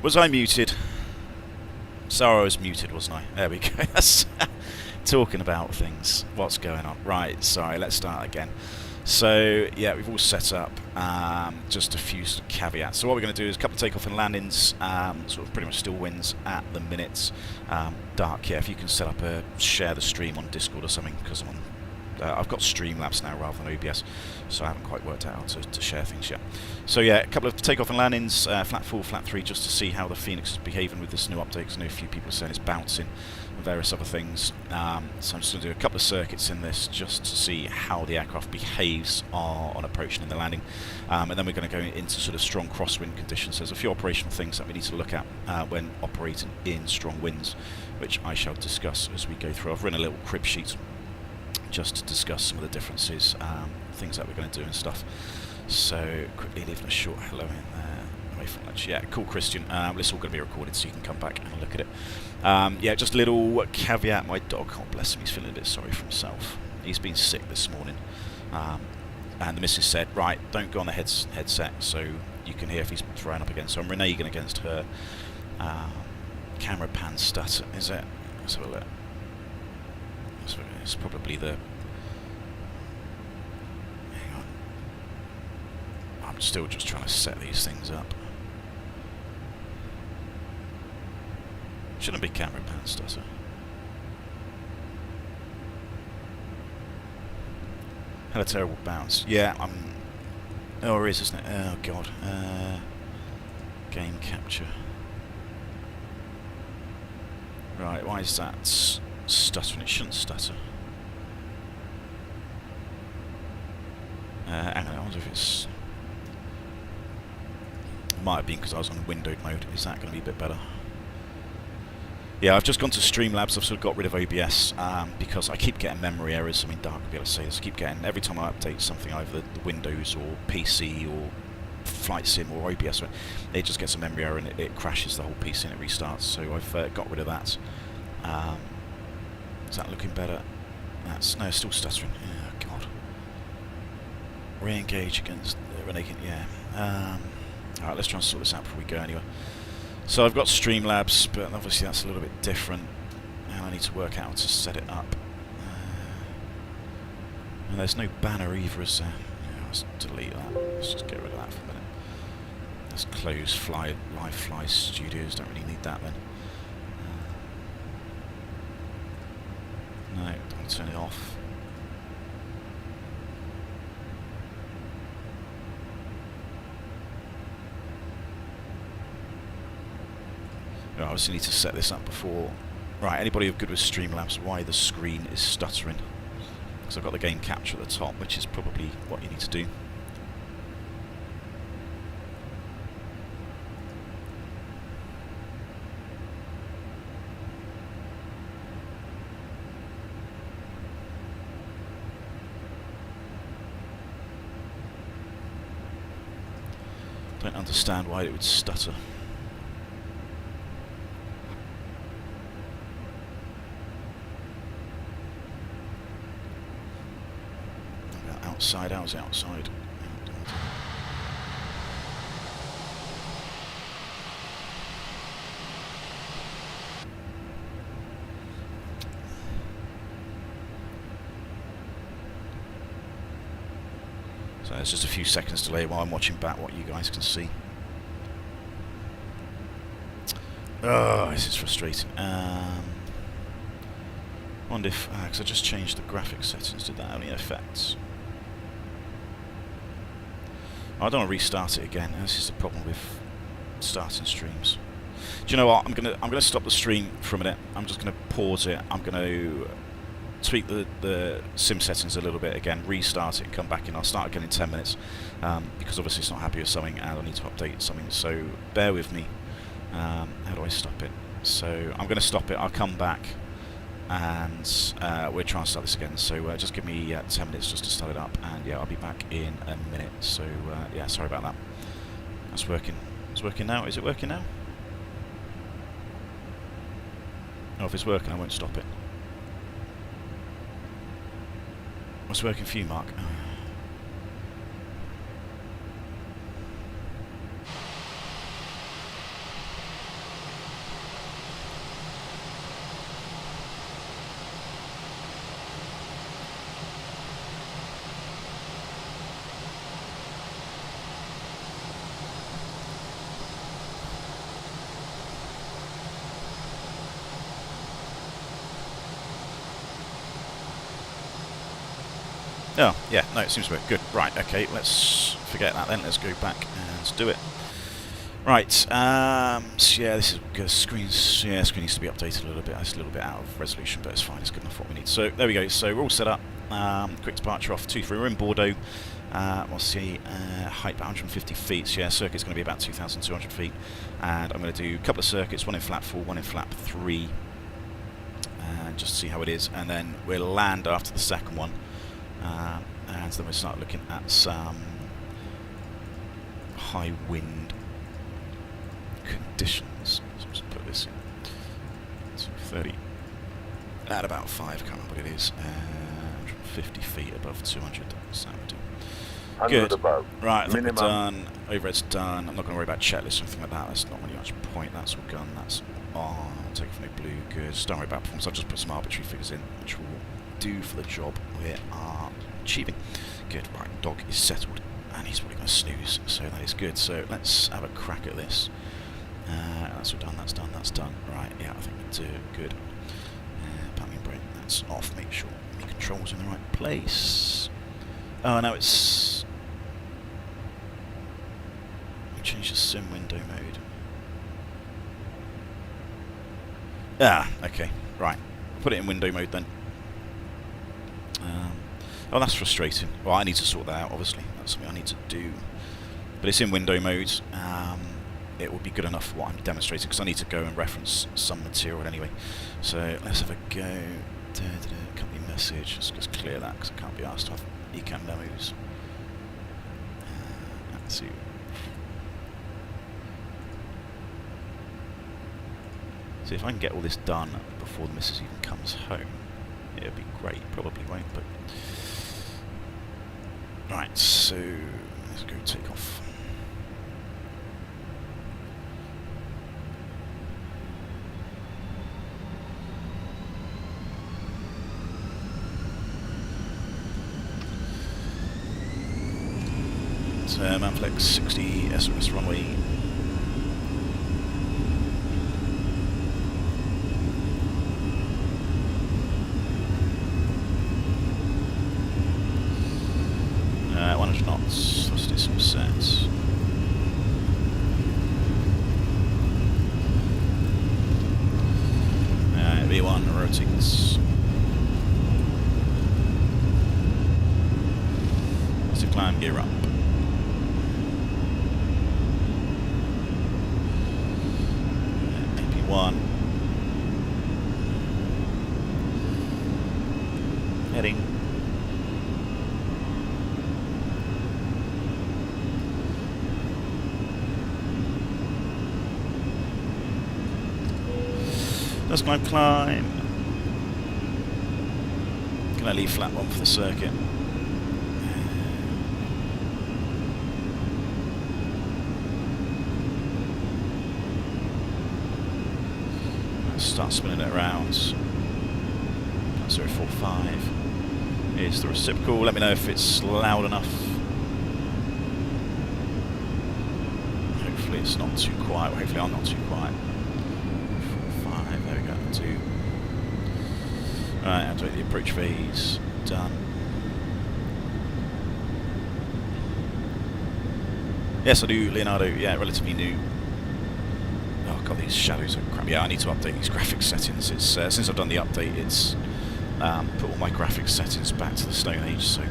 Was I muted? Sorry, I was muted, wasn't I? There we go. Talking about things. What's going on? Right, sorry, let's start again. So, yeah, we've all set up. Just a few sort of caveats. So what we're going to do is a couple of takeoff and landings, sort of pretty much still winds at the minute. Dark, yeah, if you can set up share the stream on Discord or something, because I'm on I've got Streamlabs now rather than OBS, so I haven't quite worked out how to share things yet. So yeah, a couple of takeoff and landings, flat 4, flat 3, just to see how the Fenix is behaving with this new update, because I know a few people are saying it's bouncing and various other things. So I'm just going to do a couple of circuits in this just to see how the aircraft behaves on approaching and the landing. And then we're going to go into sort of strong crosswind conditions. There's a few operational things that we need to look at when operating in strong winds, which I shall discuss as we go through. I've written a little crib sheet just to discuss some of the differences, things that we're going to do and stuff. So quickly leaving a short hello in there, away from lunch. Yeah, cool, Christian. This is all going to be recorded, so you can come back and look at it. Yeah, just a little caveat. My dog, God bless him, he's feeling a bit sorry for himself. He's been sick this morning, and the missus said, right, don't go on the headset, so you can hear if he's throwing up again. So I'm reneging against her. Camera pan stutter, is it? Let's have a look. It's probably the... Hang on. I'm still just trying to set these things up. Shouldn't be camera pan stutter. Had a terrible bounce. Yeah, I'm... Oh, it is, isn't it? Oh, God. Game capture. Right, why is that stuttering? It shouldn't stutter. Hang on, I wonder if it's... It might have been because I was on windowed mode. Is that going to be a bit better? Yeah, I've just gone to Streamlabs. I've sort of got rid of OBS because I keep getting memory errors. I mean, Dark will be able to say this. I keep getting, every time I update something, either the Windows or PC or Flight Sim or OBS, it just gets a memory error and it crashes the whole PC and it restarts. So I've got rid of that. Is that looking better? That's no, still stuttering. Oh, God. Re-engage against reneging. Yeah. Alright, let's try and sort this out before we go anyway. So I've got Streamlabs, but obviously that's a little bit different, and I need to work out how to set it up. And there's no banner either, is there? Yeah, let's delete that. Let's just get rid of that for a minute. Let's close Live Fly Studios. Don't really need that then. No, don't turn it off. I obviously need to set this up before. Right, anybody who's good with Streamlabs, why the screen is stuttering? Because I've got the game capture at the top, which is probably what you need to do. Don't understand why it would stutter. Outside, how's outside? So there's just a few seconds delay while I'm watching back what you guys can see. Oh, this is frustrating. Wonder if, because I just changed the graphics settings, did that have any effects? I don't want to restart it again. This is the problem with starting streams. Do you know what? I'm gonna stop the stream for a minute. I'm just gonna pause it. I'm gonna tweak the sim settings a little bit again, restart it, and come back in. I'll start again in 10 minutes because obviously it's not happy with something and I need to update something. So bear with me. How do I stop it? So I'm gonna stop it. I'll come back and we're trying to start this again, so just give me 10 minutes just to start it up, and yeah, I'll be back in a minute. So yeah, sorry about that. That's working. It's working now. Is it working now? Oh, if it's working, I won't stop it. What's working for you, Mark? Oh, yeah, no, it seems to work. Good. Right, okay, let's forget that then. Let's go back and do it. Right, so yeah, this is good. Screen needs to be updated a little bit. It's a little bit out of resolution, but it's fine. It's good enough for what we need. So there we go. So we're all set up. Quick departure off 2-3. We're in Bordeaux. We'll see height about 150 feet. So yeah, circuit's going to be about 2,200 feet. And I'm going to do a couple of circuits, one in flap 4, one in flap 3. And just see how it is. And then we'll land after the second one. And then we'll start looking at some high wind conditions. So just put this in 230 at about 5, can't remember what it is, 150 feet above 200. So that would do. Good. Above. Right, I think we're done. Overhead's done. I'm not going to worry about checklists or anything like that. That's not really much point. That's all gone. That's on. Takeoff no blue. Good. Don't worry about performance. I'll just put some arbitrary figures in, which will do for the job we are achieving. Good. Right, dog is settled, and he's probably going to snooze, so that is good. So let's have a crack at this. That's all done, that's done, that's done. Right, yeah, I think we're good. Parking brake, that's off. Make sure the controls are in the right place. Oh, no, it's... We changed the sim window mode. Ah, okay, right. Put it in window mode then. Oh, that's frustrating. Well, I need to sort that out, obviously. That's something I need to do. But it's in window mode. It would be good enough for what I'm demonstrating, because I need to go and reference some material anyway. So let's have a go. Company message. Let's just clear that, because I can't be asked to have ecam memos. Let's see. See if I can get all this done before the missus even comes home. It would be great. Probably won't, but... Right, so let's go take off. Manflex 60 SOS runway. Uh, 100 knots. Let's do some sets. V1 rotates. Let's climb gear up. Heading. Let's climb. Can I leave flat 1 for the circuit? Start spinning it around. 045 is the reciprocal. Let me know if it's loud enough. Hopefully it's not too quiet. Hopefully I'm not too quiet. 45, there we go. 2. Right, activate the approach phase. Done. Yes, I do, Leonardo. Yeah, relatively new. Oh god, these shadows are crap. Yeah, I need to update these graphics settings. It's since I've done the update, it's put all my graphics settings back to the Stone Age, so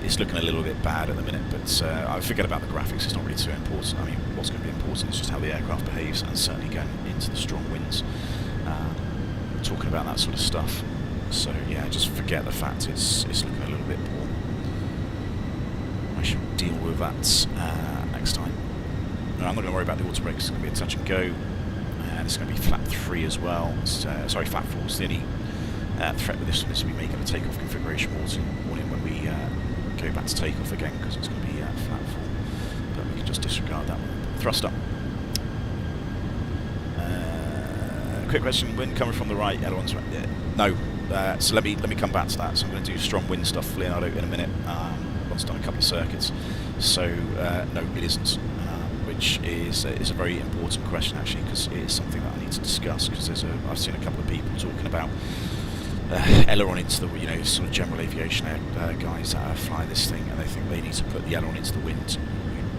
it's looking a little bit bad at the minute, but I forget about the graphics. It's not really too important. I mean, what's going to be important is just how the aircraft behaves, and certainly going into the strong winds, talking about that sort of stuff. So yeah, just forget the fact it's looking a little bit poor. I should deal with that next time. No, I'm not going to worry about the auto brakes. It's going to be a touch and go, and it's going to be flap 3 as well. Sorry, flap 4 is the only threat with this one, is to be making a takeoff configuration warning when we go back to takeoff again, because it's going to be flap 4. But we can just disregard that one. Thrust up. Quick question: wind coming from the right, ailerons right? No. So let me come back to that. So I'm going to do strong wind stuff for Leonardo in a minute. Once done a couple of circuits. So no, it isn't. Which is a very important question, actually, because it is something that I need to discuss, because I've seen a couple of people talking about aileron into the, you know, sort of general aviation guys that fly this thing, and they think they need to put the aileron into the wind.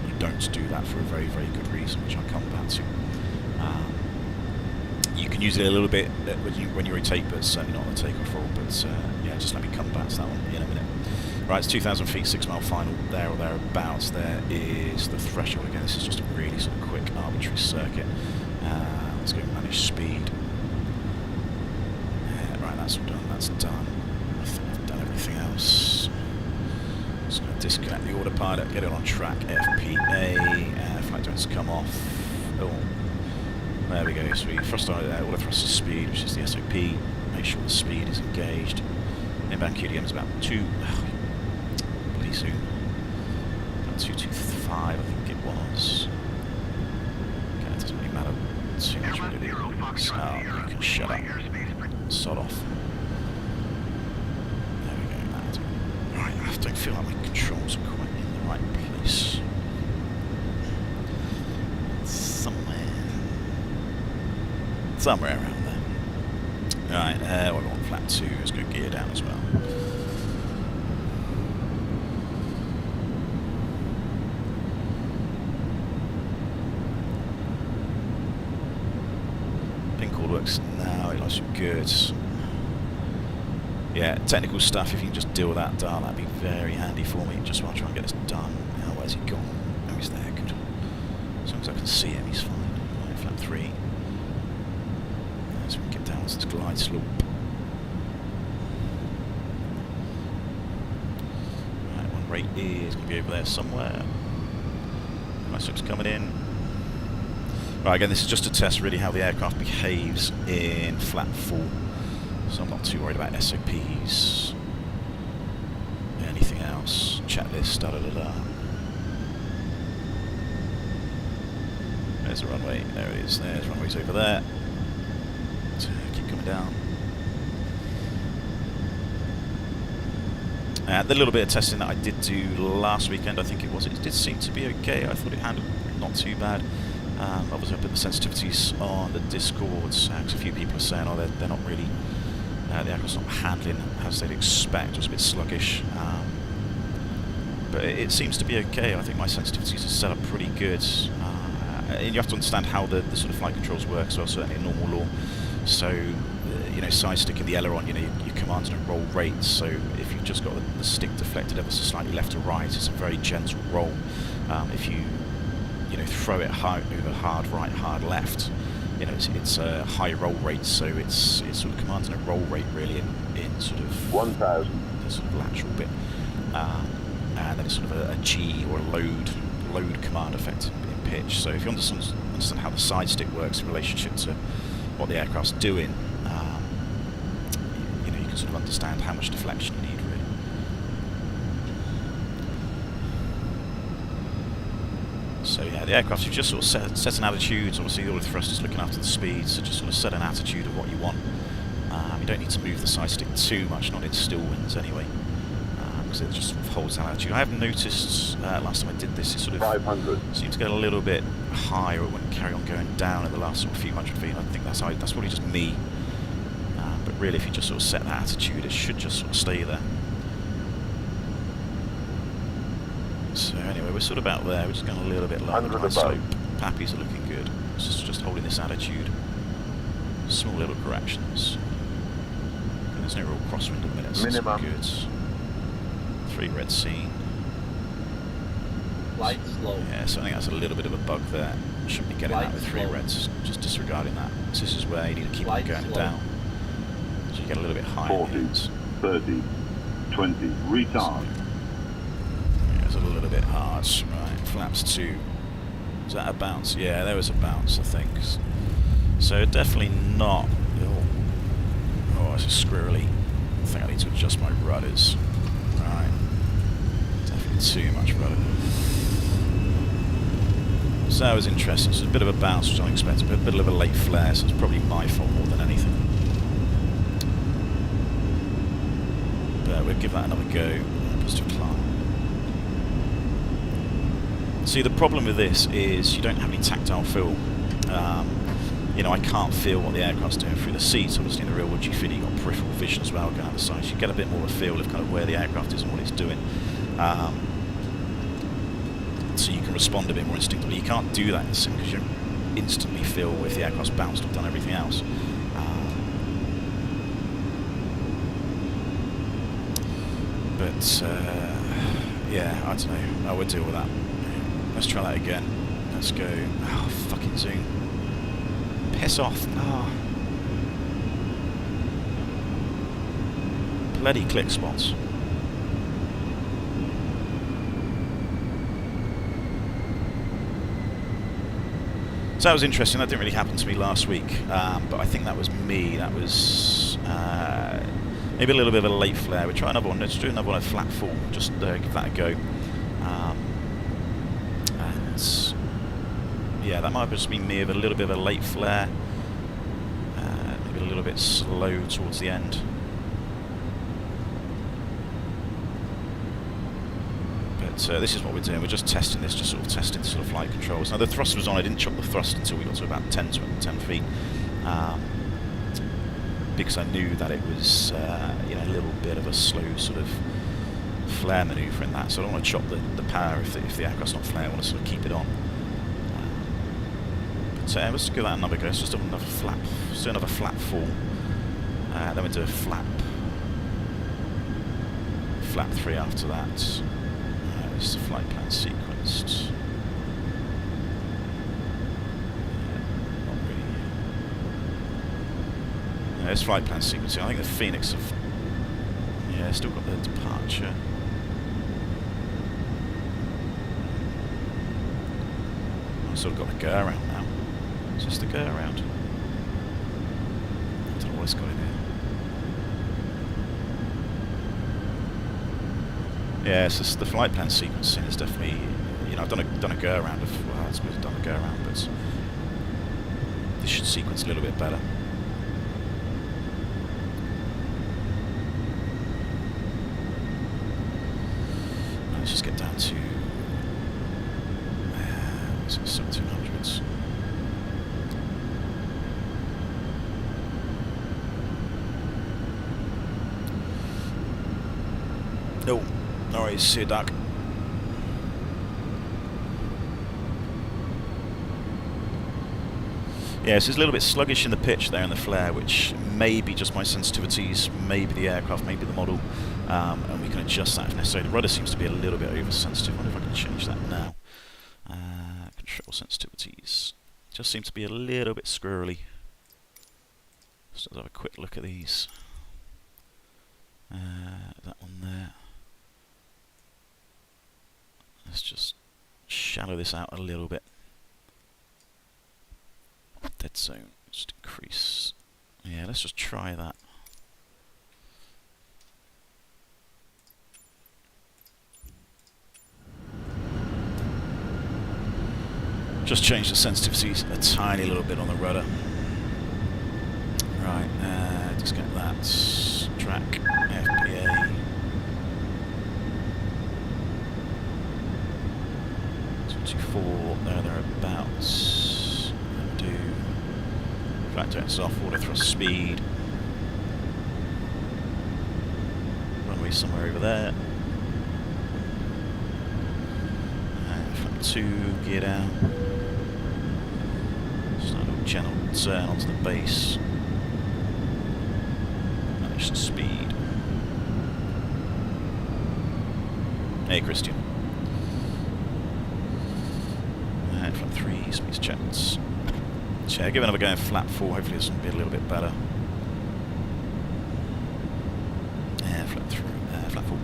You don't do that for a very, very good reason, which I'll come back to. You can use it a little bit when you rotate, but certainly not on the takeoff roll. But yeah, just let me come back to that one in a minute. Right, it's 2,000 feet, 6 mile final, there or thereabouts. There is the threshold again. This is just a really sort of quick, arbitrary circuit. Let's go manage speed. Right, that's all done. That's done. I think I've done everything else. Just going to disconnect the autopilot, get it on track. FPA, flight directors come off. Oh, there we go. So we thrust auto thruster speed, which is the SOP. Make sure the speed is engaged. Inbound QDM is about 2. Pretty soon. About 225, I think it was. Okay, it doesn't really matter too much what it is. Oh, you can shut up. Sod off. There we go. Right, I don't feel like my controls are quite in the right place. Somewhere around there. Right, we want flat 2. Let's go gear down as well. Pin cord works now. It looks good. Yeah, technical stuff. If you can just deal with that dial, that'd be very handy for me. Just while I try and get this done. Now, where's he gone? Oh, he's there. Good. As long as I can see him, he's fine. Right, flat 3. So we can get down to this glide slope. Right, one rate is going to be over there somewhere. Glide slope's coming in. Right, again, this is just to test really how the aircraft behaves in flat 4. So I'm not too worried about SOPs. Anything else. Checklist, da-da-da-da. There's the runway. There it is. There's runways over there. Keep coming down. The little bit of testing that I did do last weekend, I think it was, it did seem to be okay. I thought it handled not too bad. Obviously I put the sensitivities on the Discords, because a few people are saying, oh, they're not really, the aircraft's not handling as they'd expect. It was a bit sluggish. But it seems to be okay. I think my sensitivities are set up pretty good. And you have to understand how the sort of flight controls work as well, certainly in normal law. So, you know, side sticking the aileron, you know, you're commanded to roll rates. So if you've just got the stick deflected ever so slightly left or right, it's a very gentle roll. If you throw it high, over hard right, hard left, you know, it's a high roll rate. So it's sort of commanding a roll rate really in sort of 1,000. The sort of lateral bit, and then it's sort of a G or a load command effect in pitch. So if you understand how the side stick works in relationship to what the aircraft's doing, you know, you can sort of understand how much deflection you need really. So yeah, the aircraft, you've just sort of set an attitude. Obviously all the thrusters looking after the speed, so just sort of set an attitude of what you want. You don't need to move the side stick too much, not in still winds anyway, because it just sort of holds that attitude. I have noticed last time I did this, it sort of 500. seemed to get a little bit higher, or wouldn't carry on going down in the last sort of few hundred feet. I think that's probably just me. But really, if you just sort of set that attitude, it should just sort of stay there. So anyway, we're sort of about there. We're just going a little bit lower on the slope. Pappies are looking good. It's just holding this attitude. Small little corrections. And there's no real crosswind at the minute, so it's good. 3 red scene. Light slow. Yeah, so I think that's a little bit of a bug there. Shouldn't be getting that with 3 reds. Just disregarding that. So this is where you need to keep on going down. So you get a little bit higher. 40, 30, 20, retard. Yeah, it's a little bit hard. Right, flaps 2. Is that a bounce? Yeah, there was a bounce, I think. So definitely not. Oh, it's a squirrely. I think I need to adjust my rudders. Right. Definitely too much rudder. So that was interesting. So it's a bit of a bounce, which I expected, but a bit of a late flare, so it's probably my fault more than anything. But we'll give that another go. Just to climb. See, the problem with this is you don't have any tactile feel. you know, I can't feel what the aircraft's doing through the seats. Obviously in the real world you feel you've got peripheral vision as well going out the side. You get a bit more of a feel of kind of where the aircraft is and what it's doing. So you can respond a bit more instinctively. You can't do that in the sim because you instantly feel if the aircraft's bounced or done everything else. But yeah, I don't know. I would deal with that. Let's try that again. Let's go. Oh, fucking zoom. Piss off. Oh. Bloody click spots. So that was interesting. That didn't really happen to me last week, but I think that was me. That was maybe a little bit of a late flare. We'll try another one. Let's do another one at flat full. Just give that a go. And yeah, that might have just been me with a little bit of a late flare. Maybe a little bit slow towards the end. This is what we're doing. We're just testing this, just sort of testing sort of flight controls. Now the thrust was on. I didn't chop the thrust until we got to about 10 feet, because I knew that it was you know, a little bit of a slow sort of flare manoeuvre in that. So I don't want to chop the power if the aircraft's not flaring. I want to sort of keep it on. But let's give that another go. Let's just do another flap. Let's do another flap full. Then we'll do a flap 3 after that. This is the flight plan sequenced. Not really. No, it's flight plan sequencing. I think the Fenix have, yeah, still got their departure. I've sort of got the go around now. Is this the go around? I don't know what it's got in here. Yeah, it's just the flight plan sequencing is definitely, you know, I've done a go around of, well, I suppose I've done a go around, but this should sequence a little bit better. Let's just get down to what's it, 1700s. No. Alright, see you, Doc. Yeah, so it's a little bit sluggish in the pitch there in the flare, which may be just my sensitivities, maybe the aircraft, maybe the model, and we can adjust that if necessary. The rudder seems to be a little bit oversensitive. I wonder if I can change that now. Control sensitivities. Just seem to be a little bit squirrely. Let's have a quick look at these. That one there. Let's just shallow this out a little bit. Dead zone, just increase. Yeah, let's just try that. Just change the sensitivities a tiny little bit on the rudder. Right, just get that. Track, FPA. 24, thereabouts. Do factor X off, water thrust speed. Runway somewhere over there. And front 2, gear down. Just a little gentle turn onto the base. Manage the speed. Hey, Christian. Front 3, speed's checked. Yeah, give another go in flat 4, hopefully this will be a little bit better. Yeah, flat 4.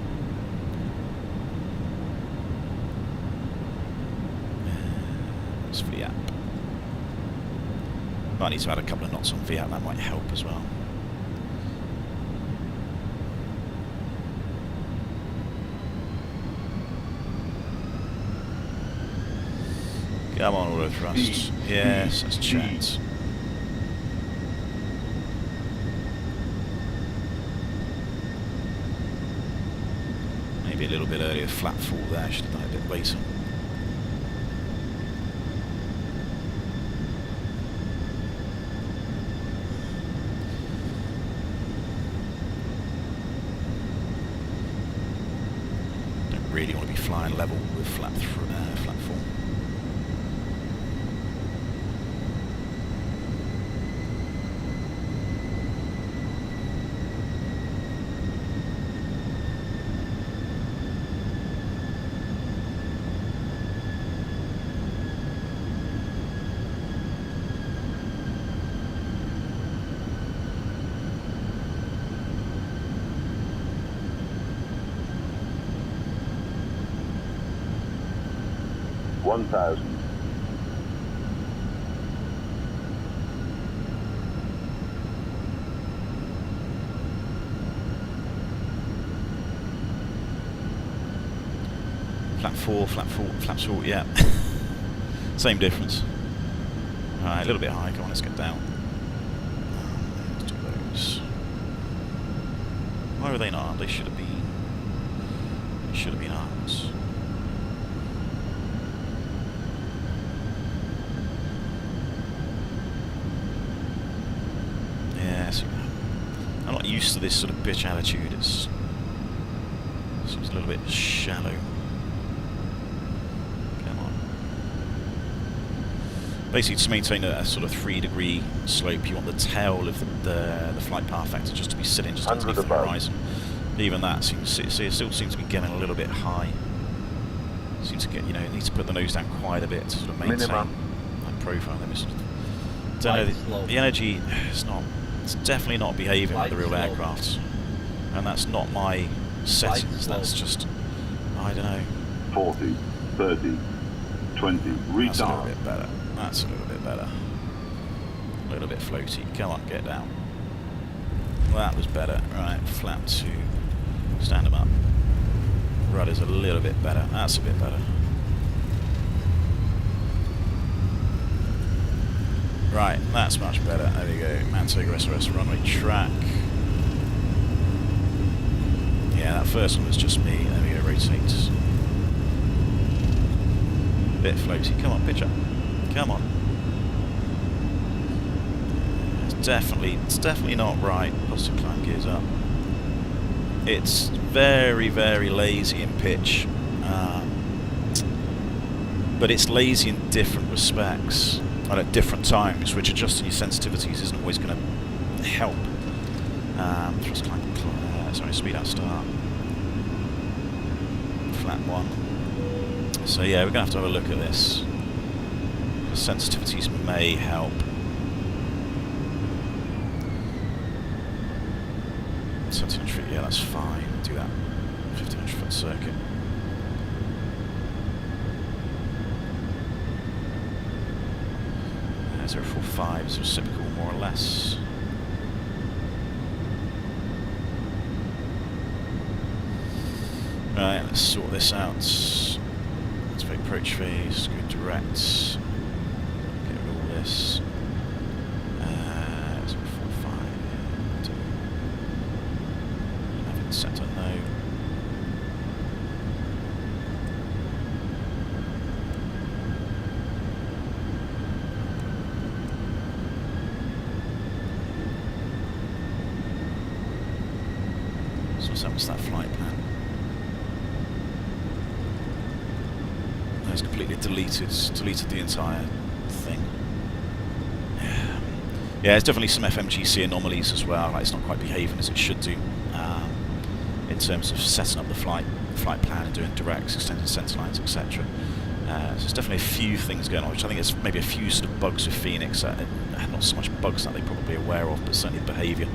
That's VAP. Might need to add a couple of knots on VAP, that might help as well. Come on, auto thrust. Yes, that's checked. Maybe a little bit earlier, flat fall there, should have done it a bit later. high and level with flap 4. $1,000. Flap 4, flap short, yeah. Same difference. Alright, a little bit high, come on, let's get down. Let's do those. Why were they not? They should have been. They should have been arms. I'm not used to this sort of pitch attitude. It seems a little bit shallow. Come on. Basically, to maintain a sort of 3-degree slope, you want the tail of the flight path vector just to be sitting just underneath the horizon. Even that seems, it still seems to be getting a little bit high. Seems to get, you know, it needs to put the nose down quite a bit to sort of maintain that profile. Don't know, the energy is not. It's definitely not behaving like the real aircraft, and that's not my settings. That's just, I don't know. 40, 30, 20, retard. That's a little bit better. That's a little bit better. A little bit floaty. Come on, get down. Well, that was better. Right, flap 2. Stand them up. Rudder's a little bit better. That's a bit better. Right, that's much better. There we go. Mantoga SOS runway track. Yeah, that first one was just me. There we go, rotate. Bit floaty. Come on, pitch up. Come on. It's definitely not right. Positive climb gears up. It's very, very lazy in pitch. But it's lazy in different respects. And at different times, which adjusting your sensitivities isn't always going to help. Thrust climb, sorry, speed out start. Flat 1. So yeah, we're going to have a look at this. The sensitivities may help. 1700 feet, yeah, that's fine. Do that. 1500 foot circuit. 045 is reciprocal, more or less. Right, let's sort this out. Let's make approach phase, go direct. Get rid of all this. 045. Have it set on no. What's that flight plan? No, it's completely deleted the entire thing. Yeah, there's definitely some FMGC anomalies as well. Like it's not quite behaving as it should do in terms of setting up the flight plan and doing directs, extending center lines, etc. So there's definitely a few things going on, which I think is maybe a few sort of bugs with Fenix. Not so much bugs that they're probably aware of, but certainly the behaviour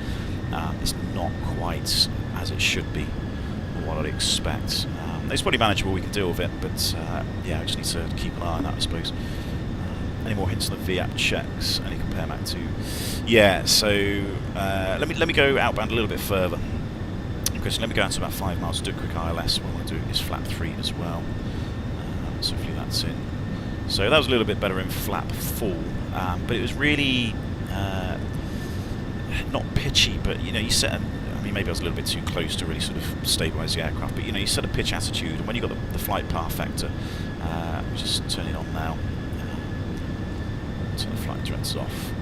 is not quite as it should be, or what I'd expect. It's probably manageable, we can deal with it, but yeah, I just need to keep an eye on that, I suppose. Any more hints on the VAP checks? Any compare Mac 2? Yeah, so let me go outbound a little bit further. Christian, let me go out to about 5 miles, do a quick ILS. What I want to do is flap 3 as well. So hopefully that's in. So that was a little bit better in flap 4, but it was really not pitchy, but you know, you set I mean, maybe I was a little bit too close to really sort of stabilise the aircraft, but you know, you set a pitch attitude, and when you've got the flight path vector, just turn it on now, turn the flight directors off.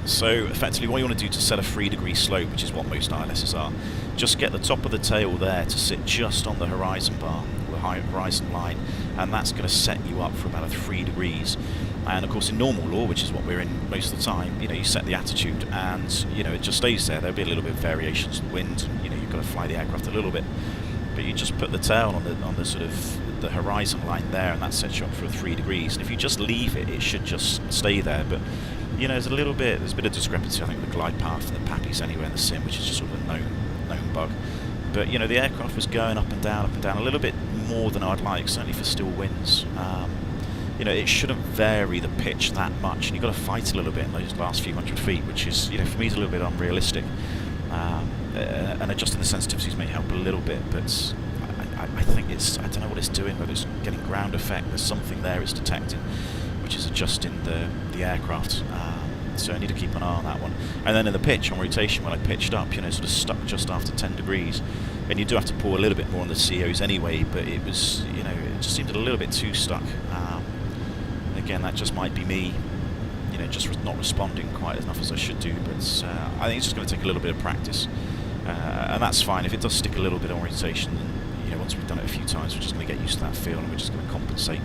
So effectively what you want to do to set a 3-degree slope, which is what most ILSs are, just get the top of the tail there to sit just on the horizon bar, the high horizon line, and that's going to set you up for about 3 degrees. And of course in normal law, which is what we're in most of the time, you set the attitude and it just stays there. There'll be a little bit of variations in the wind, and you've got to fly the aircraft a little bit, but you just put the tail on the sort of the horizon line there, and that sets you up for 3 degrees. And if you just leave it, it should just stay there. But there's a bit of discrepancy, I think, with the glide path and the PAPIs anyway in the sim, which is just sort of a known bug. But the aircraft was going up and down a little bit more than I'd like, certainly for still winds. It shouldn't vary the pitch that much, and you've got to fight a little bit in those last few hundred feet, which is, for me, is a little bit unrealistic. And adjusting the sensitivities may help a little bit, but I think I don't know what it's doing, whether it's getting ground effect, there's something there it's detecting, which is adjusting the aircraft. So I need to keep an eye on that one. And then in the pitch, on rotation, when I pitched up, sort of stuck just after 10 degrees. And you do have to pull a little bit more on the COs anyway, but it was, it just seemed a little bit too stuck. Again, that just might be me, just not responding quite enough as I should do, but I think it's just going to take a little bit of practice. And that's fine. If it does stick a little bit on orientation, then, once we've done it a few times, we're just going to get used to that feel, and we're just going to compensate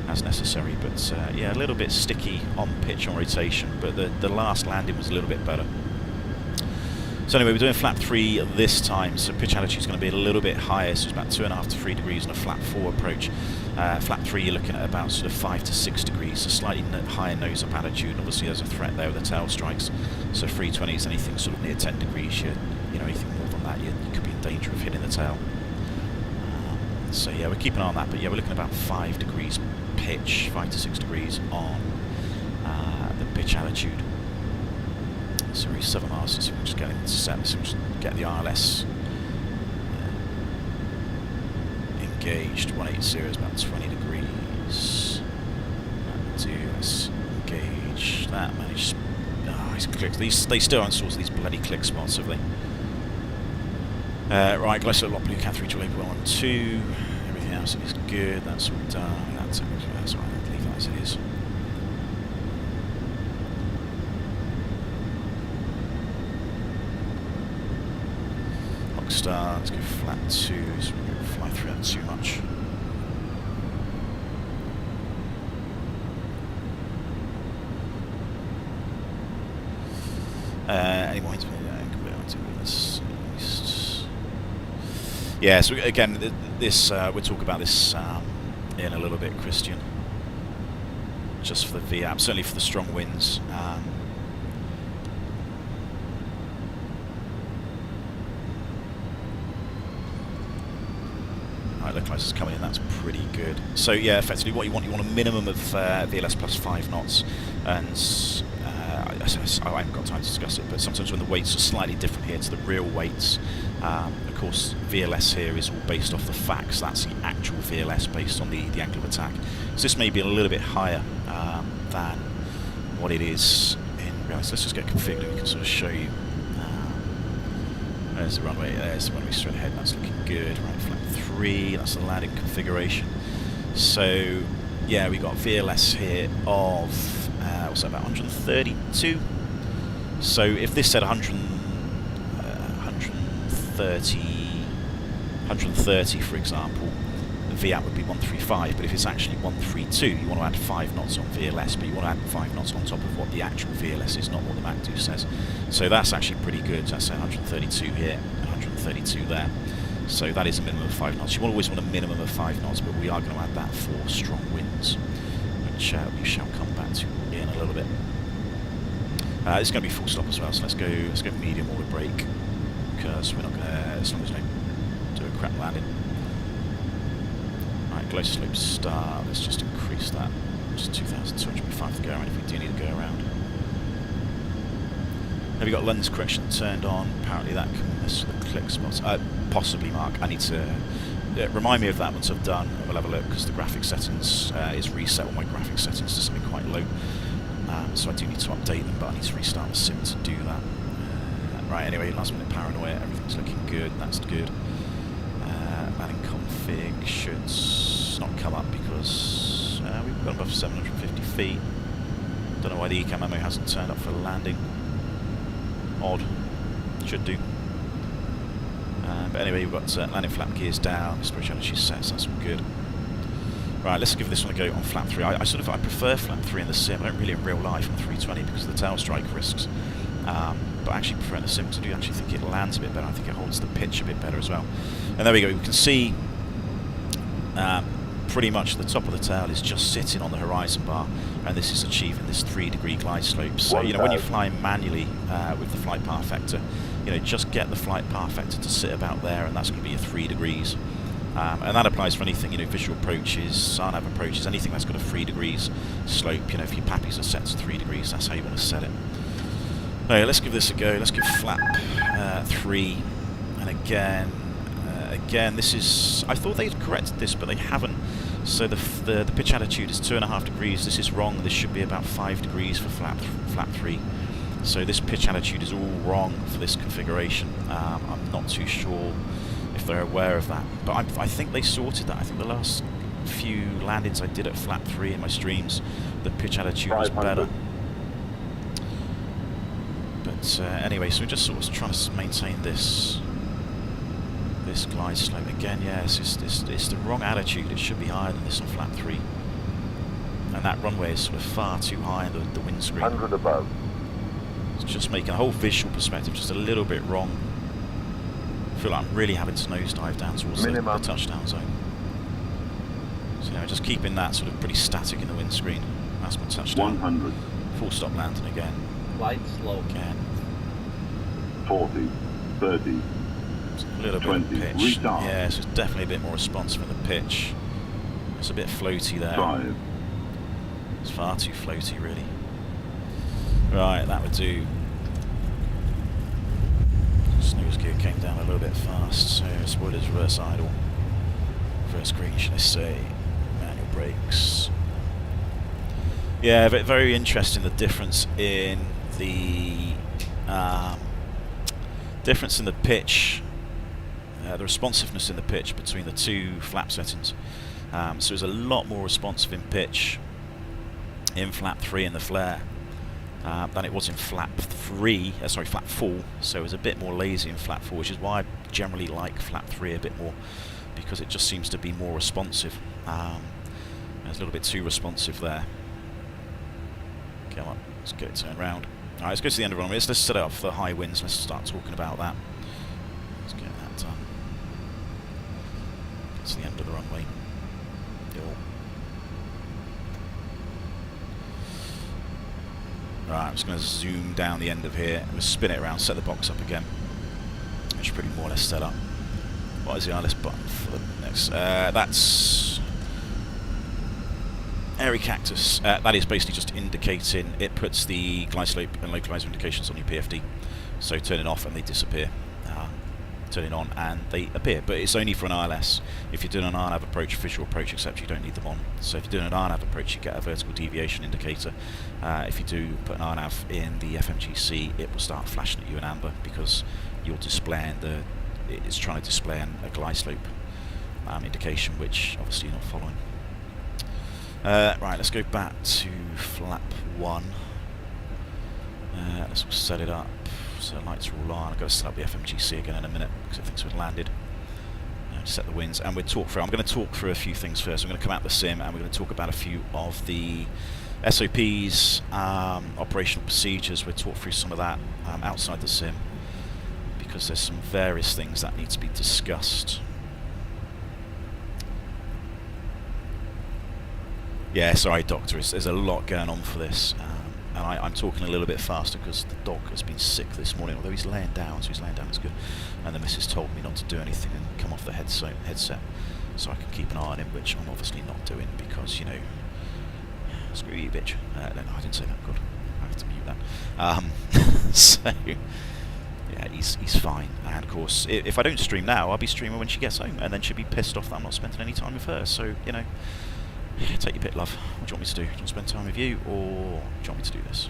as necessary. But yeah, a little bit sticky on pitch on rotation, but the last landing was a little bit better. So anyway, we're doing flap 3 this time, so pitch altitude is going to be a little bit higher, so it's about 2.5 to 3 degrees on a flap 4 approach. Flap 3 you're looking at about sort of 5 to 6 degrees, so slightly higher nose up attitude. Obviously there's a threat there with the tail strikes, so 320 is anything sort of near 10 degrees, anything more than that you could be in danger of hitting the tail. So yeah, we're keeping an eye on that, but yeah, we're looking at about 5 degrees pitch, 5 to 6 degrees on the pitch altitude. So we're 7 miles, so we're just getting set, so we'll just get the ILS engaged. 180 is about 20 degrees. Let's engage that. Manage. These clicks. They still haven't sorted these bloody click spots, have they? Right, Glasgow Lot Blue Cat 328 1 2. Everything else is good. That's all done. That's right. I'll leave that as it is. Star, let's go flat 2, so we don't fly through that too much. Anyway, yeah, so again, this we'll talk about this in a little bit, Christian. Just for the VAP, certainly for the strong winds. The closest coming in, that's pretty good. So yeah, effectively what you want a minimum of VLS plus 5 knots, and I haven't got time to discuss it, but sometimes when the weights are slightly different here to the real weights, of course VLS here is all based off the facts, that's the actual VLS based on the angle of attack. So this may be a little bit higher than what it is in reality. Let's just get configured and we can sort of show you. There's the runway straight ahead, that's looking good. Right, flap 3, that's the landing configuration. So, yeah, we got VLS here of, what's that, about 132? So, if this said 130, for example, the VAP would be 135, but if it's actually 132, you want to add 5 knots on VLS, but you want to add 5 knots on top of what the actual VLS is, not what the MACD says. So that's actually pretty good. That's 132 here, 132 there. So that is a minimum of 5 knots. You always want a minimum of 5 knots, but we are going to add that for strong winds, which we shall come back to in a little bit. It's going to be full stop as well, so let's go medium or brake, because we're not going to, as long as we don't do a crap landing. Right, glow slope start, let's just increase that, just 2,205 to go around if we do need to go around. Have you got lens correction turned on? Apparently that can mess with the click spots. Possibly, Mark. I need to remind me of that once I've done. We'll have a look, because the graphic settings is reset all my graphic settings to something quite low. So I do need to update them, but I need to restart the sim to do that. Right, anyway, last minute paranoia, everything's looking good, that's good. Landing config should not come up because we've gone above 750 feet. Don't know why the ECAM memo hasn't turned up for landing. Odd. Should do. But anyway, we've got landing flap gears down, stretch energy set, so that's all good. Right, let's give this one a go on flap 3. I prefer flap 3 in the sim. I don't really in real life on 320 because of the tail strike risks. But I actually prefer it in the sim because I do actually think it lands a bit better. I think it holds the pitch a bit better as well. And there we go. We can see pretty much the top of the tail is just sitting on the horizon bar, and this is achieving this 3-degree glide slope. So you know, when you're flying manually with the flight path vector, you know, just get the flight path vector to sit about there, and that's going to be your 3 degrees. And that applies for anything, you know, visual approaches, SARNAV approaches, anything that's got a 3 degrees slope. You know, if your PAPIs are set to 3 degrees, that's how you want to set it. Okay, let's give this a go. Let's give flap 3, and again, this is, I thought they'd corrected this, but they haven't. So the pitch attitude is 2.5 degrees. This is wrong. This should be about 5 degrees for flap 3. So this pitch attitude is all wrong for this configuration. I'm not too sure if they're aware of that, but I think they sorted that. I think the last few landings I did at flap 3 in my streams, the pitch attitude was better. But anyway, so we're just sort of trying to maintain this glide slope again. Yeah, it's the wrong attitude. It should be higher than this on flap 3, and that runway is sort of far too high in the windscreen. 100 above. It's just making a whole visual perspective just a little bit wrong. I feel like I'm really having to nosedive down towards the touchdown zone. So you know, just keeping that sort of pretty static in the windscreen. That's my touchdown. 100. Full stop landing again. Light slow. Again. 40, 30. A little 20, bit of pitch. restart. Yeah, so it's definitely a bit more responsive in the pitch. It's a bit floaty there. 5. It's far too floaty, really. Right, that would do. Snooze gear came down a little bit fast, so spoilers reverse idle. First green, should I say. Manual brakes. Yeah, but very interesting, the difference in the pitch. The responsiveness in the pitch between the two flap settings. So it's a lot more responsive in pitch in flap 3 in the flare than it was in flap 4. So it was a bit more lazy in flap 4, which is why I generally like flap 3 a bit more, because it just seems to be more responsive. It's a little bit too responsive there. Come on, let's get it turned around. Alright, let's go to the end of the runway. Let's set it up for the high winds. Let's start talking about that. Let's get that done. Get to the end of the runway. Right, I'm just going to zoom down the end of here and just spin it around, set the box up again. Which is pretty more or less set up. What is the ILS button for the next? That's Airy Cactus. That is basically just indicating, it puts the glide slope and localizer indications on your PFD. So turn it off and they disappear. Turn it on and they appear, but it's only for an ILS. If you're doing an RNAV approach, visual approach, etc., you don't need them on. So if you're doing an RNAV approach, you get a vertical deviation indicator. If you do put an RNAV in the FMGC, it will start flashing at you in amber because you're displaying it's trying to display a glide slope indication, which obviously you're not following. Right, let's go back to flap 1. Let's set it up. So lights are all on. I've got to set up the FMGC again in a minute because it thinks we've landed. Set the winds, and we'll talk through. I'm going to talk through a few things first. I'm going to come out the sim and we're going to talk about a few of the SOPs, operational procedures. We'll talk through some of that outside the sim because there's some various things that need to be discussed. Yeah, sorry, Doctor. There's a lot going on for this. And I'm talking a little bit faster because the dog has been sick this morning, although he's laying down, so he's laying down, it's good. And the missus told me not to do anything and come off the headset so I can keep an eye on him, which I'm obviously not doing because, you know, screw you, bitch. No, I didn't say that, good. I have to mute that. So, yeah, he's fine. And of course, if I don't stream now, I'll be streaming when she gets home, and then she'll be pissed off that I'm not spending any time with her, so, you know. Take your pick, love. What do you want me to do? Do you want to spend time with you, or do you want me to do this?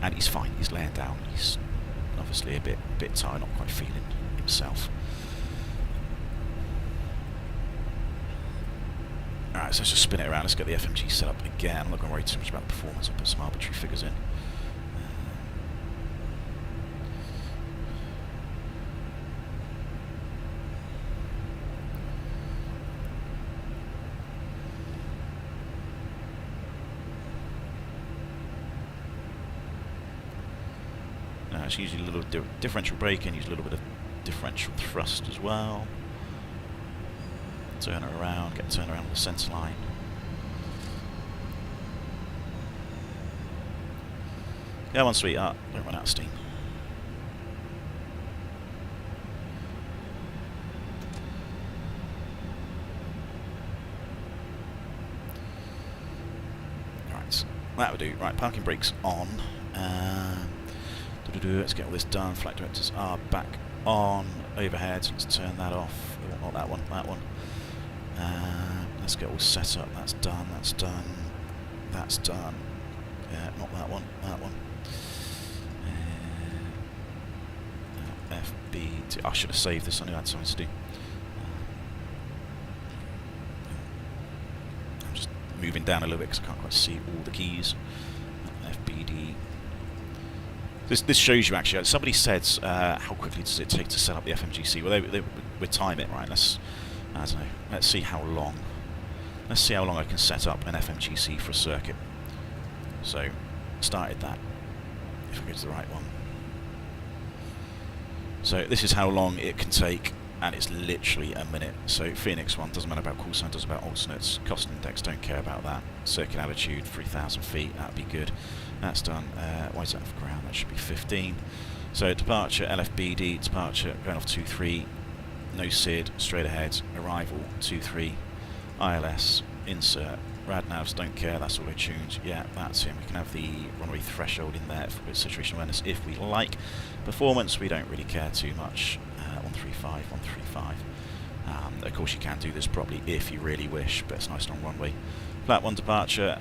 And he's fine. He's laying down. He's obviously a bit tired, not quite feeling himself. Alright, so let's just spin it around. Let's get the FMG set up again. I'm not going to worry too much about the performance. I'll put some arbitrary figures in. It's usually a little differential braking, use a little bit of differential thrust as well. Turn her around, get turned around on the centre line. Come on, sweetheart, don't run out of steam. Right, that would do. Right, parking brakes on. Let's get all this done. Flight directors are back on. Overhead, let's turn that off. Oh, not that one, that one. Let's get all set up. That's done, that's done, that's done. Yeah, not that one, that one. FB2. I should have saved this, I knew I had something to do. I'm just moving down a little bit because I can't quite see all the keys. FBD. This shows you actually. Somebody said, how quickly does it take to set up the FMGC? Well, they would time it, right? I don't know. Let's see how long. Let's see how long I can set up an FMGC for a circuit. So, started that. If I go to the right one. So this is how long it can take, and it's literally a minute. So Phoenix one, doesn't matter about call sign, doesn't about alternates. Cost index, don't care about that. Circuit altitude, 3,000 feet, that'd be good. That's done. Why is that off ground? That should be 15. So departure, LFBD, departure, going off 23, no SID, straight ahead, arrival, 23, ILS, insert, radnavs, don't care, that's auto tuned. Yeah, that's him. We can have the runway threshold in there for situation awareness if we like. Performance, we don't really care too much. 135, 135. Of course, you can do this properly if you really wish, but it's a nice long runway. Flat 1 departure,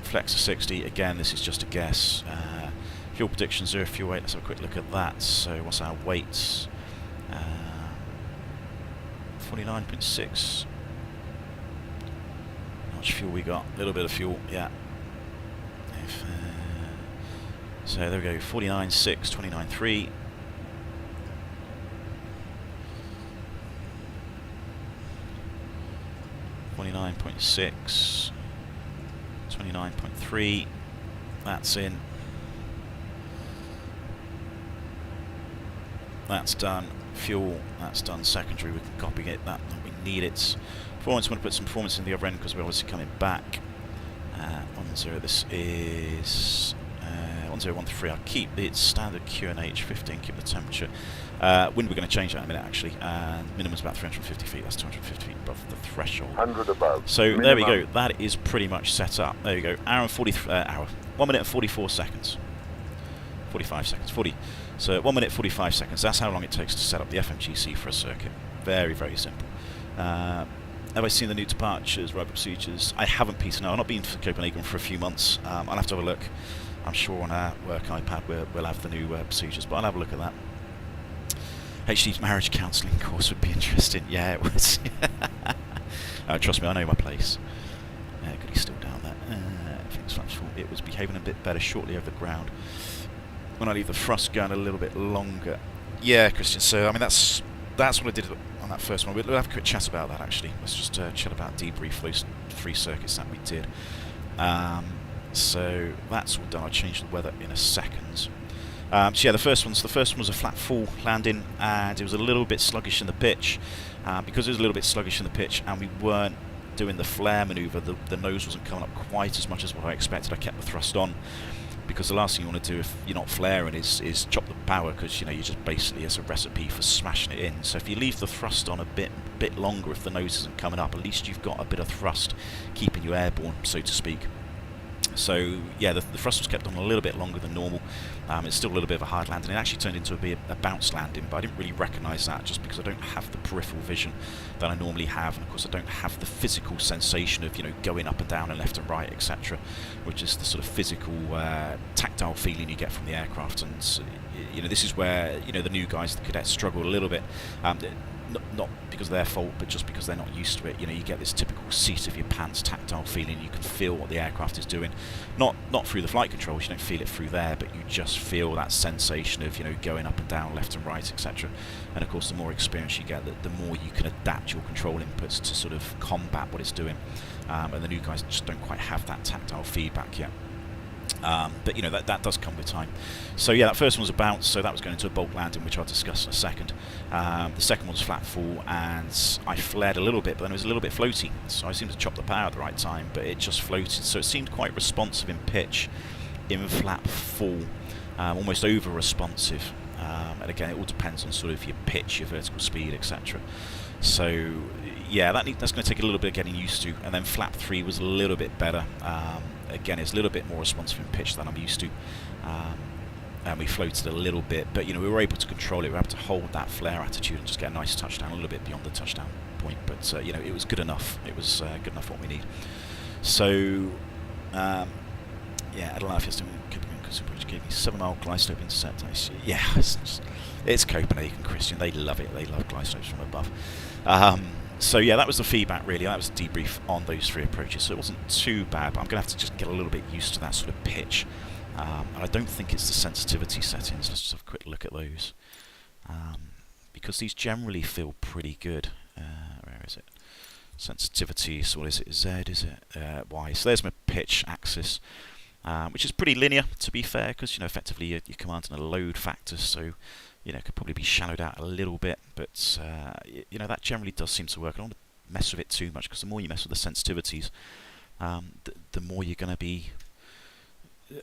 flex to 60. Again, this is just a guess. Fuel prediction, 0 fuel weight. Let's have a quick look at that. So, what's our weights? 49.6. How much fuel we got? A little bit of fuel, yeah. So there we go, 49.6, 29.3. $29.6, 29.3, that's in. That's done. Fuel, that's done. Secondary, we can copy it, that we need it. Performance, I'm going to put some performance in the other end because we're obviously coming back. 10, this is 1013. I'll keep the standard QNH 15, keep the temperature. Wind, we're going to change that in a minute actually. Minimum's about 350 feet, that's 250 feet above the threshold. 100 above. So minimum. There we go, that is pretty much set up. There you go, 1 minute and 44 seconds. 45 seconds, 40. So 1 minute 45 seconds, that's how long it takes to set up the FMGC for a circuit. Very, very simple. Have I seen the new departures, road procedures? I haven't, Peter, no. I've not been to Copenhagen for a few months. I'll have to have a look. I'm sure on our work iPad we'll have the new procedures, but I'll have a look at that. HD's marriage counselling course would be interesting. Yeah, it was. Trust me, I know my place. Good, he's still down there. It was behaving a bit better shortly over the ground. When I leave the thrust going a little bit longer. Yeah, Christian, so I mean that's what I did on that first one. We'll have a quick chat about that actually. Let's just chat about debrief those 3 circuits that we did. So that's all done. I'll change the weather in a second. So yeah, the first one was a flat full landing, and it was a little bit sluggish in the pitch. Because it was a little bit sluggish in the pitch, and we weren't doing the flare manoeuvre, the nose wasn't coming up quite as much as what I expected. I kept the thrust on, because the last thing you want to do if you're not flaring is chop the power, because you just basically, it's a recipe for smashing it in. So if you leave the thrust on a bit longer, if the nose isn't coming up, at least you've got a bit of thrust keeping you airborne, so to speak. So yeah, the thrust was kept on a little bit longer than normal. It's still a little bit of a hard landing. It actually turned into a bounce landing, but I didn't really recognise that just because I don't have the peripheral vision that I normally have, and of course I don't have the physical sensation of going up and down and left and right, etc., which is the sort of physical, tactile feeling you get from the aircraft. And this is where the new guys, the cadets, struggle a little bit. Not because of their fault, but just because they're not used to it. You get this typical seat of your pants tactile feeling. You can feel what the aircraft is doing, not through the flight controls. You don't feel it through there, but you just feel that sensation of going up and down, left and right, etc. And of course, the more experience you get, the more you can adapt your control inputs to sort of combat what it's doing. And the new guys just don't quite have that tactile feedback yet. But you know, that does come with time. So yeah, that first one was a bounce, so that was going into a bulk landing, which I'll discuss in a second. The second one was flat fall, and I flared a little bit, but then it was a little bit floaty, so I seemed to chop the power at the right time, but it just floated, so it seemed quite responsive in pitch in flat fall, almost over responsive. And again, it all depends on sort of your pitch, your vertical speed, etc. So yeah, that's going to take a little bit of getting used to. And then flap 3 was a little bit better. Again, it's a little bit more responsive in pitch than I'm used to. And we floated a little bit, but you know, we were able to control it. We were able to hold that flare attitude and just get a nice touchdown a little bit beyond the touchdown point. But you know, it was good enough. It was good enough for what we need. So yeah, I don't know if it's doing because it gave me 7 mile glide slope intercept. Yeah, it's Copenhagen, Christian. They love it. They love glide slopes from above. So yeah, that was the feedback really. That was the debrief on those 3 approaches. So it wasn't too bad, but I'm going to have to just get a little bit used to that sort of pitch. And I don't think it's the sensitivity settings. Let's just have a quick look at those. Because these generally feel pretty good. Where is it? Sensitivity, so what is it? Z, is it? Y. So there's my pitch axis. Which is pretty linear, to be fair, because you know effectively you're commanding a load factor, so you know it could probably be shallowed out a little bit, but you know that generally does seem to work. I don't want to mess with it too much, because the more you mess with the sensitivities, the more you're going to be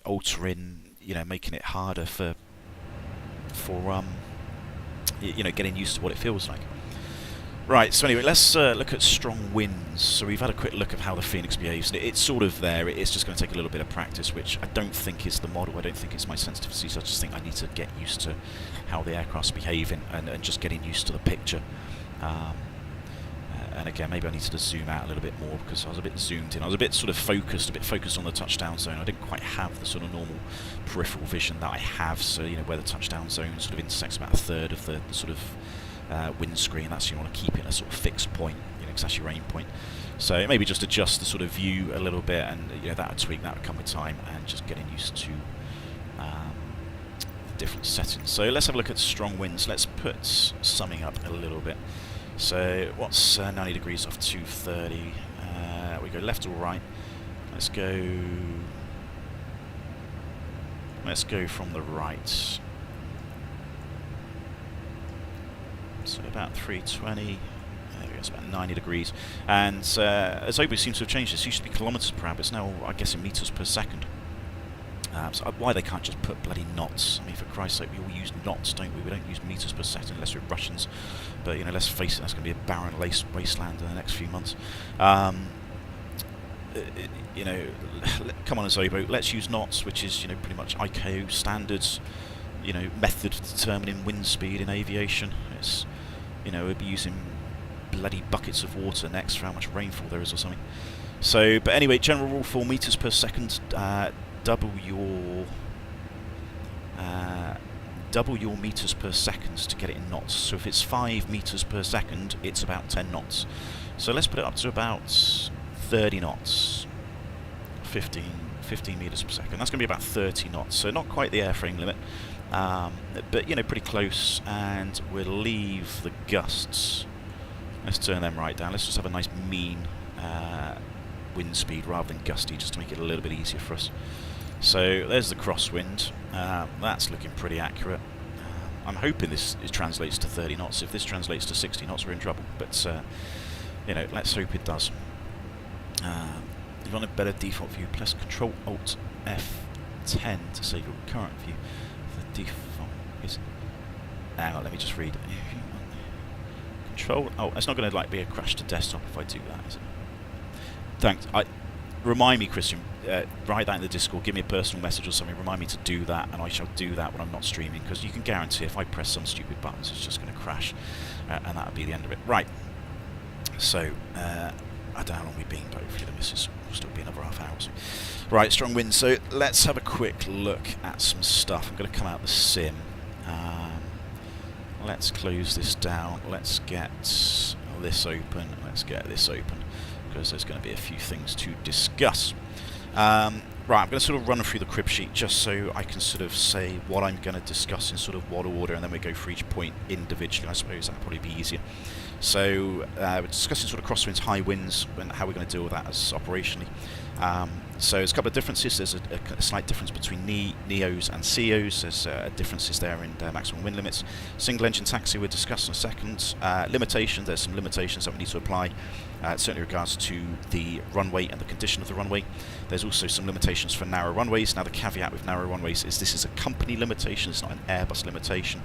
altering, you know, making it harder for you know, getting used to what it feels like. Right, so anyway, let's look at strong winds. So we've had a quick look of how the Fenix behaves. It's sort of there. It's just going to take a little bit of practice, which I don't think is the model. I don't think it's my sensitivities. I just think I need to get used to how the aircraft's behaving and just getting used to the picture. And again, maybe I need to zoom out a little bit more, because I was a bit zoomed in. I was a bit sort of focused on the touchdown zone. I didn't quite have the sort of normal peripheral vision that I have. So, you know, where the touchdown zone sort of intersects about a third of the sort of windscreen, that's you want to keep it at a sort of fixed point, you know, because that's your aim point. So maybe just adjust the sort of view a little bit, and you know that would tweak, that would come with time, and just getting used to the different settings. So let's have a look at strong winds. Let's put summing up a little bit. So what's 90 degrees off 230? We go left or right. Let's go from the right. So about 320, there we go, it's about 90 degrees. And as Obo seems to have changed, this used to be kilometres per hour, it's now, I guess, in metres per second. So why they can't just put bloody knots? I mean, for Christ's sake, we all use knots, don't we? We don't use metres per second unless we're Russians. But, you know, let's face it, that's going to be a barren wasteland in the next few months. You know, come on, Zobo, let's use knots, which is, you know, pretty much ICAO standards, you know, method for determining wind speed in aviation. It's, you know, we'll be using bloody buckets of water next for how much rainfall there is or something. So, but anyway, general rule for meters per second, double your meters per second to get it in knots. So if it's 5 meters per second, it's about 10 knots. So let's put it up to about 30 knots, 15 meters per second. That's going to be about 30 knots. So not quite the airframe limit, but you know, pretty close. And we'll leave the gusts. Let's turn them right down. Let's just have a nice mean wind speed rather than gusty, just to make it a little bit easier for us. So there's the crosswind. That's looking pretty accurate. I'm hoping this translates to 30 knots. If this translates to 60 knots, we're in trouble. But you know, let's hope it does. You want a better default view. Press Control Alt F10 to save your current view. The default is. Hang on, let me just read. Control. Oh, it's not going to like be a crash to desktop if I do that, is it? Thanks. Remind me, Christian. Write that in the Discord. Give me a personal message or something. Remind me to do that, and I shall do that when I'm not streaming. Because you can guarantee if I press some stupid buttons, it's just going to crash, and that'll be the end of it. Right. So I don't know how long we've been, but hopefully the missus will still be another half hour or so. Right, strong wind. So let's have a quick look at some stuff. I'm going to come out the sim. Let's close this down. Let's get this open. Let's get this open, because there's going to be a few things to discuss. Right, I'm going to sort of run through the crib sheet just so I can sort of say what I'm going to discuss in sort of what order, and then we go for each point individually. I suppose that'll probably be easier. So we're discussing sort of crosswinds, high winds, and how we're going to deal with that as operationally. So there's a couple of differences. There's a slight difference between NEOs and CEOs. There's differences there in maximum wind limits. Single engine taxi we'll discuss in a second. Limitations, there's some limitations that we need to apply, certainly in regards to the runway and the condition of the runway. There's also some limitations for narrow runways. Now the caveat with narrow runways is this is a company limitation, it's not an Airbus limitation.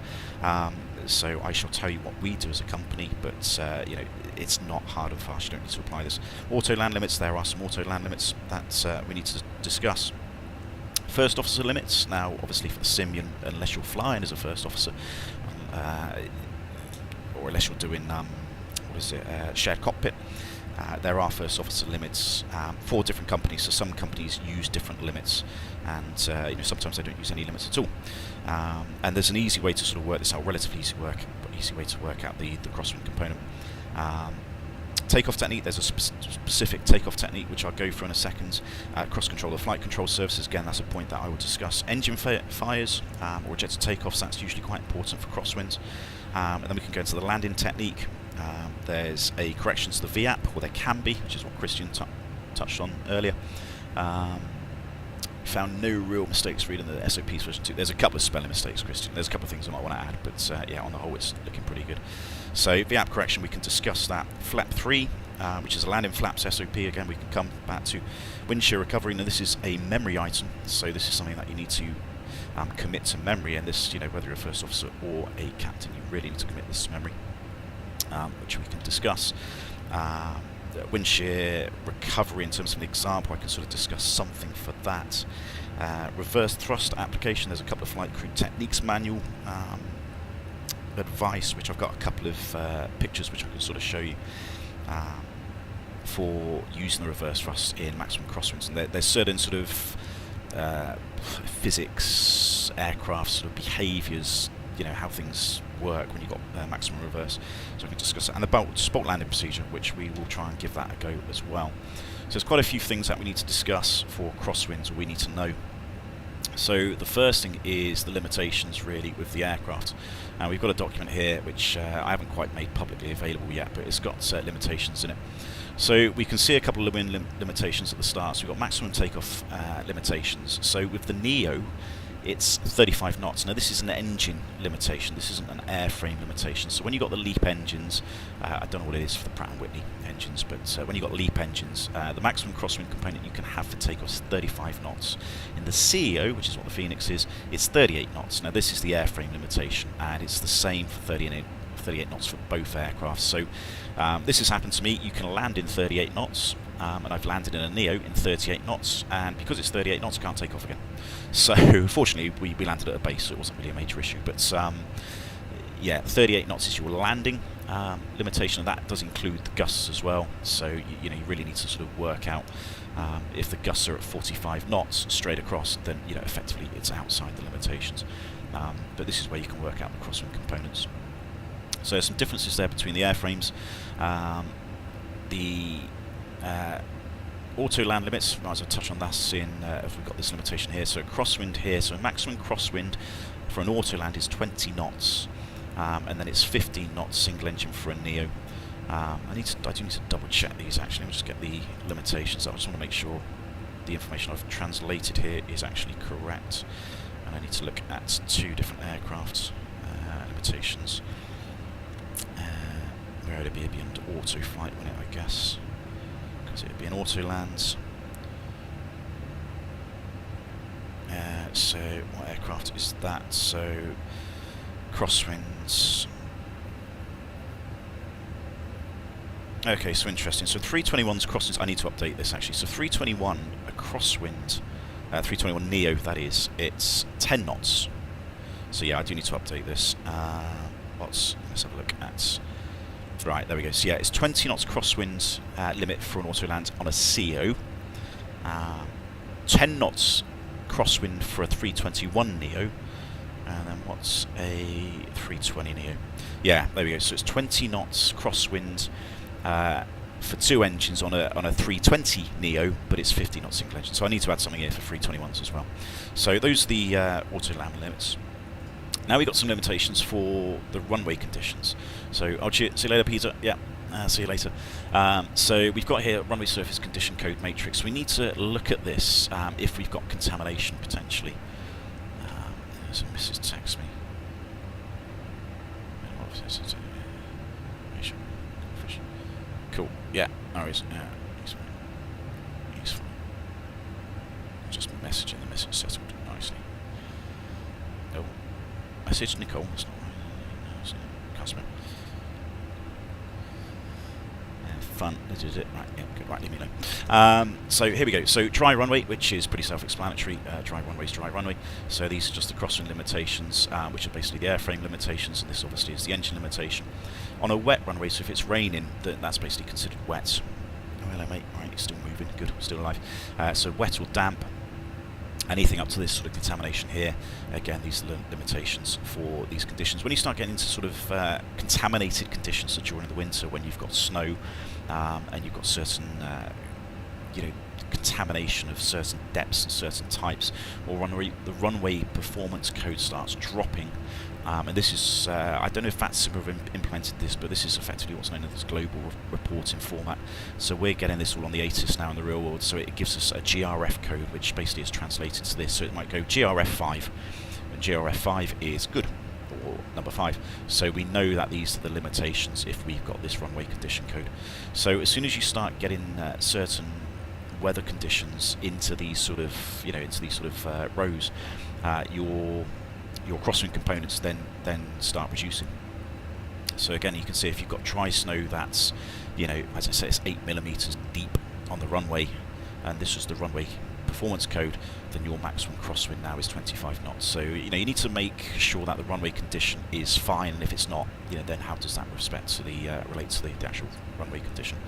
So I shall tell you what we do as a company, but you know, it's not hard and fast, you don't need to apply this. Auto land limits, there are some auto land limits that we need to discuss. First officer limits, now obviously for the sim, unless you're flying as a first officer, or unless you're doing, shared cockpit, there are first officer limits for different companies, so some companies use different limits, and you know, sometimes they don't use any limits at all. And there's an easy way to sort of work this out, relatively easy way to work out the crosswind component. Takeoff technique, there's a specific takeoff technique which I'll go through in a second. Cross control of flight control services, again that's a point that I will discuss. Engine fires or ejected takeoffs, that's usually quite important for crosswinds. And then we can go into the landing technique. There's a correction to the VAP, or there can be, which is what Christian touched on earlier. Found no real mistakes reading the SOPs version 2. There's a couple of spelling mistakes, Christian. There's a couple of things I might want to add, but yeah, on the whole it's looking pretty good. So VAP correction, we can discuss that. Flap 3, which is a landing flaps SOP, again we can come back to. Wind shear recovery, now this is a memory item, so this is something that you need to commit to memory, and this, you know, whether you're a first officer or a captain, you really need to commit this to memory, which we can discuss. Wind shear recovery, in terms of an example, I can sort of discuss something for that. Reverse thrust application, there's a couple of flight crew techniques manual advice, which I've got a couple of pictures which I can sort of show you for using the reverse thrust in maximum crosswinds. And there's certain sort of physics, aircraft sort of behaviours, you know, how things work when you've got maximum reverse, so we can discuss that, and the spot landing procedure, which we will try and give that a go as well. So there's quite a few things that we need to discuss for crosswinds, or we need to know. So the first thing is the limitations really with the aircraft. We've got a document here which I haven't quite made publicly available yet, but it's got limitations in it. So we can see a couple of limitations at the start. So we've got maximum takeoff limitations. So with the NEO, it's 35 knots. Now this is an engine limitation, this isn't an airframe limitation. So when you've got the LEAP engines, I don't know what it is for the Pratt & Whitney engines, but when you've got LEAP engines, the maximum crosswind component you can have for takeoff is 35 knots. In the CEO, which is what the Phoenix is, it's 38 knots. Now this is the airframe limitation, and it's the same for 38 knots for both aircraft. So this has happened to me. You can land in 38 knots, and I've landed in a NEO in 38 knots, and because it's 38 knots, I can't take off again. So fortunately we landed at a base, so it wasn't really a major issue, but yeah, 38 knots is your landing limitation, and that does include the gusts as well. So you know, you really need to sort of work out if the gusts are at 45 knots straight across, then you know, effectively it's outside the limitations. But this is where you can work out the crosswind components. So there's some differences there between the airframes. The auto land limits, might as well touch on that in if we've got this limitation here. So crosswind here, so maximum crosswind for an auto land is 20 knots, and then it's 15 knots single engine for a NEO. I do need to double check these actually. Let me just get the limitations up. I just want to make sure the information I've translated here is actually correct, and I need to look at two different aircraft limitations. Where would it be? It'd be under auto flight, wouldn't it, I guess? Because it would be an auto land. So what aircraft is that? So crosswinds. Okay, so interesting. So 321's crosswinds, I need to update this actually. So 321, a crosswind, 321 NEO that is, it's 10 knots. So yeah, I do need to update this. Let's have a look at... Right, there we go. So yeah, it's 20 knots crosswind limit for an auto land on a CO. 10 knots crosswind for a 321 NEO. And then what's a 320 NEO? Yeah, there we go. So it's 20 knots crosswind for 2 engines on a 320 Neo, but it's 50 knot single engine. So I need to add something here for 321s as well. So those are the auto land limits. Now we've got some limitations for the runway conditions. So I'll see you later, Peter. Yeah, see you later. So we've got here runway surface condition code matrix. We need to look at this if we've got contamination potentially. So Mrs. text me. Cool. Yeah. No worries. Yeah. He's fine. Just messaging the message settled nicely. Oh. Message Nicole. That's not right. No, it's a customer. Fun. This is it. Right. Yeah. Good. Right. Leave me alone. So here we go. So dry runway, which is pretty self-explanatory. Dry runway is dry runway. So these are just the crosswind limitations, which are basically the airframe limitations, and this obviously is the engine limitation. On a wet runway, so if it's raining, that's basically considered wet. Oh, hello, mate. Right, you're still moving. Good. Still alive. So wet or damp. Anything up to this sort of contamination here, again, these are the limitations for these conditions. When you start getting into sort of contaminated conditions, so during the winter, when you've got snow and you've got certain, contamination of certain depths and certain types, or the runway performance code starts dropping. And this is, I don't know if FATSIM have implemented this, but this is effectively what's known as global reporting format. So we're getting this all on the ATIS now in the real world, so it gives us a GRF code, which basically is translated to this. So it might go GRF5, and GRF5 is good, or number 5. So we know that these are the limitations if we've got this runway condition code. So as soon as you start getting certain weather conditions into these sort of, rows, your crosswind components then start reducing. So again, you can see if you've got dry snow that's, as I say, it's 8mm deep on the runway, and this is the runway performance code, then your maximum crosswind now is 25 knots. So you need to make sure that the runway condition is fine, and if it's not, then how does that relate to the actual runway condition?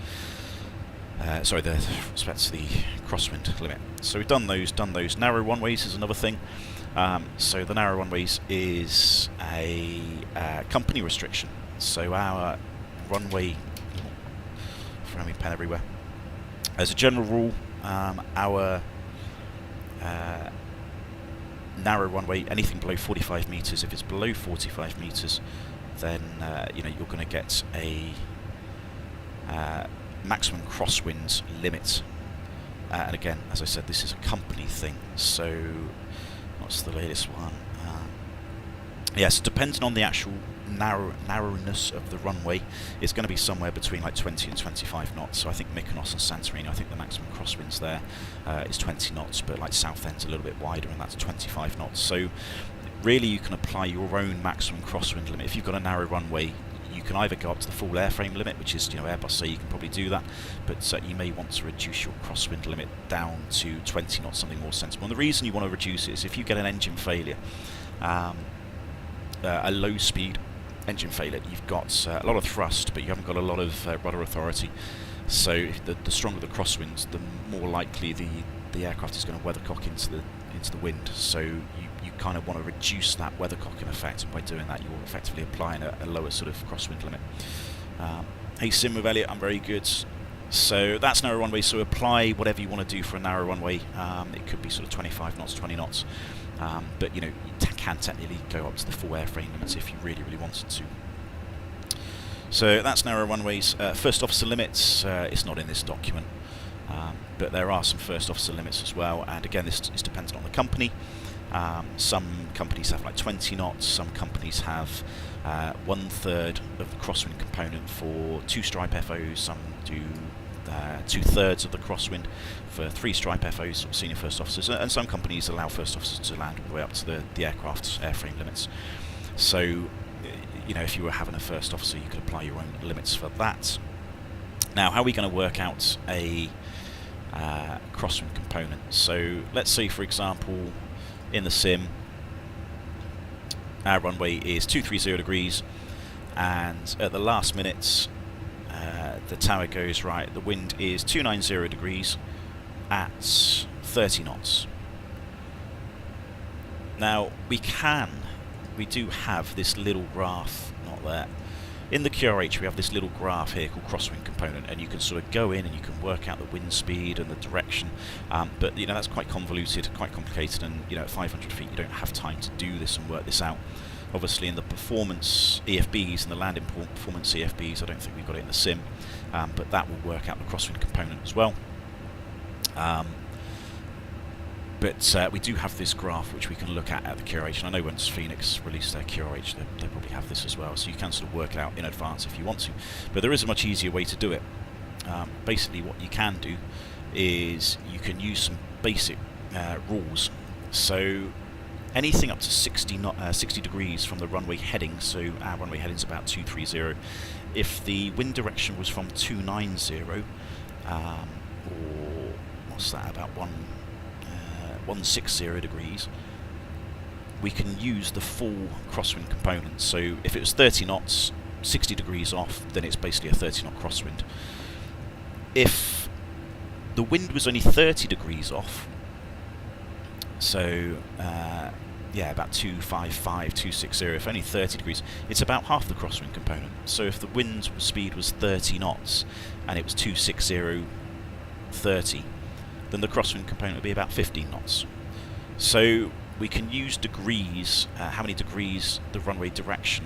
The respect to the crosswind limit. So we've done those. Narrow runways is another thing. So the narrow runways is a company restriction. So our runway, throwing pen everywhere. As a general rule, our narrow runway, anything below 45 meters. If it's below 45 meters, then you're going to get a maximum crosswind limit. And again, as I said, this is a company thing. So what's the latest one? Yes, depending on the actual narrowness of the runway, it's going to be somewhere between like 20 and 25 knots. So I think Mykonos and Santorini, I think the maximum crosswinds there is 20 knots, but like Southend's a little bit wider, and that's 25 knots. So really, you can apply your own maximum crosswind limit. If you've got a narrow runway, you can either go up to the full airframe limit, which is Airbus, so you can probably do that, but you may want to reduce your crosswind limit down to 20 knots, something more sensible. And the reason you want to reduce it is if you get an engine failure, a low speed engine failure, you've got a lot of thrust, but you haven't got a lot of rudder authority. So the stronger the crosswinds, the more likely the aircraft is going to weathercock into the wind. So you kind of want to reduce that weathercocking effect, and by doing that, you're effectively applying a lower sort of crosswind limit. Hey, Sim with Elliot, I'm very good. So that's narrow runway. So apply whatever you want to do for a narrow runway. It could be sort of 25 knots, 20 knots. But you can technically go up to the full airframe limits if you really, really wanted to. So that's narrow runways. First officer limits, it's not in this document, but there are some first officer limits as well. And again, this is dependent on the company. Some companies have like 20 knots, some companies have 1/3 of the crosswind component for 2-stripe FOs, some do 2/3 of the crosswind for 3-stripe FOs, or senior first officers, and some companies allow first officers to land all the way up to the aircraft's airframe limits. So, if you were having a first officer, you could apply your own limits for that. Now, how are we going to work out a crosswind component? So, let's say, for example, in the sim, our runway is 230 degrees, and at the last minute, the tower goes, right, the wind is 290 degrees at 30 knots. Now, we do have this little graph, not there, in the QRH we have this little graph here called crosswind component, and you can sort of go in and you can work out the wind speed and the direction, but you know, that's quite convoluted, quite complicated, and you know, at 500 feet you don't have time to do this and work this out. Obviously in the performance EFBs and the landing performance EFBs, I don't think we've got it in the sim, but that will work out the crosswind component as well. But we do have this graph which we can look at the QRH, and I know once Fenix release their QRH, they probably have this as well, so you can sort of work it out in advance if you want to. But there is a much easier way to do it. Basically what you can do is you can use some basic rules. So anything up to 60 degrees from the runway heading, so our runway heading is about 230, if the wind direction was from 290, or what's that, about 160 degrees, we can use the full crosswind component. So if it was 30 knots, 60 degrees off, then it's basically a 30 knot crosswind. If the wind was only 30 degrees off, so yeah, about 255, 260, if only 30 degrees, it's about half the crosswind component. So if the wind speed was 30 knots and it was 260, 30, then the crosswind component would be about 15 knots. So we can use degrees, how many degrees the runway direction,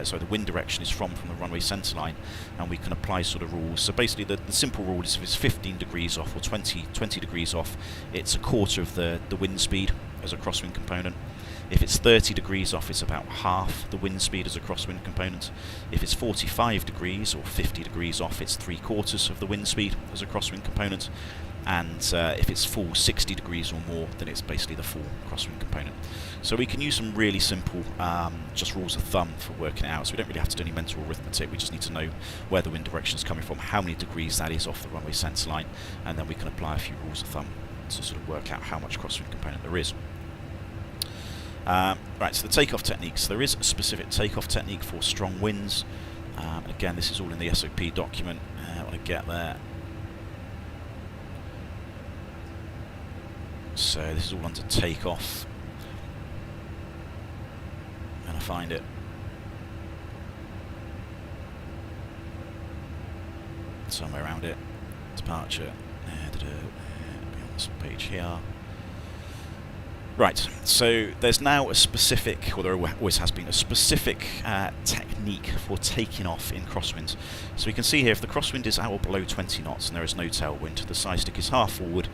so the wind direction is from the runway centre line, and we can apply sort of rules. So basically the simple rule is if it's 15 degrees off or 20 degrees off, it's a quarter of the wind speed as a crosswind component. If it's 30 degrees off, it's about half the wind speed as a crosswind component. If it's 45 degrees or 50 degrees off, it's 3/4 of the wind speed as a crosswind component. And if it's full 60 degrees or more, then it's basically the full crosswind component. So we can use some really simple just rules of thumb for working it out. So we don't really have to do any mental arithmetic, we just need to know where the wind direction is coming from, how many degrees that is off the runway centre line, and then we can apply a few rules of thumb to sort of work out how much crosswind component there is. Right, so the takeoff techniques. There is a specific takeoff technique for strong winds. Again, this is all in the SOP document. I want to get there. So this is all under takeoff, and I find it. Somewhere around it. Departure. Be on this page here. Right, so there's now a specific, or there always has been, a specific technique for taking off in crosswinds. So we can see here, if the crosswind is at or below 20 knots and there is no tailwind, the side stick is half forward,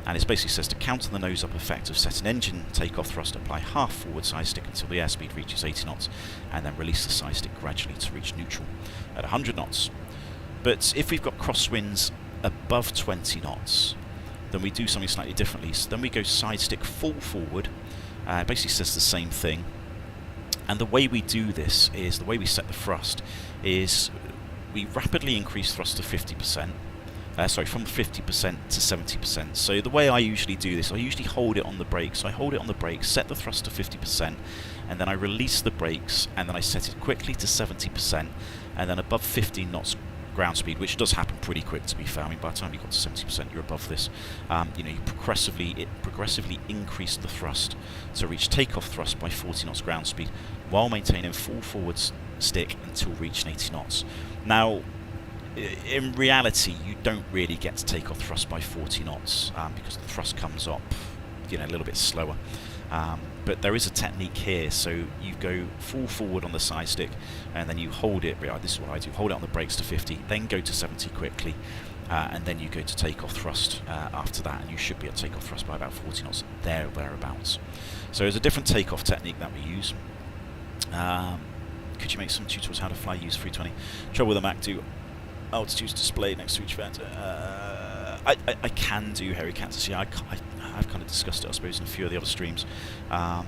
and it basically says to counter the nose-up effect of set an engine takeoff thrust, apply half forward side stick until the airspeed reaches 80 knots, and then release the side stick gradually to reach neutral at 100 knots. But if we've got crosswinds above 20 knots, then we do something slightly differently. So then we go side stick full forward, basically says the same thing. And the way we do this is, the way we set the thrust is we rapidly increase thrust to 50%, from 50% to 70%. So the way I usually do this, I usually hold it on the brakes. So I hold it on the brakes, set the thrust to 50%, and then I release the brakes, and then I set it quickly to 70%, and then above 15 knots ground speed, which does happen pretty quick, to be fair. I mean, by the time you got to 70%, you're above this. You know, you progressively increase the thrust to reach takeoff thrust by 40 knots ground speed, while maintaining full forward stick until reaching 80 knots. Now, in reality, you don't really get to takeoff thrust by 40 knots because the thrust comes up, you know, a little bit slower. But there is a technique here, so you go full forward on the side stick, and then you hold it, this is what I do, hold it on the brakes to 50, then go to 70 quickly, and then you go to takeoff thrust after that, and you should be at takeoff thrust by about 40 knots, thereabouts. So there's a different takeoff technique that we use. Could you make some tutorials how to fly use 320? Trouble with the Mac, do altitudes displayed next to each vent. I can do Harry Kansas. Yeah, I've kind of discussed it, I suppose, in a few of the other streams. I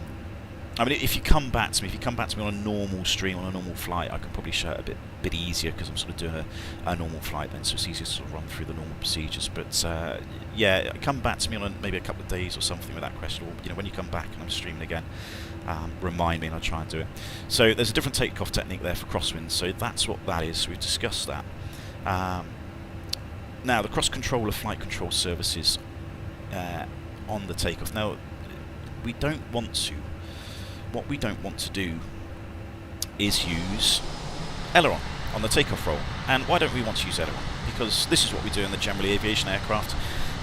mean, if you come back to me on a normal stream, on a normal flight, I can probably show it a bit easier because I'm sort of doing a normal flight then, so it's easier to sort of run through the normal procedures. But yeah, come back to me on maybe a couple of days or something with that question, or you know, when you come back and I'm streaming again, remind me and I'll try and do it. So there's a different takeoff technique there for crosswinds. So that's what that is. So we've discussed that. Now, the cross-controller flight control services on the takeoff. Now, what we don't want to do is use aileron on the takeoff roll. And why don't we want to use aileron? Because this is what we do in the generally aviation aircraft.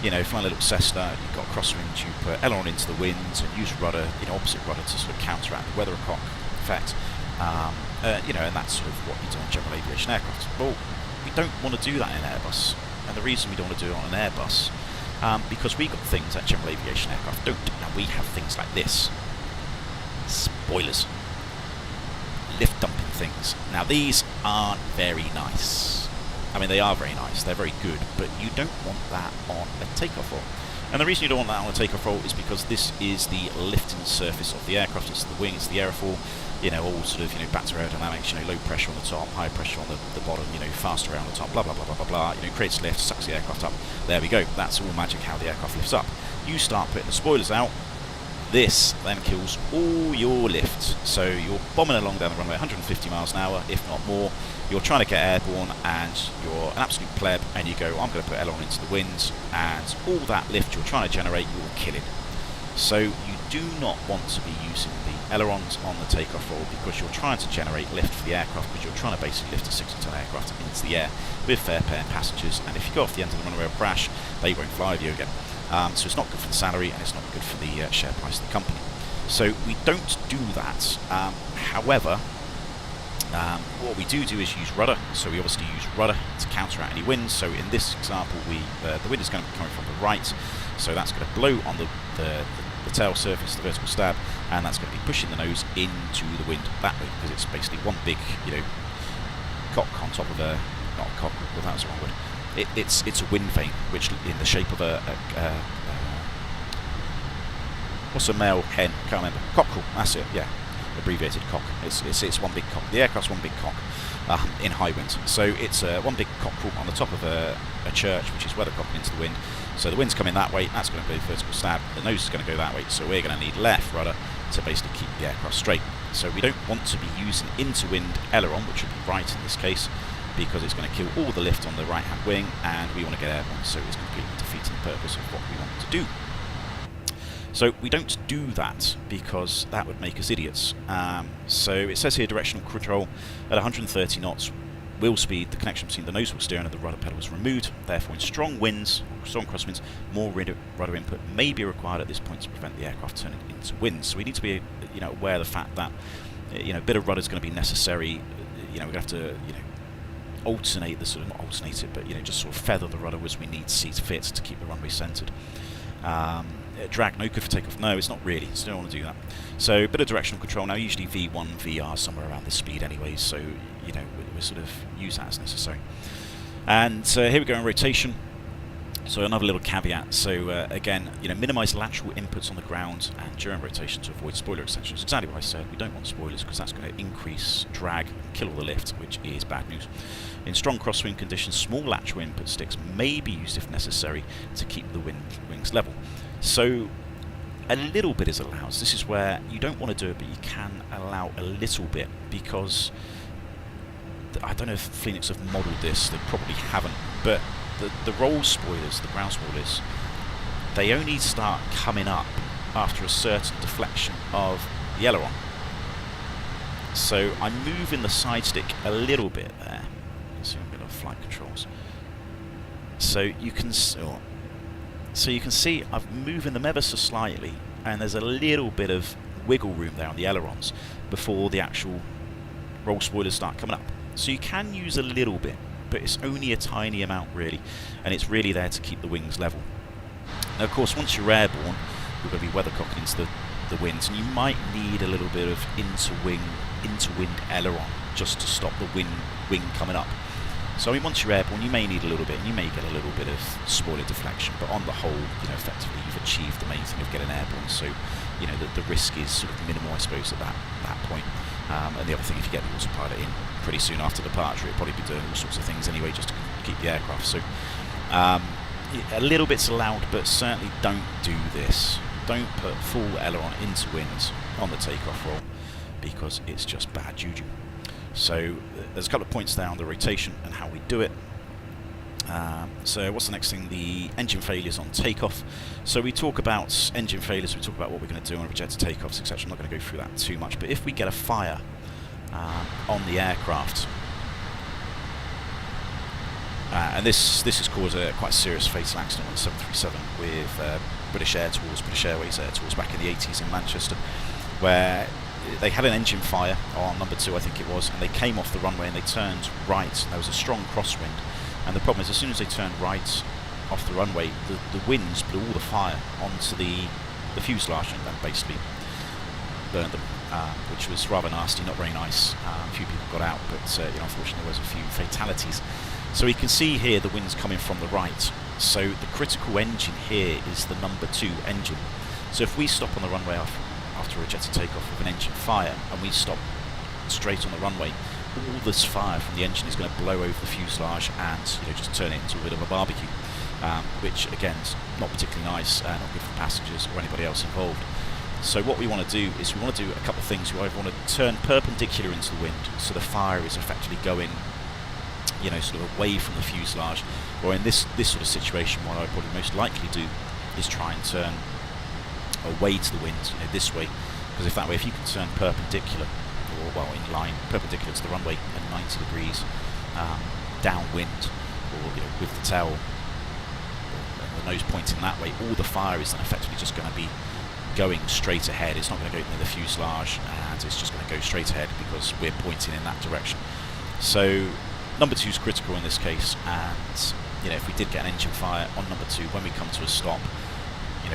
You know, flying a little Cessna, you've got crosswind, you put aileron into the winds and use rudder, you know, opposite rudder to sort of counteract the weathercock effect. You know, and that's sort of what you do on general aviation aircraft. Well, we don't want to do that in Airbus, and the reason we don't want to do it on an Airbus, because we've got things that general aviation aircraft don't, and we have things like this. Spoilers. Lift dumping things. Now these aren't very nice. I mean, they are very nice, they're very good, but you don't want that on a takeoff roll. And the reason you don't want that on a takeoff roll is because this is the lifting surface of the aircraft. It's the wing, it's the airfoil, you know, all sort of, you know, back to aerodynamics, you know, low pressure on the top, high pressure on the bottom, you know, faster around the top, blah, blah, blah, blah, blah, blah, you know, creates lift, sucks the aircraft up. There we go, that's all magic how the aircraft lifts up. You start putting the spoilers out, this then kills all your lift. So you're bombing along down the runway 150 miles an hour, if not more. You're trying to get airborne and you're an absolute pleb and you go, I'm going to put aileron into the winds, and all that lift you're trying to generate, you're killing. So you do not want to be using the ailerons on the takeoff roll because you're trying to generate lift for the aircraft, because you're trying to basically lift a 60-ton aircraft into the air with fair pair passengers, and if you go off the end of the runway or crash, they won't fly with you again. So it's not good for the salary and it's not good for the share price of the company. So we don't do that. However, what we do is use rudder. So we obviously use rudder to counteract any winds. So in this example, the wind is going to be coming from the right, so that's going to blow on the tail surface, the vertical stab, and that's going to be pushing the nose into the wind that way, because it's basically one big, you know, cock on top of a, not a cock, well that was the wrong word. It's a wind vane, which in the shape of a what's a male hen? Can't remember. Cockerel. That's it. Yeah, abbreviated cock. It's one big cock. The aircraft's one big cock in high winds. So it's one big cockerel on the top of a church, which is weathercocking into the wind. So the wind's coming that way. That's going to be a vertical stab. The nose is going to go that way. So we're going to need left rudder to basically keep the aircraft straight. So we don't want to be using into wind aileron, which would be right in this case, because it's going to kill all the lift on the right hand wing and we want to get airborne, so it's completely defeating the purpose of what we want to do. So we don't do that because that would make us idiots. So it says here directional control at 130 knots, wheel speed, the connection between the nose wheel steering and the rudder pedal is removed. Therefore in strong winds, strong crosswinds, more rudder input may be required at this point to prevent the aircraft turning into winds. So we need to be, you know, aware of the fact that, you know, a bit of rudder is going to be necessary. You know, we're going to have to, you know, alternate the sort of, not alternate it, but, you know, just sort of feather the rudder as we need to see fit to keep the runway centered. Drag, no good for takeoff. No, it's not really. Still don't want to do that. So a bit of directional control. Now usually V1, VR somewhere around this speed anyway, so, you know, we sort of use that as necessary. And here we go in rotation. So another little caveat. So again, you know, minimise lateral inputs on the ground and during rotation to avoid spoiler extensions. Exactly what I said. We don't want spoilers because that's going to increase drag, kill all the lift, which is bad news. In strong crosswind conditions, small lateral input sticks may be used if necessary to keep the wings level. So a little bit is allowed. This is where you don't want to do it, but you can allow a little bit, because I don't know if Fenix have modelled this. They probably haven't, but the roll spoilers, the ground spoilers, they only start coming up after a certain deflection of the aileron. So I'm moving the side stick a little bit there. Let's see a bit of flight controls. So you can see I'm moving them ever so slightly, and there's a little bit of wiggle room there on the ailerons before the actual roll spoilers start coming up. So you can use a little bit, but it's only a tiny amount really, and it's really there to keep the wings level. Now of course once you're airborne, you're going to be weathercocking into the winds, and you might need a little bit of inter-wind aileron just to stop the wing coming up. So I mean, once you're airborne, you may need a little bit, and you may get a little bit of spoiler deflection, but on the whole, you know, effectively you've achieved the main thing of getting airborne, so, you know, the risk is sort of minimal, I suppose, at that point. And the other thing, if you get the autopilot in pretty soon after departure, it'll probably be doing all sorts of things anyway, just to keep the aircraft. So a little bit's allowed, but certainly don't do this. Don't put full aileron into winds on the takeoff roll, because it's just bad juju. So there's a couple of points there on the rotation and how we do it. So what's the next thing? The engine failures on takeoff. So we talk about engine failures, we talk about what we're going to do on rejected takeoffs, etc. I'm not going to go through that too much, but if we get a fire on the aircraft, And this has caused a quite serious fatal accident on the 737 with British Airways Air Tours back in the 80s in Manchester, where they had an engine fire on number 2, I think it was, and they came off the runway and they turned right, and there was a strong crosswind. And the problem is, as soon as they turned right off the runway, the winds blew all the fire onto the fuselage and then basically burned them, which was rather nasty, not very nice. A few people got out, but unfortunately there was a few fatalities. So you can see here the wind's coming from the right. So the critical engine here is the number 2 engine. So if we stop on the runway after a rejected takeoff with an engine fire, and we stop straight on the runway, all this fire from the engine is going to blow over the fuselage and just turn it into a bit of a barbecue, which again is not particularly nice, not good for passengers or anybody else involved. So what we want to do is we want to do a couple of things. We either want to turn perpendicular into the wind, so the fire is effectively going sort of away from the fuselage, or in this sort of situation, what I would probably most likely do is try and turn away to the wind, this way, because if you can turn perpendicular, or in line, perpendicular to the runway at 90 degrees, downwind, or with the tail and the nose pointing that way, all the fire is then effectively just going to be going straight ahead. It's not going to go near the fuselage, and it's just going to go straight ahead because we're pointing in that direction. So number 2 is critical in this case, and if we did get an engine fire on number 2, when we come to a stop,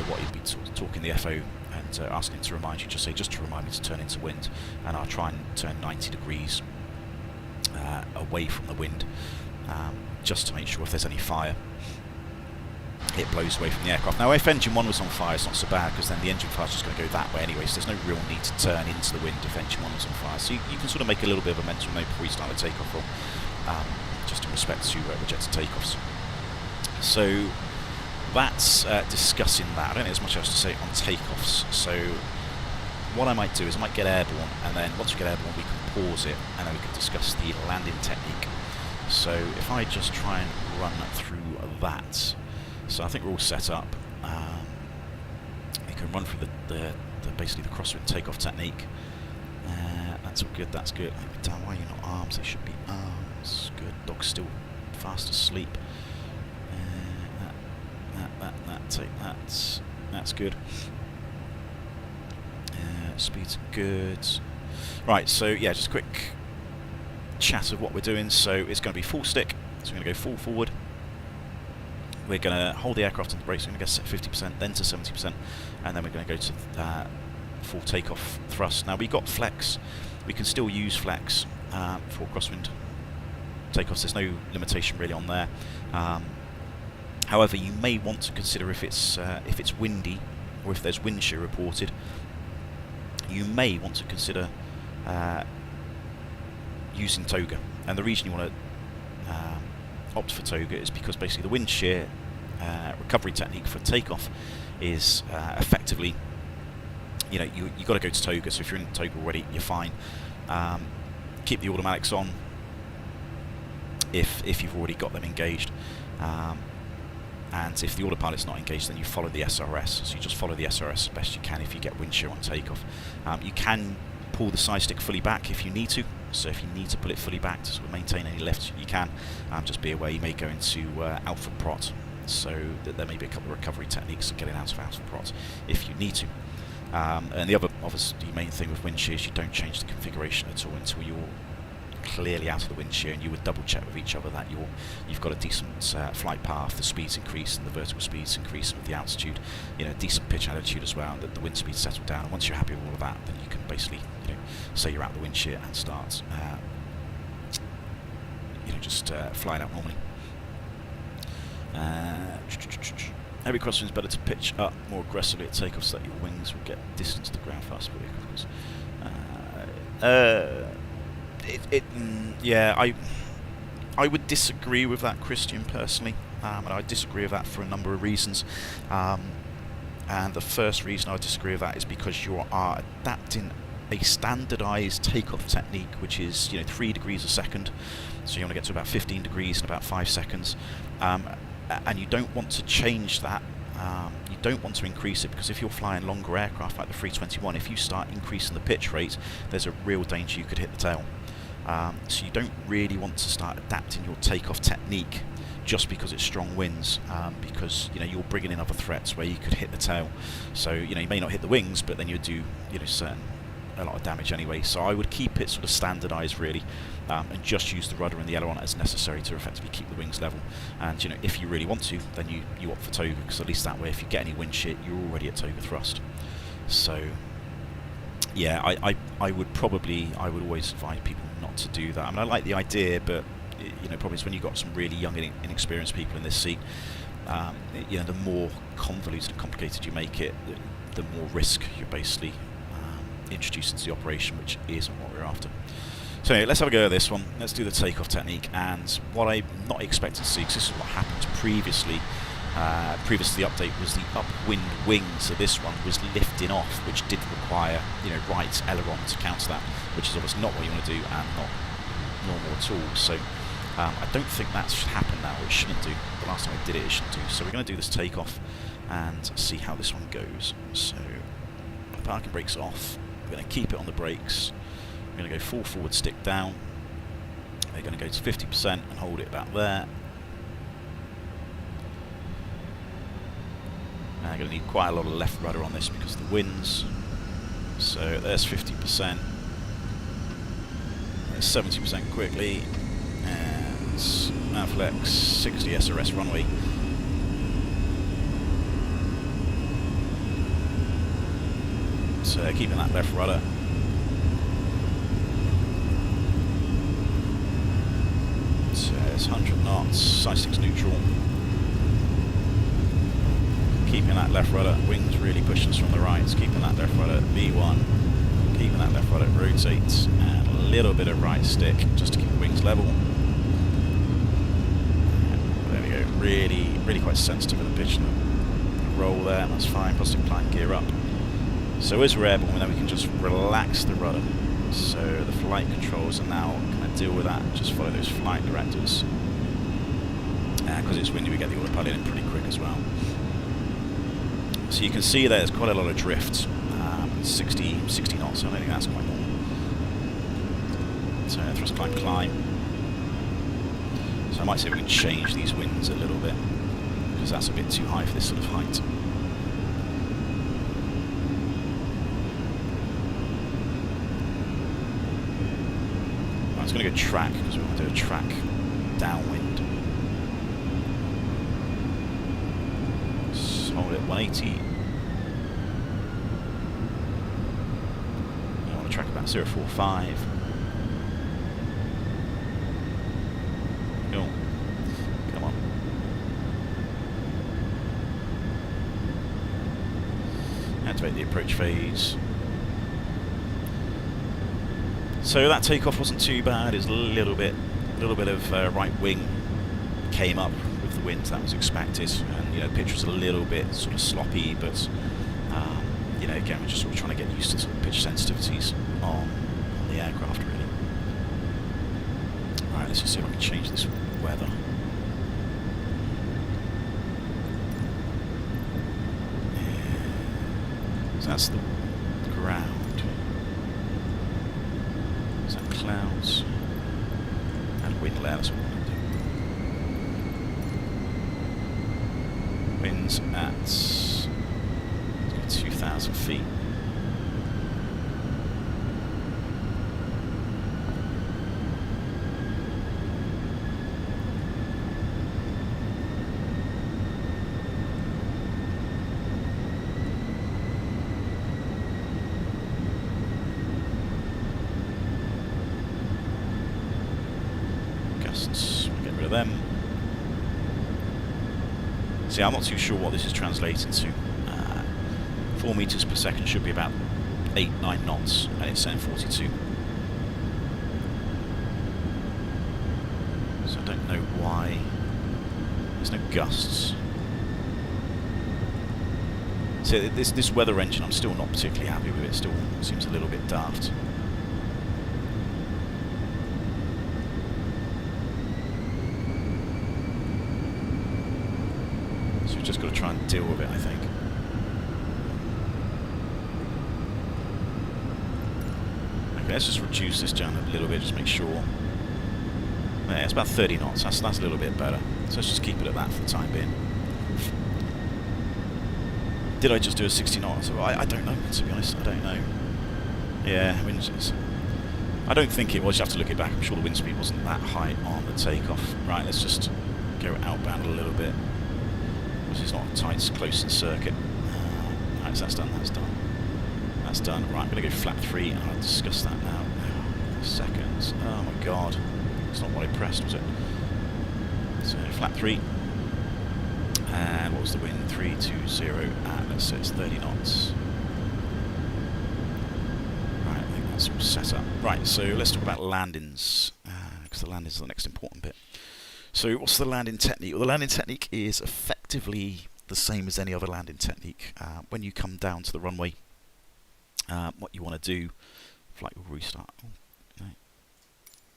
what you'd be talking the FO and asking him to remind you, just to remind me to turn into wind, and I'll try and turn 90 degrees away from the wind, just to make sure if there's any fire, it blows away from the aircraft. Now if engine 1 was on fire, it's not so bad, because then the engine fire is just going to go that way anyway, so there's no real need to turn into the wind if engine 1 was on fire. So you can sort of make a little bit of a mental note before you start the takeoff roll, just in respect to rejected takeoffs. So that's discussing that. I don't think there's much else to say on takeoffs. So what I might do is I might get airborne, and then once we get airborne we can pause it, and then we can discuss the landing technique. So if I just try and run through that. So I think we're all set up. You can run through the basically the crosswind takeoff technique. That's all good, that's good. Damn, why are you not arms? They should be arms. Good. Dog's still fast asleep. Take that. That's good. Speed's good. Right, so yeah, just a quick chat of what we're doing. So it's going to be full stick. So we're going to go full forward. We're going to hold the aircraft on the brakes. We're going to get 50%, then to 70%, and then we're going to go to full takeoff thrust. Now we've got flex. We can still use flex for crosswind takeoffs. There's no limitation really on there. However, you may want to consider if it's windy, or if there's wind shear reported, you may want to consider using toga. And the reason you want to opt for toga is because basically the wind shear recovery technique for takeoff is effectively, you've got to go to toga. So if you're in toga already, you're fine. Keep the automatics on if you've already got them engaged. And if the autopilot's not engaged, then you follow the SRS. So you just follow the SRS as best you can if you get wind shear on takeoff. You can pull the side stick fully back if you need to. So if you need to pull it fully back to sort of maintain any lift, you can. Just be aware you may go into alpha prot. So there may be a couple of recovery techniques of getting out of alpha prot if you need to. And the other, obviously, main thing with wind shear is you don't change the configuration at all until you're clearly out of the wind shear, and you would double check with each other that you've got a decent flight path, the speeds increase and the vertical speeds increase with the altitude, decent pitch altitude as well, and that the wind speeds settle down. And once you're happy with all of that, then you can basically say you're out of the wind shear and start just flying out normally. Every crosswind is better to pitch up more aggressively at takeoff so that your wings will get distance to the ground faster. Yeah, I would disagree with that, Christian, personally, and I disagree with that for a number of reasons. And the first reason I disagree with that is because you are adapting a standardized takeoff technique, which is 3 degrees a second, so you want to get to about 15 degrees in about 5 seconds, and you don't want to change that. You don't want to increase it, because if you're flying longer aircraft like the 321, if you start increasing the pitch rate, there's a real danger you could hit the tail. So you don't really want to start adapting your takeoff technique just because it's strong winds, because you're bringing in other threats where you could hit the tail. So you may not hit the wings, but then you'd do a lot of damage anyway. So I would keep it sort of standardised really, and just use the rudder and the aileron as necessary to effectively keep the wings level. And if you really want to, then you opt for toga, because at least that way, if you get any wind shear, you're already at toga thrust. So yeah, I would always advise people not to do that. I mean, I like the idea, but probably it's when you've got some really young and inexperienced people in this seat, the more convoluted and complicated you make it, the more risk you're basically introduced into the operation, which isn't what we're after. So anyway, let's have a go at this one. Let's do the takeoff technique, and what I'm not expecting to see, because this is what happened previously. Previous to the update was the upwind wing, so this one was lifting off, which did require right aileron to counter that, which is obviously not what you want to do and not normal at all. So I don't think that should happen now, or it shouldn't do. The last time I did it, it shouldn't do. So we're going to do this takeoff and see how this one goes. So parking brakes off. We're going to keep it on the brakes. We're going to go full forward stick down. We're going to go to 50% and hold it about there. Now I'm going to need quite a lot of left rudder on this because of the winds. So there's 50%. There's 70% quickly. And Mavlex 60 SRS runway. So keeping that left rudder. So it's 100 knots, size 6 neutral. Keeping that left rudder, wings really pushing us from the right. Keeping that left rudder, V1. Keeping that left rudder, rotate, and a little bit of right stick just to keep the wings level. There we go, really quite sensitive with the pitch and the roll there, that's fine. Positive climb, gear up. So as we're airborne, then we can just relax the rudder. So the flight controls are now going to deal with that. Just follow those flight directives. And because it's windy, we get the autopilot in pretty quick as well. So you can see there's quite a lot of drift. 60 knots, so I don't think that's quite normal. So thrust climb. So I might say we can change these winds a little bit, because that's a bit too high for this sort of height. I was going to go track, because we want to do a track downwind. So hold it 180. I want to track about 045. Cool. Come on. Activate the approach phase. So that takeoff wasn't too bad. It's a little bit of right wing came up with the wind. That was expected, and pitch was a little bit sort of sloppy, but again, we're just sort of trying to get used to sort of pitch sensitivities on the aircraft, really. All right, let's just see if I can change this weather. So that's the ground. Is that clouds? And wind layer, that's what we want to do. Winds at 2,000 feet. Gusts, we'll get rid of them. See, I'm not too sure what this is translating to. 4 meters per second should be about 8-9 knots, and it's saying 42. So I don't know why there's no gusts. So this weather engine, I'm still not particularly happy with. It still seems a little bit daft. So we've just got to try and deal with it, I think. Let's just reduce this down a little bit, just make sure. Yeah, it's about 30 knots. That's a little bit better. So let's just keep it at that for the time being. Did I just do a 60 knots? I don't know, to be honest. I don't know. Yeah, I don't think it was. You have to look it back. I'm sure the wind speed wasn't that high on the takeoff. Right, let's just go outbound a little bit. This is not a tight, close circuit. Right, so that's done. That's done. That's done. Right, I'm going to go flat 3, and I'll discuss that now. Seconds. Oh my god. It's not what I pressed, was it? So flat 3. And what was the wind? 320, and let's say it's 30 knots. Right, I think that's all set up. Right, so let's talk about landings, because the landings are the next important bit. So what's the landing technique? Well, the landing technique is effectively the same as any other landing technique. When you come down to the runway, what you want to do, flight will restart. Oh, no.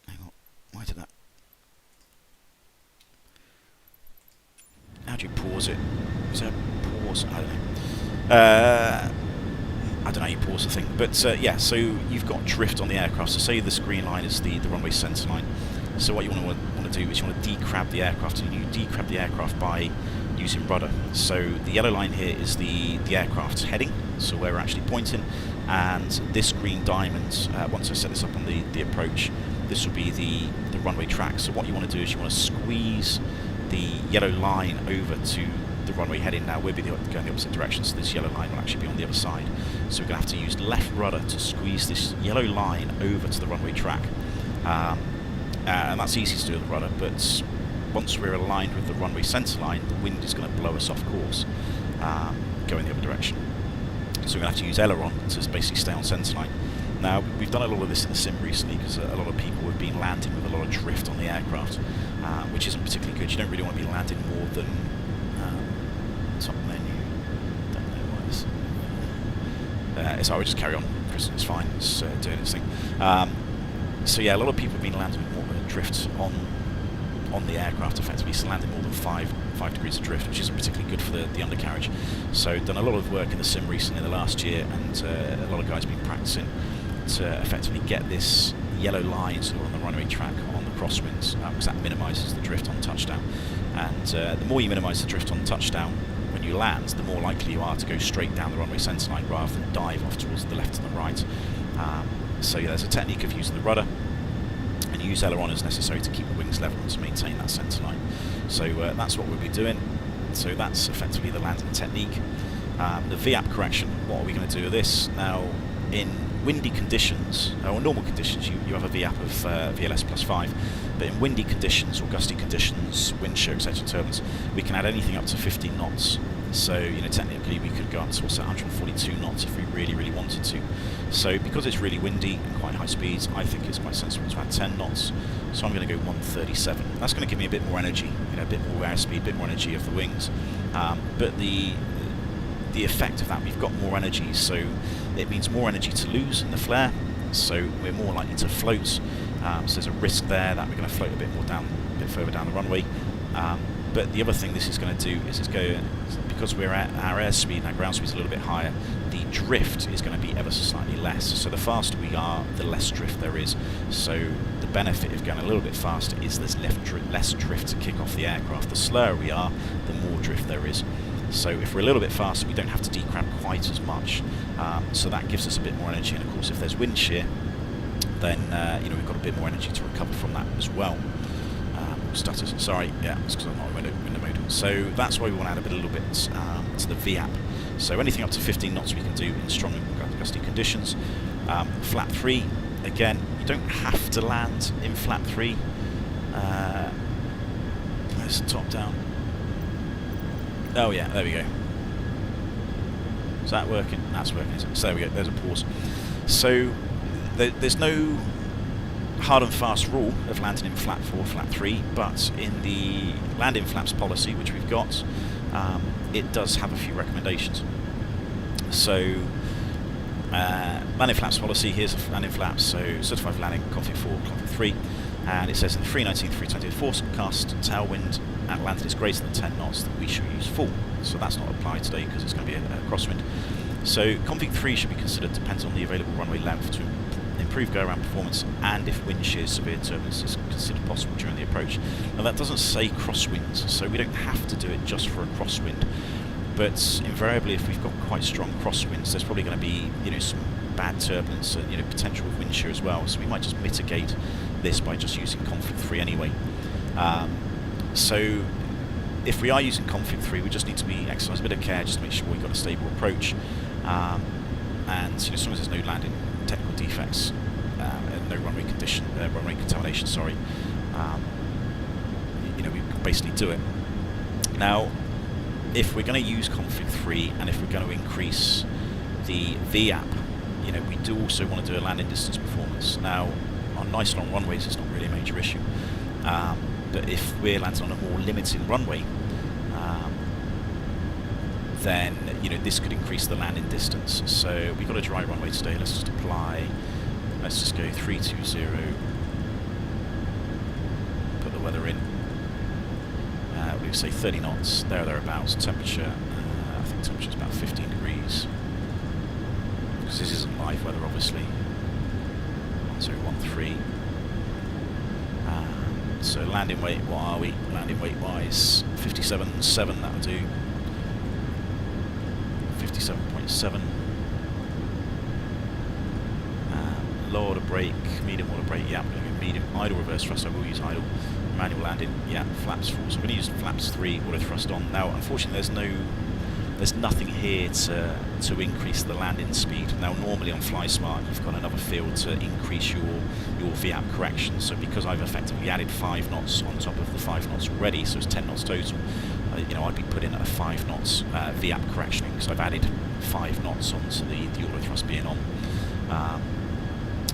Hang on, why did that? How do you pause it? Is there a pause? I don't know. I don't know how you pause the thing. But yeah, so you've got drift on the aircraft. So say this green line is the runway centre line. So what you want to do is you want to decrab the aircraft, and you decrab the aircraft by using rudder. So the yellow line here is the aircraft's heading, so where we're actually pointing, and this green diamond, once I set this up on the approach, this will be the runway track. So what you want to do is you want to squeeze the yellow line over to the runway heading. Now we'll be going the opposite direction, so this yellow line will actually be on the other side. So we're going to have to use left rudder to squeeze this yellow line over to the runway track. And that's easy to do with the rudder, but once we're aligned with the runway centre line, the wind is going to blow us off course, going the other direction. So we're going to have to use aileron to basically stay on centre line. Now, we've done a lot of this in the sim recently because a lot of people have been landing with a lot of drift on the aircraft, which isn't particularly good. You don't really want to be landing more than top menu. Don't know what it is. It's alright, we'll just carry on. It's fine. It's doing its thing. So yeah, a lot of people have been landing with more drift on the aircraft, effectively, so landing more than 5 degrees of drift, which isn't particularly good for the undercarriage. So done a lot of work in the sim recently in the last year, and a lot of guys have been practicing to effectively get this yellow line sort of on the runway track on the crosswinds, because that minimises the drift on touchdown. And the more you minimise the drift on touchdown when you land, the more likely you are to go straight down the runway centre line rather than dive off towards the left and the right. So yeah, there's a technique of using the rudder, and you use aileron as necessary to keep the wings level and to maintain that centre line. So that's what we'll be doing. So that's effectively the landing technique. The VAP correction, what are we going to do with this? Now, in windy conditions, or normal conditions, you have a VAP of VLS plus 5, but in windy conditions or gusty conditions, wind shear, etc., turbulence, we can add anything up to 15 knots. So, you know, technically we could go up to 142 knots if we really, really wanted to. So, because it's really windy and quite high speeds, I think it's quite sensible to add 10 knots. So I'm going to go 137. That's going to give me a bit more energy, you know, a bit more airspeed, a bit more energy of the wings. But the effect of that, we've got more energy, so it means more energy to lose in the flare. So we're more likely to float. So there's a risk there that we're going to float a bit further down the runway. But the other thing this is going to do is because our airspeed and our ground speed is a little bit higher, the drift is going to be ever so slightly less. So the faster we are, the less drift there is. So the benefit of going a little bit faster is there's less drift to kick off the aircraft. The slower we are, the more drift there is. So if we're a little bit faster, we don't have to decrab quite as much. So that gives us a bit more energy. And of course, if there's wind shear, then you know, we've got a bit more energy to recover from that as well. Stutters. Sorry, yeah, it's because I'm not in window mode. So that's why we want to add a little bit to the VAP. So anything up to 15 knots we can do in strong and gusty conditions. Flat 3, again, you don't have to land in flat 3. There's the top down. Oh yeah, there we go. Is that working? That's working. So there we go, there's a pause. So there's no hard and fast rule of landing in flat 4, flat 3, but in the landing flaps policy, which we've got, it does have a few recommendations. So landing flaps policy, here's a landing flaps, so certified landing, config 4, config 3, and it says in the 319, 320 forecast, tailwind at landing is greater than 10 knots, that we should use full. So that's not applied today because it's going to be a crosswind. So config 3 should be considered, depends on the available runway length to improve go-around performance and if wind shear severe turbulence is considered possible during the approach. Now that doesn't say crosswinds, so we don't have to do it just for a crosswind, but invariably if we've got quite strong crosswinds, there's probably going to be, you know, some bad turbulence and, you know, potential with wind shear as well, so we might just mitigate this by just using config 3 anyway. So if we are using config 3, we just need to exercise a bit of care just to make sure we've got a stable approach, and, you know, as long as there's no landing technical defects and no runway contamination, sorry, you know, we can basically do it. Now, if we're going to use config 3 and if we're going to increase the VAP, you know, we do also want to do a landing distance performance. Now, on nice long runways, it's not really a major issue. But if we're landing on a more limited runway, then, you know, this could increase the landing distance. So we've got a dry runway today. Let's just apply. Let's just go 320. Put the weather in. We say 30 knots. Thereabouts. Temperature. I think temperature is about 15 degrees. Because this isn't live weather, obviously. 1013. So landing weight, what are we? Landing weight wise, 57.7, that'll do. 57.7. Low order brake, medium order brake, yeah, I'm going to go medium. Idle reverse thrust, I will use idle. Manual landing, yeah, flaps 4. So I'm going to use flaps 3, auto thrust on. Now, unfortunately, there's nothing here to increase the landing speed. Now, normally on FlySmart, you've got another field to increase your VAP correction. So because I've effectively added 5 knots on top of the 5 knots already, so it's 10 knots total, you know, I'd be putting a 5 knots VAP correction because I've added 5 knots onto the auto thrust being on.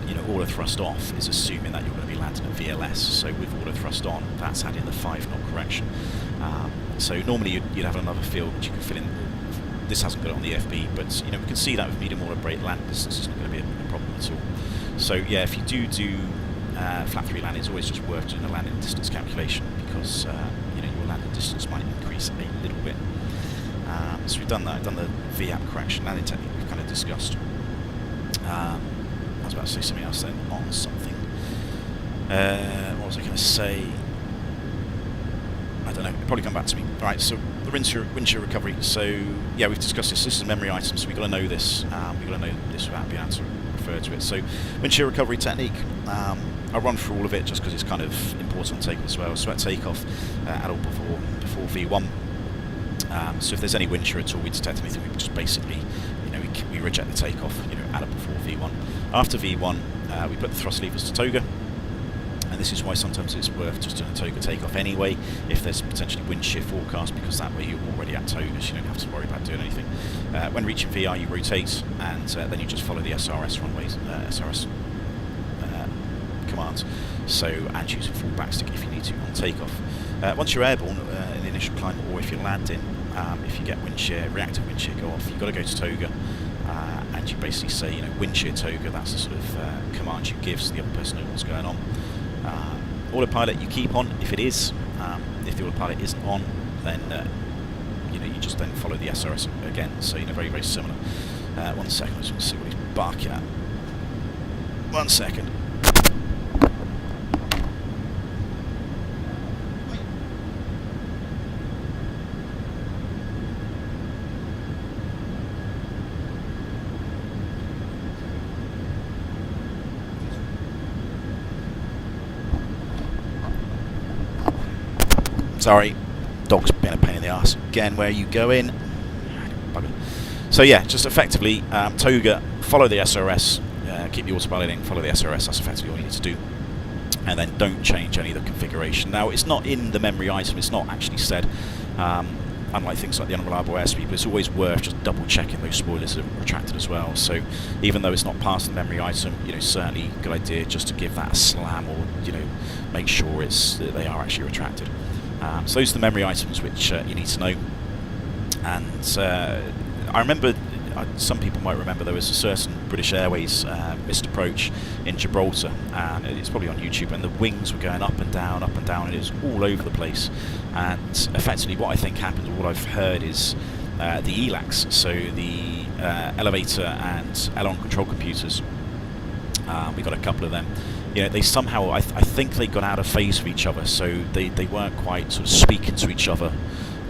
You know, auto thrust off is assuming that you're going to be landing at VLS. So with auto thrust on, that's adding the 5 knot correction. So normally you'd have another field which you can fill in. This hasn't got it on the FB, but, you know, we can see that with medium order brake landing distance is not going to be a problem at all. So yeah, if you do flat 3 landing, it's always just worth doing a landing distance calculation because you know, your landing distance might increase a little bit. So we've done that. We've done the VAP correction, landing technique we've kind of discussed. I was about to say something else then on something. What was I going to say? I don't know, it'll probably come back to me. Alright, so the wind shear recovery. So yeah, we've discussed this. This is a memory item, so we've got to know this. We've got to know this without being able to refer to it. So wind shear recovery technique. I'll run through all of it just because it's kind of important on takeoff as well. So at takeoff, at all before V1. So if there's any wind shear at all, we detect anything, we just basically, you know, we reject the takeoff, you know, at or before V1. After V1, we put the thrust levers to toga. And this is why sometimes it's worth just doing a toga takeoff anyway, if there's potentially wind shear forecast, because that way you're already at togas, you don't have to worry about doing anything. When reaching VI, you rotate, and then you just follow the SRS runways, SRS commands. So, and choose a full backstick if you need to on takeoff. Once you're airborne in the initial climb, or if you're landing, if you get wind shear, reactive wind shear go off, you've got to go to toga. And you basically say, you know, wind shear toga, that's the sort of command you give so the other person knows what's going on. Autopilot you keep on if it is. If the autopilot isn't on, then you know, you just then follow the SRS again. So, you know, very, very similar. 1 second, I just want to see what he's barking at. 1 second. Sorry, dog's been a pain in the arse. Again, where are you going? Bugger. So yeah, just effectively, toga, follow the SRS, keep the autopilot in, follow the SRS, that's effectively all you need to do. And then don't change any of the configuration. Now, it's not in the memory item, it's not actually said, unlike things like the unreliable airspeed, but it's always worth just double checking those spoilers are retracted as well. So even though it's not past the memory item, you know, certainly a good idea just to give that a slam, or, you know, make sure they are actually retracted. So those are the memory items which you need to know. And I remember, some people might remember, there was a certain British Airways missed approach in Gibraltar, and it's probably on YouTube, and the wings were going up and down, and it was all over the place. And effectively what I think happened, or what I've heard, is the ELACs, so the elevator and aileron control computers, We got a couple of them. You know, they somehow, I think they got out of phase with each other, so they weren't quite sort of speaking to each other,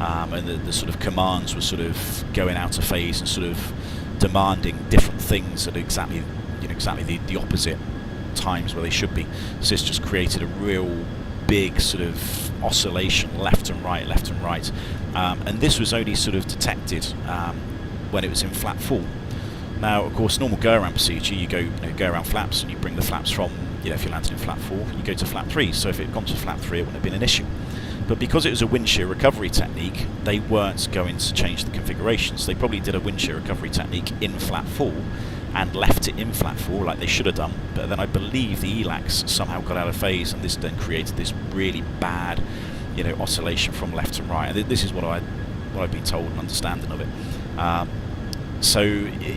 and the sort of commands were sort of going out of phase and sort of demanding different things at exactly the opposite times where they should be. So this just created a real big sort of oscillation left and right, and this was only sort of detected when it was in flat full. Now, of course, normal go-around procedure, you go around flaps and you bring the flaps from, if you're landing in flat 4, you go to flat 3. So if it had gone to flat 3, it wouldn't have been an issue. But because it was a wind shear recovery technique, they weren't going to change the configurations. They probably did a wind shear recovery technique in flat 4 and left it in flat 4 like they should have done. But then I believe the ELACs somehow got out of phase, and this then created this really bad, oscillation from left to right. And this is what I've been told and understanding of it. So,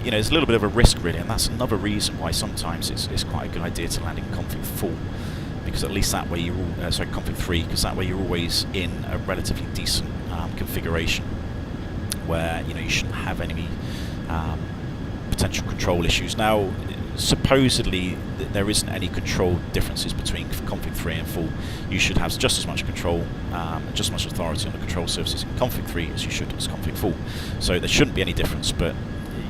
there's a little bit of a risk really, and that's another reason why sometimes it's quite a good idea to land in config 4, because at least that way you're config 3, because that way you're always in a relatively decent configuration where you shouldn't have any potential control issues. Now, supposedly there isn't any control differences between config 3 and 4. You should have just as much control, just as much authority on the control surfaces in config 3 as you should as config 4. So there shouldn't be any difference, but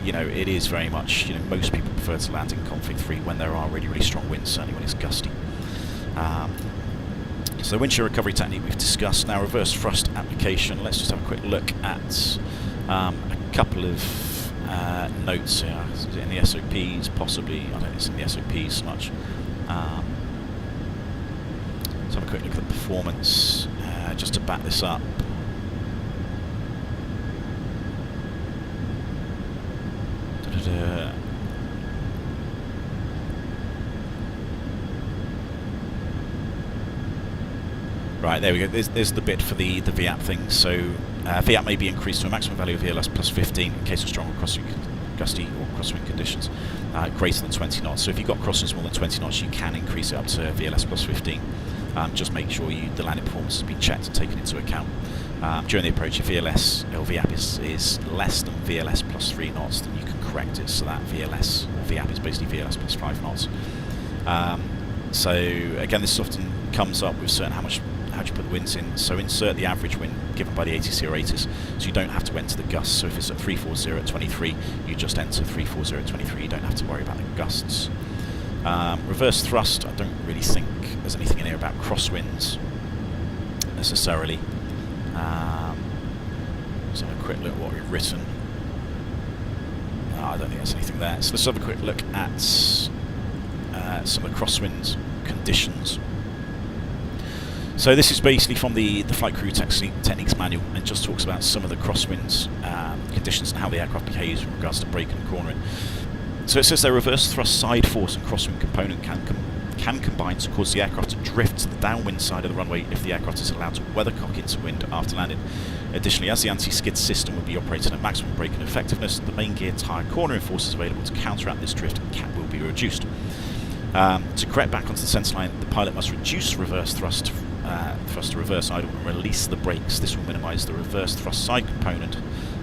it is very much, most people prefer to land in config 3 when there are really, really strong winds, certainly when it's gusty. So the wind shear recovery technique we've discussed. Now, reverse thrust application. Let's just have a quick look at a couple of notes here. Is it in the SOPs? Possibly. I don't think it's in the SOPs so much. Let's have a quick look at the performance, just to back this up. Right, there we go. There's the bit for the VAP thing. So VAP may be increased to a maximum value of VLS plus 15 in case of strong gusty or crosswind conditions greater than 20 knots. So if you've got crosswinds more than 20 knots, you can increase it up to VLS plus 15. Just make sure the landing performance has been checked and taken into account. During the approach, if VLS or VAP is less than VLS plus 3 knots, then you can correct it so that VLS or VAP is basically VLS plus 5 knots. So again, this often comes up with certain how do you put the winds in. So insert the average wind given by the ATC or ATIS, so you don't have to enter the gusts. So if it's at 340 at 23, you just enter 340 at 23, you don't have to worry about the gusts. Reverse thrust, I don't really think there's anything in here about crosswinds necessarily. Let's have a quick look at what we've written. I don't think there's anything there. So let's have a quick look at some of the crosswind conditions. So this is basically from the Flight Crew Techniques Manual, and just talks about some of the crosswinds conditions and how the aircraft behaves with regards to braking and cornering. So it says their reverse thrust side force and crosswind component can combine to cause the aircraft to drift to the downwind side of the runway if the aircraft is allowed to weathercock into wind after landing. Additionally, as the anti-skid system will be operating at maximum braking effectiveness, the main gear tyre cornering forces available to counteract this drift will be reduced. To correct back onto the centerline, the pilot must reduce reverse thrust to reverse idle and release the brakes. This will minimise the reverse thrust side component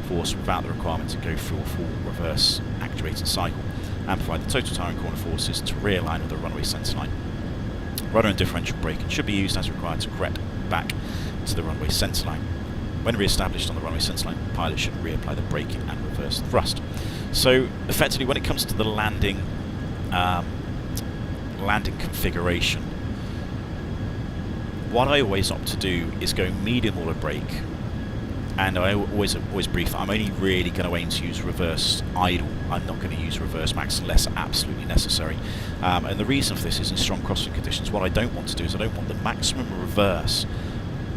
force without the requirement to go through a full reverse actuating cycle, and provide the total tyre and corner forces to realign with the runway centerline. Rudder and differential braking should be used as required to correct back to the runway centerline. When re-established on the runway centerline, the pilot should reapply the braking and reverse thrust. So effectively, when it comes to the landing configuration, what I always opt to do is go medium order brake, and I always brief I'm only really going to aim to use reverse idle. I'm not going to use reverse max unless absolutely necessary. And the reason for this is in strong crosswind conditions, what I don't want to do is I don't want the maximum reverse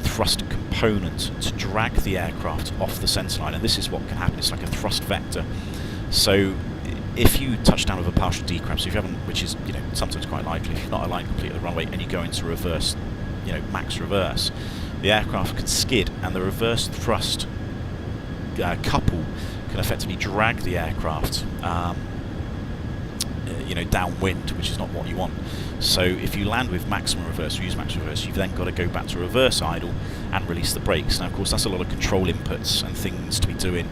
thrust component to drag the aircraft off the centerline, and this is what can happen. It's like a thrust vector. So if you touch down with a partial decramp, so if you haven't, which is sometimes quite likely, if you've not aligned completely the runway and you go into reverse, max reverse, the aircraft can skid, and the reverse thrust couple can effectively drag the aircraft downwind, which is not what you want. So if you land with maximum reverse, or use max reverse, you've then got to go back to reverse idle and release the brakes. Now, of course, that's a lot of control inputs and things to be doing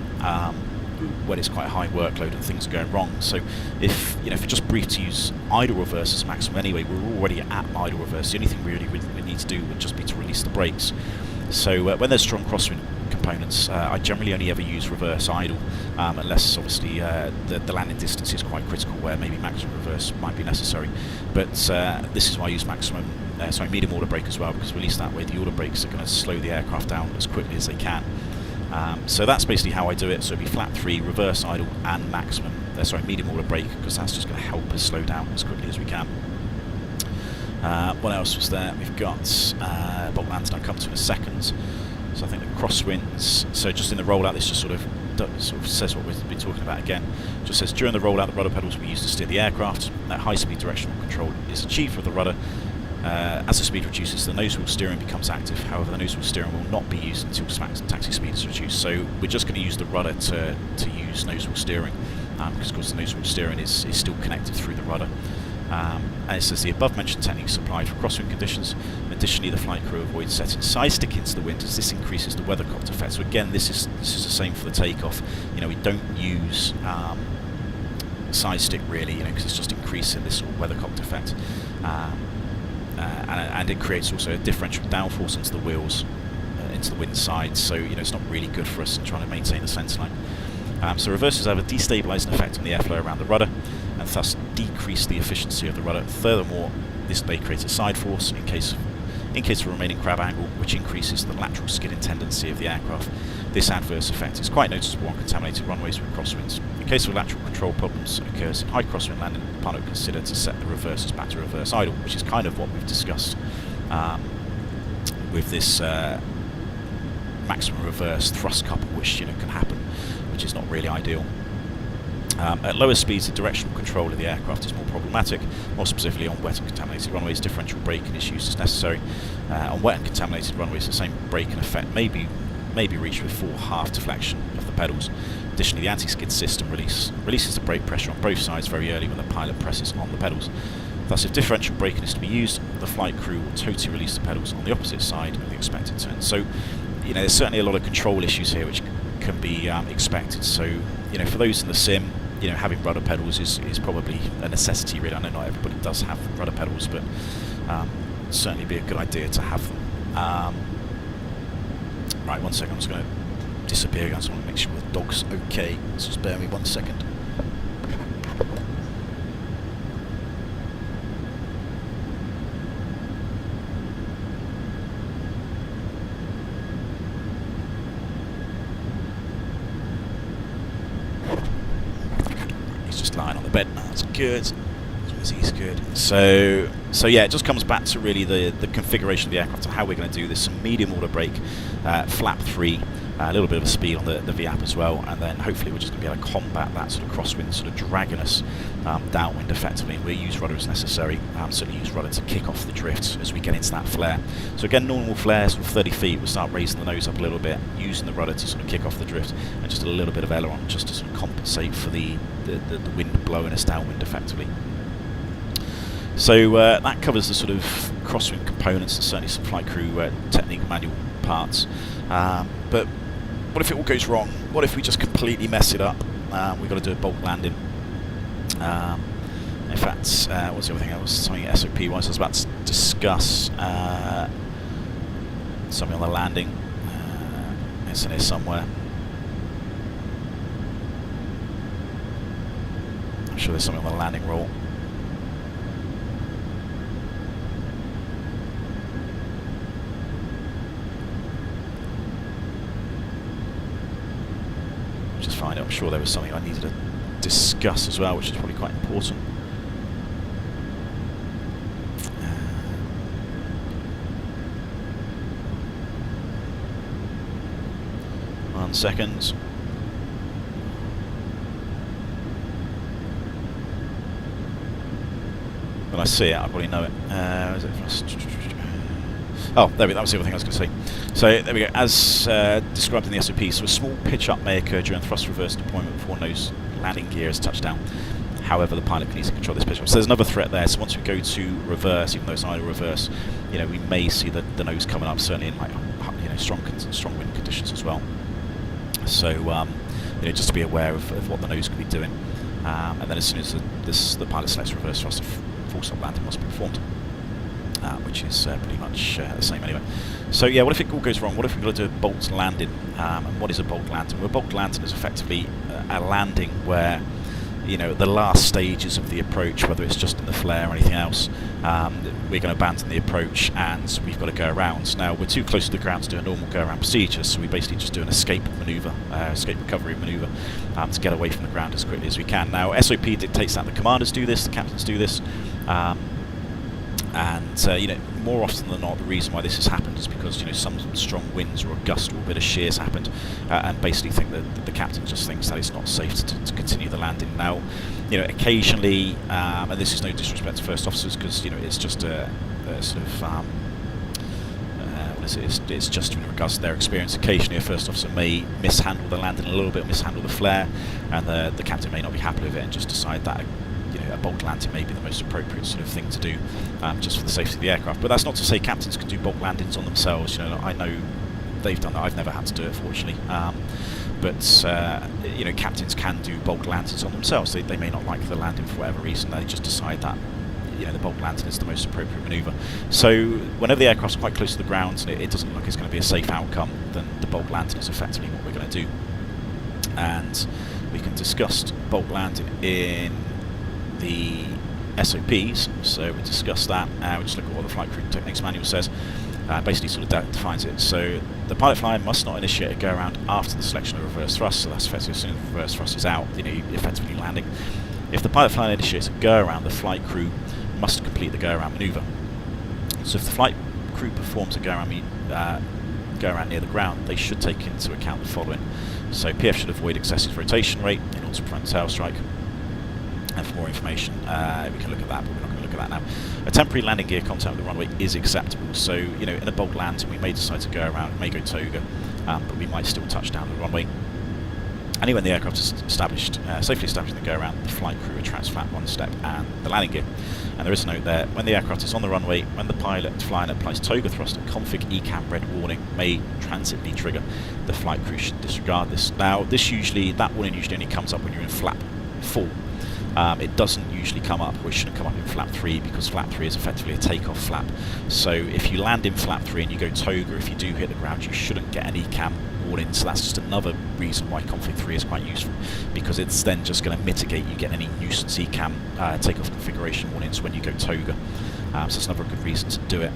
when it's quite a high workload and things are going wrong. So if you're just briefed to use idle reverse as maximum anyway, we're already at idle reverse. The only thing we really would need to do would just be to release the brakes. So when there's strong crosswind components, I generally only ever use reverse idle, unless obviously the landing distance is quite critical, where maybe maximum reverse might be necessary. But this is why I use medium order brake as well, because at least that way the order brakes are going to slow the aircraft down as quickly as they can. So that's basically how I do it. So it'd be flat 3, reverse idle, and maximum. Medium order brake, because that's just going to help us slow down as quickly as we can. What else was there? We've got Balked, and I'll come to in a second. So I think the crosswinds. So just in the rollout, this just sort of says what we've been talking about again. Just says during the rollout, the rudder pedals will be used to steer the aircraft. That high-speed directional control is achieved with the rudder. As the speed reduces, the nose wheel steering becomes active. However, the nose wheel steering will not be used until taxi speed is reduced. So we're just going to use the rudder to use nose wheel steering, because of course the nose wheel steering is still connected through the rudder. And it says the above mentioned techniques applied for crosswind conditions. Additionally, the flight crew avoids setting side stick into the wind, as this increases the weathercock effect. So again, this is the same for the takeoff. We don't use side stick really, because it's just increasing this sort of weathercock effect. And it creates also a differential downforce into the wheels, into the wind side. So it's not really good for us in trying to maintain the centerline. So reverses have a destabilising effect on the airflow around the rudder, and thus decrease the efficiency of the rudder. Furthermore, this may create a side force in case of a remaining crab angle, which increases the lateral skidding tendency of the aircraft. This adverse effect is quite noticeable on contaminated runways with crosswinds. In case of lateral control problems occurs in high crosswind landing, the pilot consider to set the reverses back to reverse idle, which is kind of what we've discussed with this maximum reverse thrust couple, which can happen, which is not really ideal. At lower speeds, the directional control of the aircraft is more problematic. More specifically, on wet and contaminated runways, differential braking is used as necessary. On wet and contaminated runways, the same braking effect may be reached with full half deflection of the pedals. Additionally, the anti-skid system releases the brake pressure on both sides very early when the pilot presses on the pedals. Thus, if differential braking is to be used, the flight crew will totally release the pedals on the opposite side of the expected turn. So, there's certainly a lot of control issues here which can be expected. So, for those in the sim, having rudder pedals is probably a necessity really. I know not everybody does have rudder pedals, but certainly be a good idea to have them. Right, 1 second, I'm just going to disappear again. I just want to make sure the dog's okay. So just bear with me 1 second. Lying on the bed now, that's good. He's good. So yeah, it just comes back to really the configuration of the aircraft and how we're going to do this. Some medium order brake, flap 3, a little bit of a speed on the VAP as well, and then hopefully we're just going to be able to combat that sort of crosswind, sort of dragging us downwind effectively. And we'll use rudder as necessary, certainly use rudder to kick off the drift as we get into that flare. So again, normal flare, sort of 30 feet, we'll start raising the nose up a little bit, using the rudder to sort of kick off the drift, and just a little bit of aileron just to sort of compensate for the wind blowing us downwind effectively. So that covers the sort of crosswind components and certainly some flight crew technique manual parts. But what if it all goes wrong? What if we just completely mess it up? We've got to do a bulk landing. In fact, what's the other thing? Something SOP-wise I was about to discuss. Something on the landing. It's in here somewhere. I'm sure there's something on the landing roll. Just find it. I'm sure there was something I needed to discuss as well, which is probably quite important. 1 second. When I see it, I probably know it. Is it oh, there we go. That was the other thing I was going to say. So there we go. As described in the SOP, so a small pitch-up may occur during thrust reverse deployment before nose landing gear is touched down. However, the pilot can easily control this pitch-up. So there's another threat there. So once we go to reverse, even though it's idle reverse, we may see the nose coming up, certainly in strong wind conditions as well. So just to be aware of what the nose could be doing. And then as soon as the pilot selects reverse thrust, full stop landing must be performed, which is pretty much the same anyway. So yeah, what if it all goes wrong? What if we've got to do a balked landing? And what is a balked landing? Well, a balked landing is effectively a landing where, the last stages of the approach, whether it's just in the flare or anything else, we're going to abandon the approach and we've got to go around. Now, we're too close to the ground to do a normal go-around procedure, so we basically just do an escape manoeuvre, escape recovery manoeuvre, to get away from the ground as quickly as we can. Now, SOP dictates that the commanders do this, the captains do this, and more often than not, the reason why this has happened is because some strong winds or a gust or a bit of shears happened, and basically think that the captain just thinks that it's not safe to continue the landing. Now, occasionally, and this is no disrespect to first officers, because it's just a sort of it's just in regards to their experience. Occasionally, a first officer may mishandle the landing a little bit, mishandle the flare, and the captain may not be happy with it and just decide that a balked landing may be the most appropriate sort of thing to do, just for the safety of the aircraft. But that's not to say captains can do balked landings on themselves. I know they've done that. I've never had to do it, fortunately. But captains can do balked landings on themselves. They may not like the landing for whatever reason. They just decide that the balked landing is the most appropriate manoeuvre. So whenever the aircraft's quite close to the ground and it doesn't look like it's going to be a safe outcome, then the balked landing is effectively what we're going to do. And we can discuss balked landing in the SOPs, so we discuss that. We'll just look at what the Flight Crew Techniques Manual says. Basically sort of defines it. So the pilot flyer must not initiate a go around after the selection of reverse thrust, so that's effectively as soon as the reverse thrust is out, you're effectively landing. If the pilot flyer initiates a go around, the flight crew must complete the go around manoeuvre. So if the flight crew performs a go around near the ground, they should take into account the following. So PF should avoid excessive rotation rate in order to prevent tail strike. And for more information, we can look at that, but we're not going to look at that now. A temporary landing gear contact with the runway is acceptable. So, in a balked landing, we may decide to go around, may go toga, but we might still touch down the runway. And when the aircraft is safely established in the go around, the flight crew retracts flap one step and the landing gear. And there is a note there: when the aircraft is on the runway, when the pilot flying applies toga thrust, a config ECAM red warning may transiently trigger. The flight crew should disregard this. Now, that warning usually only comes up when you're in flap 4. It doesn't usually come up, or it shouldn't come up in flap 3, because flap 3 is effectively a takeoff flap. So if you land in flap 3 and you go toga, if you do hit the ground, you shouldn't get an ECAM warning. So that's just another reason why config 3 is quite useful, because it's then just going to mitigate you getting any nuisance ECAM takeoff configuration warnings when you go toga. So that's another good reason to do it.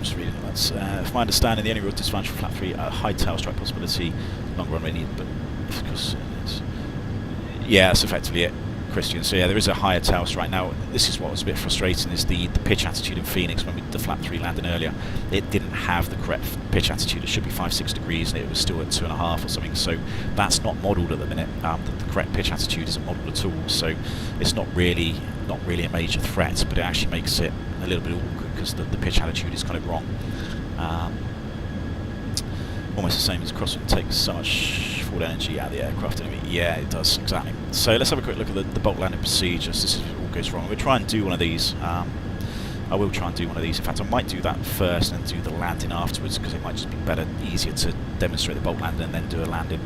Just reading that. From my understanding, the only real disadvantage for flap 3, high tail strike possibility, long runway need, but of course yeah, that's effectively it, Christian. So yeah, there is a higher tail strike. Now, this is what was a bit frustrating, is the pitch attitude in Phoenix when we did the flap 3 landing earlier. It didn't have the correct pitch attitude. It should be 5-6 degrees, and it was still at 2.5 or something. So that's not modelled at the minute. The correct pitch attitude isn't modelled at all. So it's not really a major threat, but it actually makes it a little bit awkward because the pitch attitude is kind of wrong. Almost the same as crosswind takes so much forward energy out of the aircraft. Yeah, it does, exactly. So let's have a quick look at the balked landing procedures. This is what all goes wrong. We'll try and do one of these. I will try and do one of these. In fact, I might do that first and do the landing afterwards, because it might just be easier to demonstrate the balked landing and then do a landing.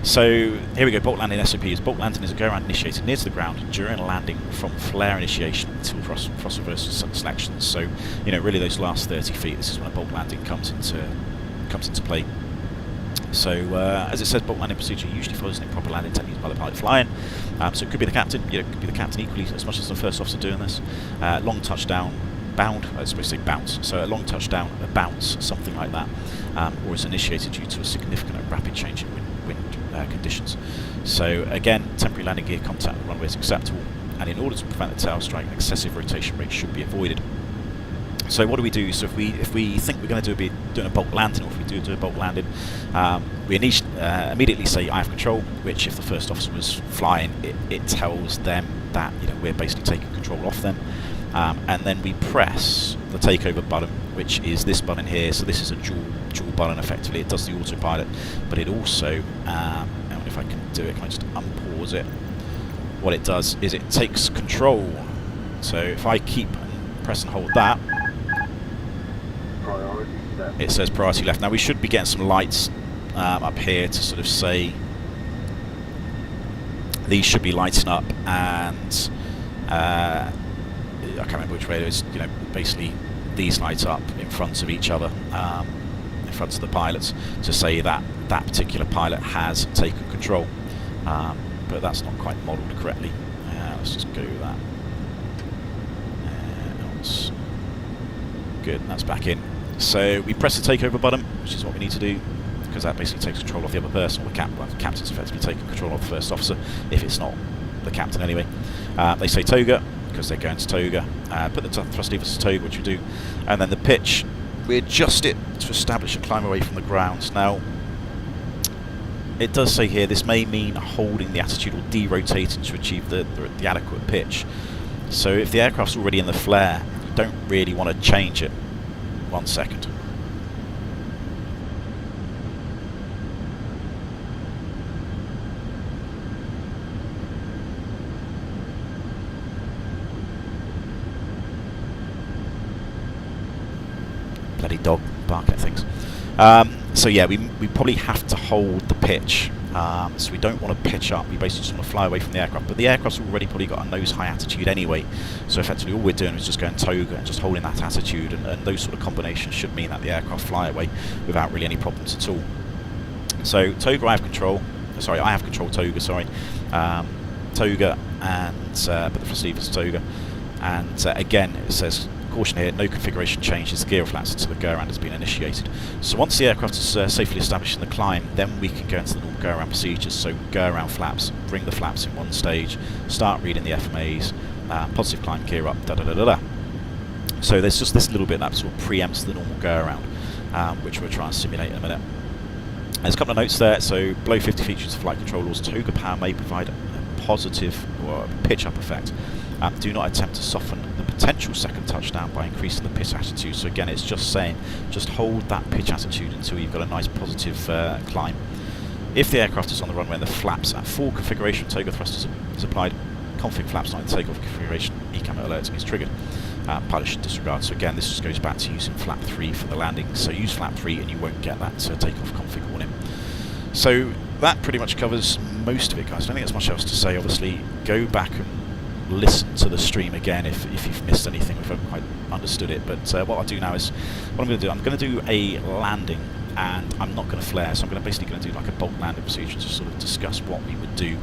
So here we go. Balked landing SOPs. Balked landing is a go-around initiated near to the ground during a landing from flare initiation until thrust reverse selection. So really those last 30 feet. This is when a balked landing comes into play. So, as it says, balked landing procedure usually follows an improper landing technique by the pilot flying. So it could be the captain, it could be the captain equally as much as the first officer doing this. Long touchdown, bound, I was supposed to say bounce. So a long touchdown, a bounce, something like that, or is initiated due to a significant and rapid change in wind conditions. So again, temporary landing gear contact with the runway is acceptable, and in order to prevent the tail strike, an excessive rotation rate should be avoided. So what do we do? So if we think we're going to be doing a balked landing, or if we do a balked landing, we immediately say I have control, which if the first officer was flying, it tells them that we're basically taking control off them, and then we press the takeover button, which is this button here. So this is a dual button effectively. It does the autopilot, but it also, and if I can do it, can I just unpause it? What it does is it takes control. So if I keep and press and hold that, it says priority left. Now we should be getting some lights up here to sort of say these should be lighting up, and I can't remember which way it is. You know, basically these light up in front of each other, in front of the pilots, to say that that particular pilot has taken control. But that's not quite modelled correctly. Let's just go with that. Good, that's back in. So we press the takeover button, which is what we need to do, because that basically takes control of the other person, or the captain. Well, the captain's effectively taking control of the first officer, if it's not the captain anyway. They say toga, because they're going to toga. Put the thrust levers to toga, which we do. And then the pitch, we adjust it to establish a climb away from the ground. Now, it does say here, this may mean holding the attitude or derotating to achieve the adequate pitch. So if the aircraft's already in the flare, you don't really want to change it. 1 second. Bloody dog barking at things. So yeah, we probably have to hold the pitch. So we don't want to pitch up, we basically just want to fly away from the aircraft. But the aircraft's already probably got a nose high attitude anyway, so effectively all we're doing is just going toga and just holding that attitude, and those sort of combinations should mean that the aircraft fly away without really any problems at all. So toga I have control, toga, sorry. Toga, and put the thrust levers to toga. And again, it says, caution here, no configuration changes the gear flaps until the go-around has been initiated. So once the aircraft is safely established in the climb, then we can go into the normal go-around procedures. So go-around flaps, bring the flaps in one stage, start reading the FMAs, positive climb, gear up, da-da-da-da-da. So there's just this little bit that sort of preempts the normal go-around, which we'll try and simulate in a minute. There's a couple of notes there. So below 50 features of flight control laws, toga power may provide a positive or pitch-up effect. Do not attempt to soften the potential second touchdown by increasing the pitch attitude. So again, it's just saying, just hold that pitch attitude until you've got a nice positive climb. If the aircraft is on the runway and the flaps at full configuration, toga thrusters is applied, config flaps not in takeoff configuration, ECAM alert is triggered. Pilot should disregard. So again, this just goes back to using flap 3 for the landing. So use flap 3 and you won't get that takeoff config warning. So that pretty much covers most of it, guys. I don't think there's much else to say. Obviously, go back and listen to the stream again if you've missed anything, if I haven't quite understood it. But what I'll do now is, what I'm going to do a landing, and I'm not going to flare, so I'm basically going to do like a bulk landing procedure to sort of discuss what we would do.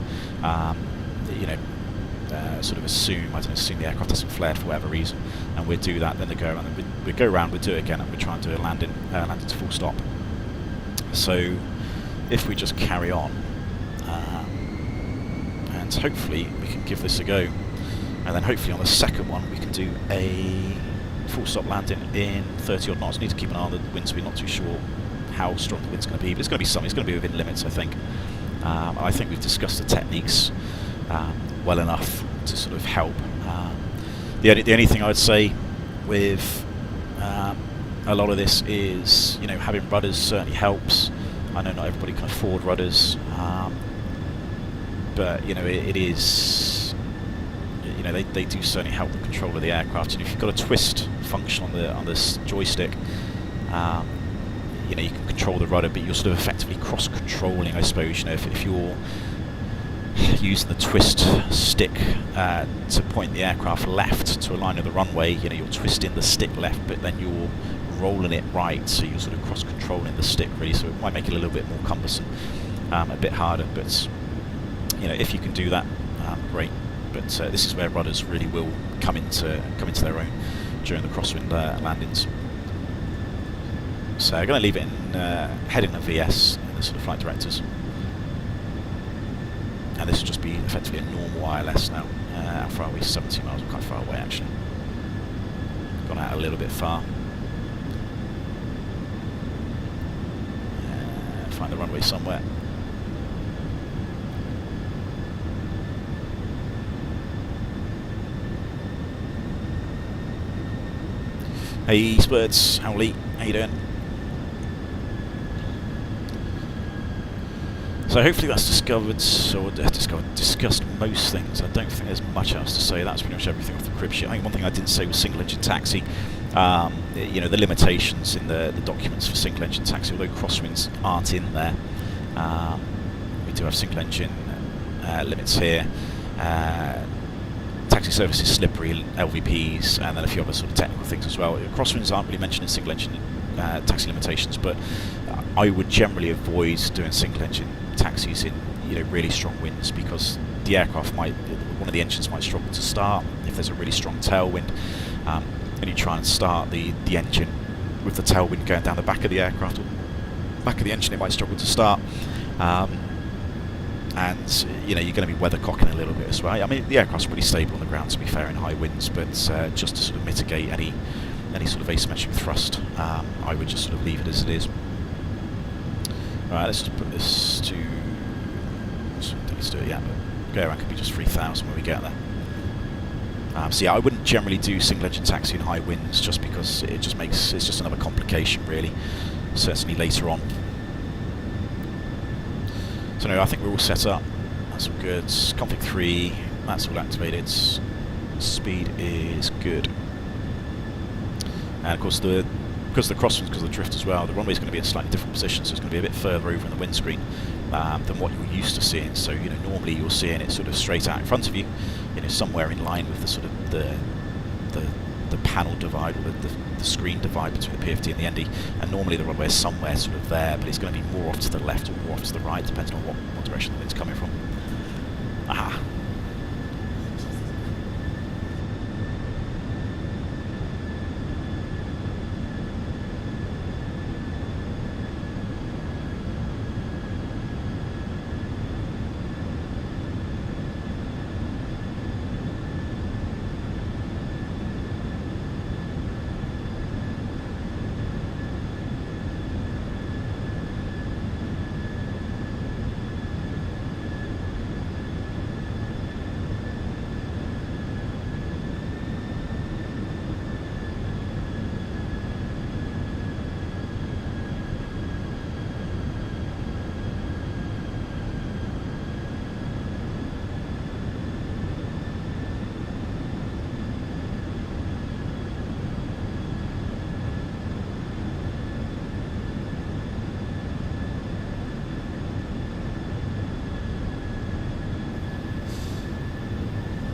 You know, sort of assume the aircraft hasn't flared for whatever reason, and we'll do that. Then they go around, and we go around, we'll do it again, and we'll try and do a landing to full stop. So if we just carry on, and hopefully we can give this a go. And then hopefully on the second one we can do a full stop landing in 30 odd knots. Need to keep an eye on the wind speed, not too sure how strong the wind's going to be, but it's going to be something, it's going to be within limits, I think. I think we've discussed the techniques well enough to sort of help. The only thing I would say with a lot of this is, you know, having rudders certainly helps. I know not everybody can afford rudders, but you know, it is, you know, they do certainly help the control of the aircraft. And if you've got a twist function on this joystick, you know, you can control the rudder, but you're sort of effectively cross-controlling, I suppose. You know, if you're using the twist stick to point the aircraft left to align with the runway, you know, you're twisting the stick left, but then you're rolling it right, so you're sort of cross-controlling the stick really. So it might make it a little bit more cumbersome, a bit harder. But you know, if you can do that, great. But this is where rudders really will come into their own during the crosswind landings. So I'm going to leave it in heading of VS in the sort of flight directors, and this will just be effectively a normal ILS now. How far are we? 70 miles, quite far away actually. Gone out a little bit far. Find the runway somewhere. Hey Spurs, Howley, how you doing? So hopefully that's discussed most things. I don't think there's much else to say. That's pretty much everything off the crib sheet. I think one thing I didn't say was single engine taxi. You know, the limitations in the documents for single engine taxi, although crosswinds aren't in there. We do have single engine limits here. Taxi surface is slippery, LVPs, and then a few other sort of technical things as well. Crosswinds aren't really mentioned in single engine taxi limitations, but I would generally avoid doing single engine taxis in really strong winds, because the aircraft might, one of the engines might struggle to start if there's a really strong tailwind, and you try and start the engine with the tailwind going down the back of the aircraft or back of the engine, it might struggle to start. And you're going to be weathercocking a little bit as well. I mean, the aircraft's pretty stable on the ground, to be fair, in high winds, but just to sort of mitigate any sort of asymmetric thrust, I would just sort of leave it as it is. Alright, let's just put this to... Let's do it, yeah, but go around could be just 3,000 when we get there. So yeah, I wouldn't generally do single engine taxi in high winds, just because it just makes, it's just another complication really, certainly later on. So anyway, I think we're all set up. That's all good. Config 3, that's all activated. Speed is good. And of course, because of the crosswinds, because of the drift as well, the runway is going to be in slightly different positions, so it's going to be a bit further over in the windscreen than what you're used to seeing. So normally you're seeing it sort of straight out in front of you, somewhere in line with the sort of the panel divide, or the screen divide between the PFD and the ND, and normally the runway is somewhere sort of there, but it's going to be more off to the left or more off to the right, depending on what direction the wind's coming from. Aha!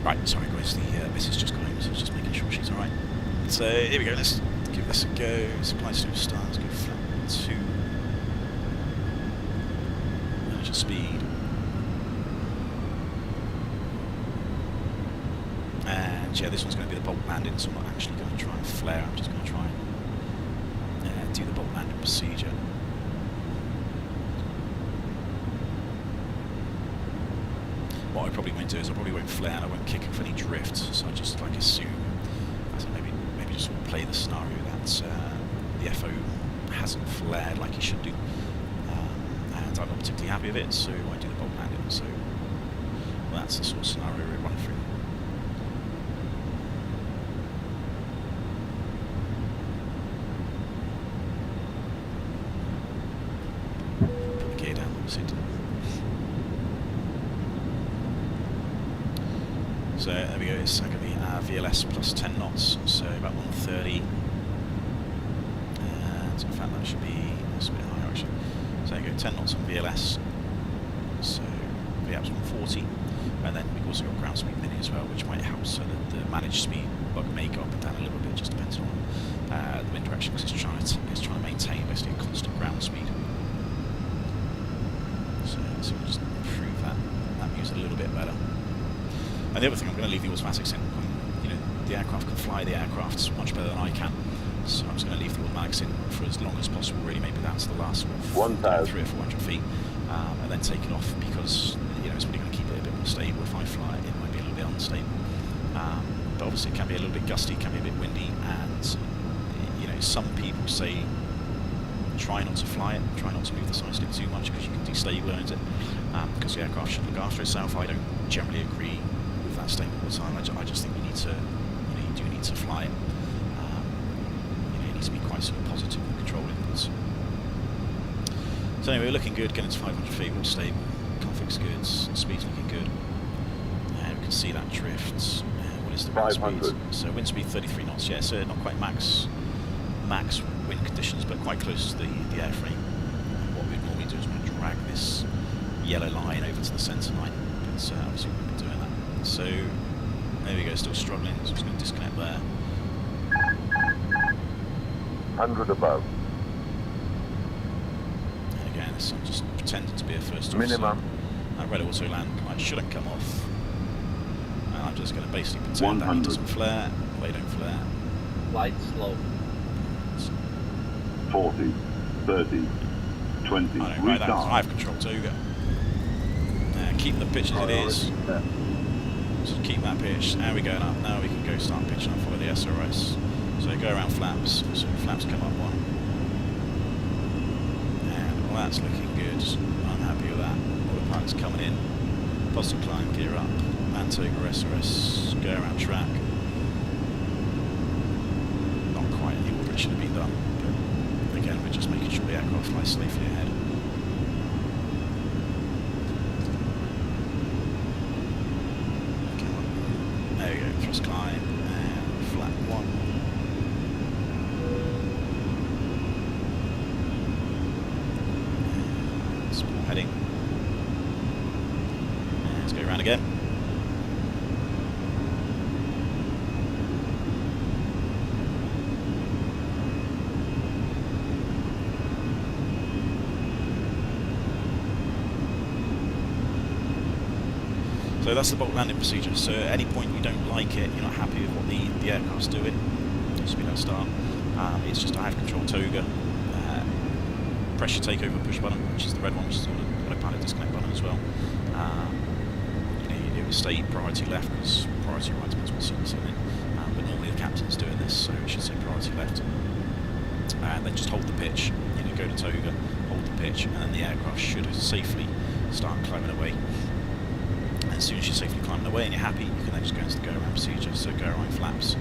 Right, sorry guys, the missus just got home, so I was just making sure she's alright. So here we go, let's give this a go. Supply superstar, let's go flat 2. Manage speed. And yeah, this one's going to be the bolt landing, so I'm not actually going to try and flare, I'm just going to try and do the bolt landing procedure. What I probably won't do is I probably won't flare and I won't kick off any drift, so I just assume, I think maybe just sort of play the scenario that the FO hasn't flared like he should do, and I'm not particularly happy with it, so I won't do the bolt landing. So that's the sort of scenario we run through. Put the gear down, obviously. So there we go, it's going to be VLS plus 10 knots, so about 130, and in fact that should be a bit higher actually. So there you go, 10 knots on VLS, so VAP's 140, and then we've also got ground speed mini as well, which might help, so that the managed speed bug may go up and down a little bit, just depends on the wind direction, because it's trying to maintain basically a constant ground speed. So we'll just improve that views a little bit better. And the other thing, I'm going to leave the automatics in. The aircraft can fly the aircraft much better than I can, so I'm just going to leave the automatics in for as long as possible, really, maybe down to the last 300 or 400 feet, and then take it off, because it's really going to keep it a bit more stable. If I fly it, it might be a little bit unstable, but obviously it can be a little bit gusty, it can be a bit windy, and some people say try not to fly it, try not to move the side stick too much, because you can destabilise it, because the aircraft should look after itself. I don't generally agree with that statement all the time. I just think you need to, you do need to fly it. You need to be quite sort of positive and control inputs. So anyway, we're looking good, getting to 500 feet, all stable, config's good, speed's looking good. And we can see that drift. What is the wind speed? So wind speed 33 knots, yeah, so not quite max wind conditions, but quite close to the airframe. And what we'd normally do is we'd drag this yellow line over to the centre line, but obviously we won't be doing that. So there we go, still struggling, so I'm just going to disconnect there. 100 above. And again, this I'm just pretending to be a first officer. Minimum. That red auto land light shouldn't come off. And I'm just going to basically pretend that he 100. doesn't flare, they don't flare. Light slow. 40, 30, 20. I know, right, that's Retard. I have control Toga. Keep the pitch as it is. Just keep that pitch. Now we're going up. Now we can go start pitching up for the SRS. So go around flaps. So flaps come up one. And well, that's looking good. I'm happy with that. All the pilots coming in. Positive climb, gear up. Mantoga SRS. Go around track. Not quite in the order it should have been done. But again, we're just making sure the aircraft flies safely ahead. There we go, thrust climb, and flat one. And small heading. And let's go around again. So that's the bulk landing procedure. So at any point you don't like it, you're not happy with what the aircraft's doing, so we don't start. It's just I have control Toga, press your takeover push button, which is the red one, which is the autopilot disconnect button as well. You know, it will stay priority left because priority right depends what seat you're in. But normally the captain's doing this, so it should say priority left. And then just hold the pitch. You know, go to Toga, hold the pitch, and then the aircraft should safely start climbing away. As soon as you're safely climbing away and you're happy, you can then just go into the go-around procedure. So go-around flaps.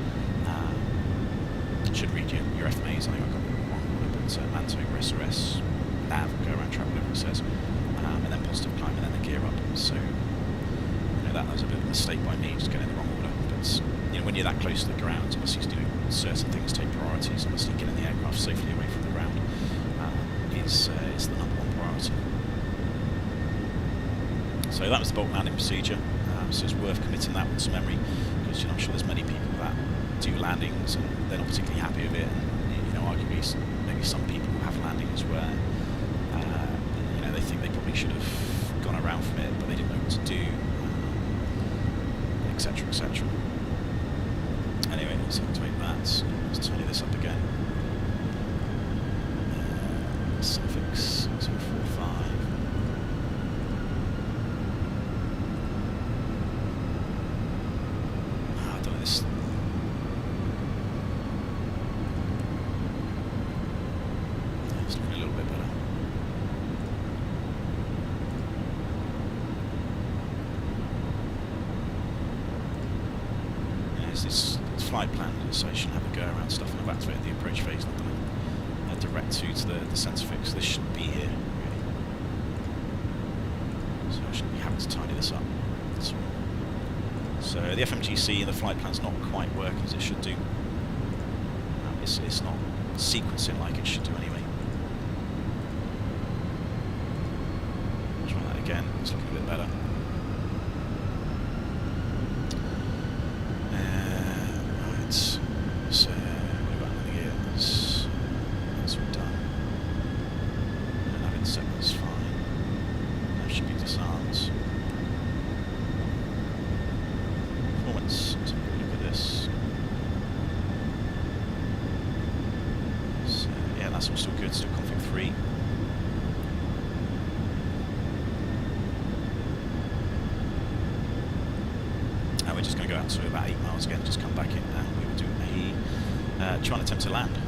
Should read your FMAs, I think I got the wrong order, but Mantoga SRS, nav, go-around track, whatever it says. And then positive climb and then the gear up. So you know, that was a bit of a mistake by me, just getting the wrong order. But you know, when you're that close to the ground, obviously certain things take priorities. Obviously getting the aircraft safely away from the ground is the number one priority. So that was the bulk landing procedure, so it's worth committing that one to memory, because you know, I'm sure there's many people that do landings and they're not particularly happy with it, and you know, arguably maybe some people have landings where you know, they think they probably should have gone around from it, but they didn't know what to do, etc, etc. Anyway, let's activate that. Let's tidy this up again. Suffix 045. This flight plan, so you should have a go around stuff and I've activated the approach phase, not done a direct to the sensor fix. This should be here, really. So I shouldn't be having to tidy this up. So the FMGC and the flight plan's not quite working as it should do. It's not sequencing like it should do anyway. Try that again, it's looking a bit better. So, what about the gears? That's all done. And having 7's fine. That should be disarmed. Performance, let's have a look at this. So, yeah, that's all still good, still config 3. And we're just going to go out to about 8 miles again, just come back in now. Trying to attempt to land,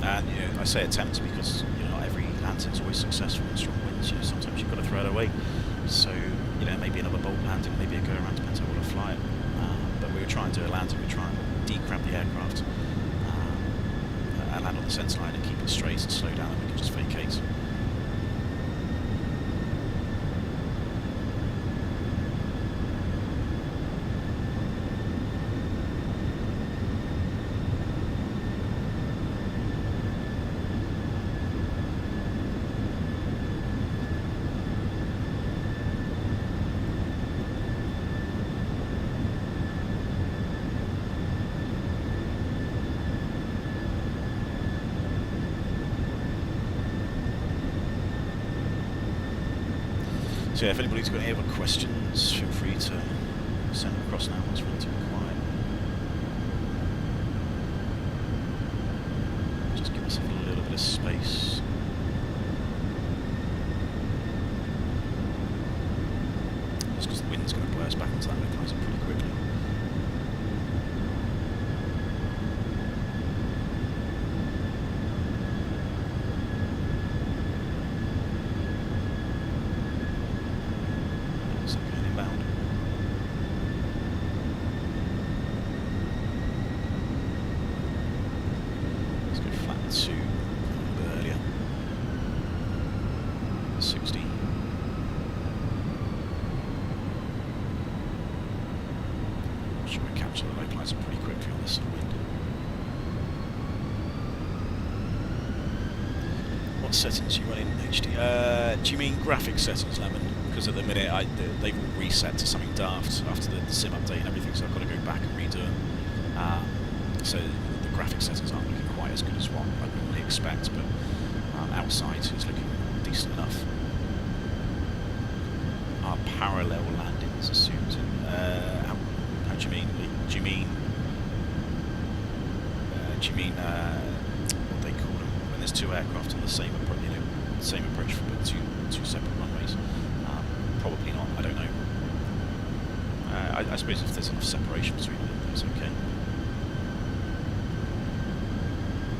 and you know, I say attempt because you know, not every landing is always successful in strong winds. You know, sometimes you've got to throw it away. So you know, maybe another bolt landing, maybe a go around, depends on how we want to fly it. But we were trying to do a landing, we were trying to decrab the aircraft and land on the sense line and keep it straight and slow down, and we can just vacate. So yeah, if anybody's got any other questions, feel free to send them across now. It's relatively quiet. Just give myself a little bit of space. Just because the wind's going to blow us back onto that localizer pretty quickly. Settings you run in HD? Do you mean graphic settings, Lemon? Because at the minute they've all reset to something daft after the sim update and everything, so I've got to go back and redo them. So the graphic settings aren't looking quite as good as what I'd normally expect, but outside it's looking decent enough. Our parallel landings assumed. How do you mean? Do you mean what they call them when there's two aircraft on the same approach? Same approach for two separate runways. Probably not. I don't know. I suppose if there's enough separation between them, it's okay.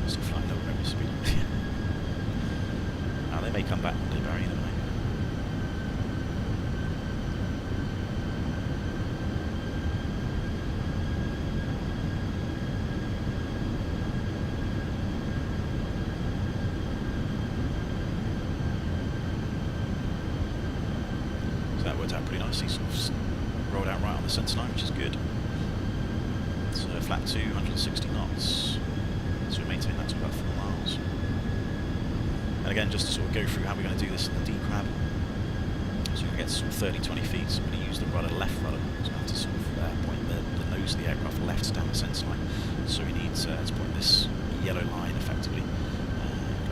Still flying low revenue speed. Now they may come back one day, Barry, don't they? Sort of rolled out right on the centre line, which is good. So flat 2, 160 knots. So we maintain that to about 4 miles. And again, just to sort of go through how we're going to do this in the D-crab. So we're going to get to sort of 30-20 feet. So we're going to use the rudder, left rudder. So we have to sort of point the nose of the aircraft left down the centre line. So we need to point this yellow line effectively.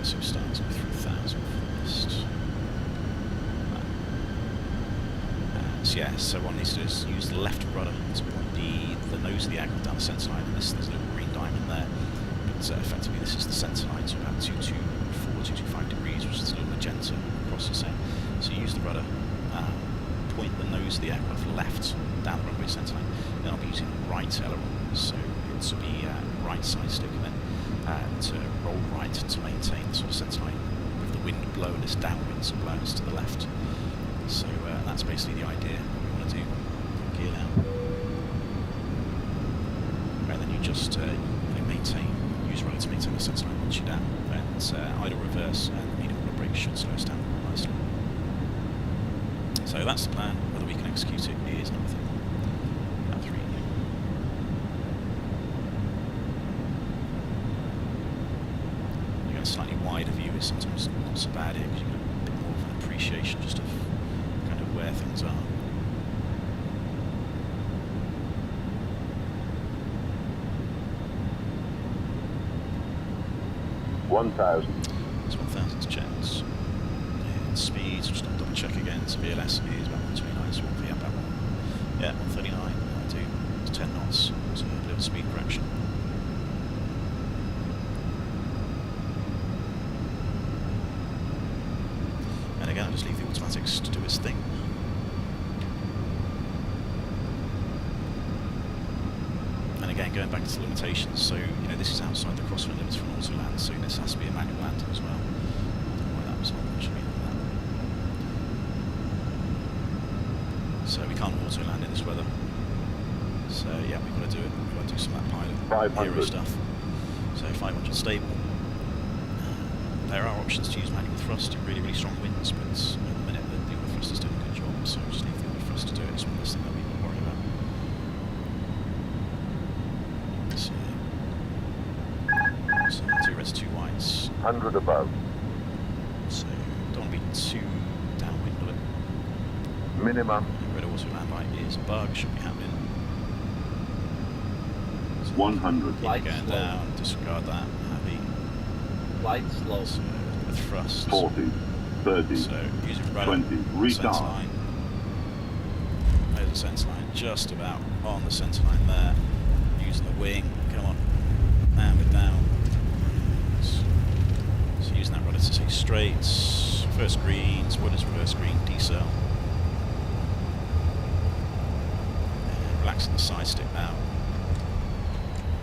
So we start with 3,000 first. Yeah, so what needs to do is use the left rudder to point the nose of the aircraft down the centre line, and there's a little green diamond there. But effectively this is the centre line, so about 224, 225 degrees, which is a little magenta across the centre. So use the rudder, point the nose of the aircraft left down the runway centre line. Then I'll be using the right aileron, so it's to be right side stick, and then to roll right to maintain the sort of centre line with the wind blowing us downwards and blowing us to the left. So that's basically the idea, what we want to do. Gear down. And then you just use rudder to maintain the centre line once you're down. And idle reverse and medium order brake should slow us down nicely. So that's the plan. Whether we can execute it is another thing. About 3. You get a slightly wider view is sometimes not so bad here because you get a bit more of an appreciation just of where things are. It's 1,000 checks. And speeds, just double check again. So VLS is about 129, so we'll be up about 139. I'll do 10 knots, so a little speed correction. And again, I'll just leave the automatics to do its thing. Again, going back to the limitations, so this is outside the crosswind limits for an auto land, so this has to be a manual landing as well. I don't know why that was on, actually. So we can't auto land in this weather. So yeah, we've got to do it. We've got to do some of that pilot hero stuff. So 500 stable. There are options to use manual thrust in really, really strong winds, but at the minute the auto thrust is doing a good job, so just leave the auto thrust to do it. It's one less thing that we will worry about. So 2 reds, 2 whites. 100 above. So don't be too downwind of it. Minimum. Red auto land light is bug, should be happening. So 100. Keep going down, disregard that, happy. Light slow. So with thrust. 40, 30, so using rudder, 20, sense retard. line. There's a centre line, just about on the centre line there. Using the wing, come on, and we're down. So using that rudder to take straights, first greens, what is reverse green, decel. And relaxing the side stick now.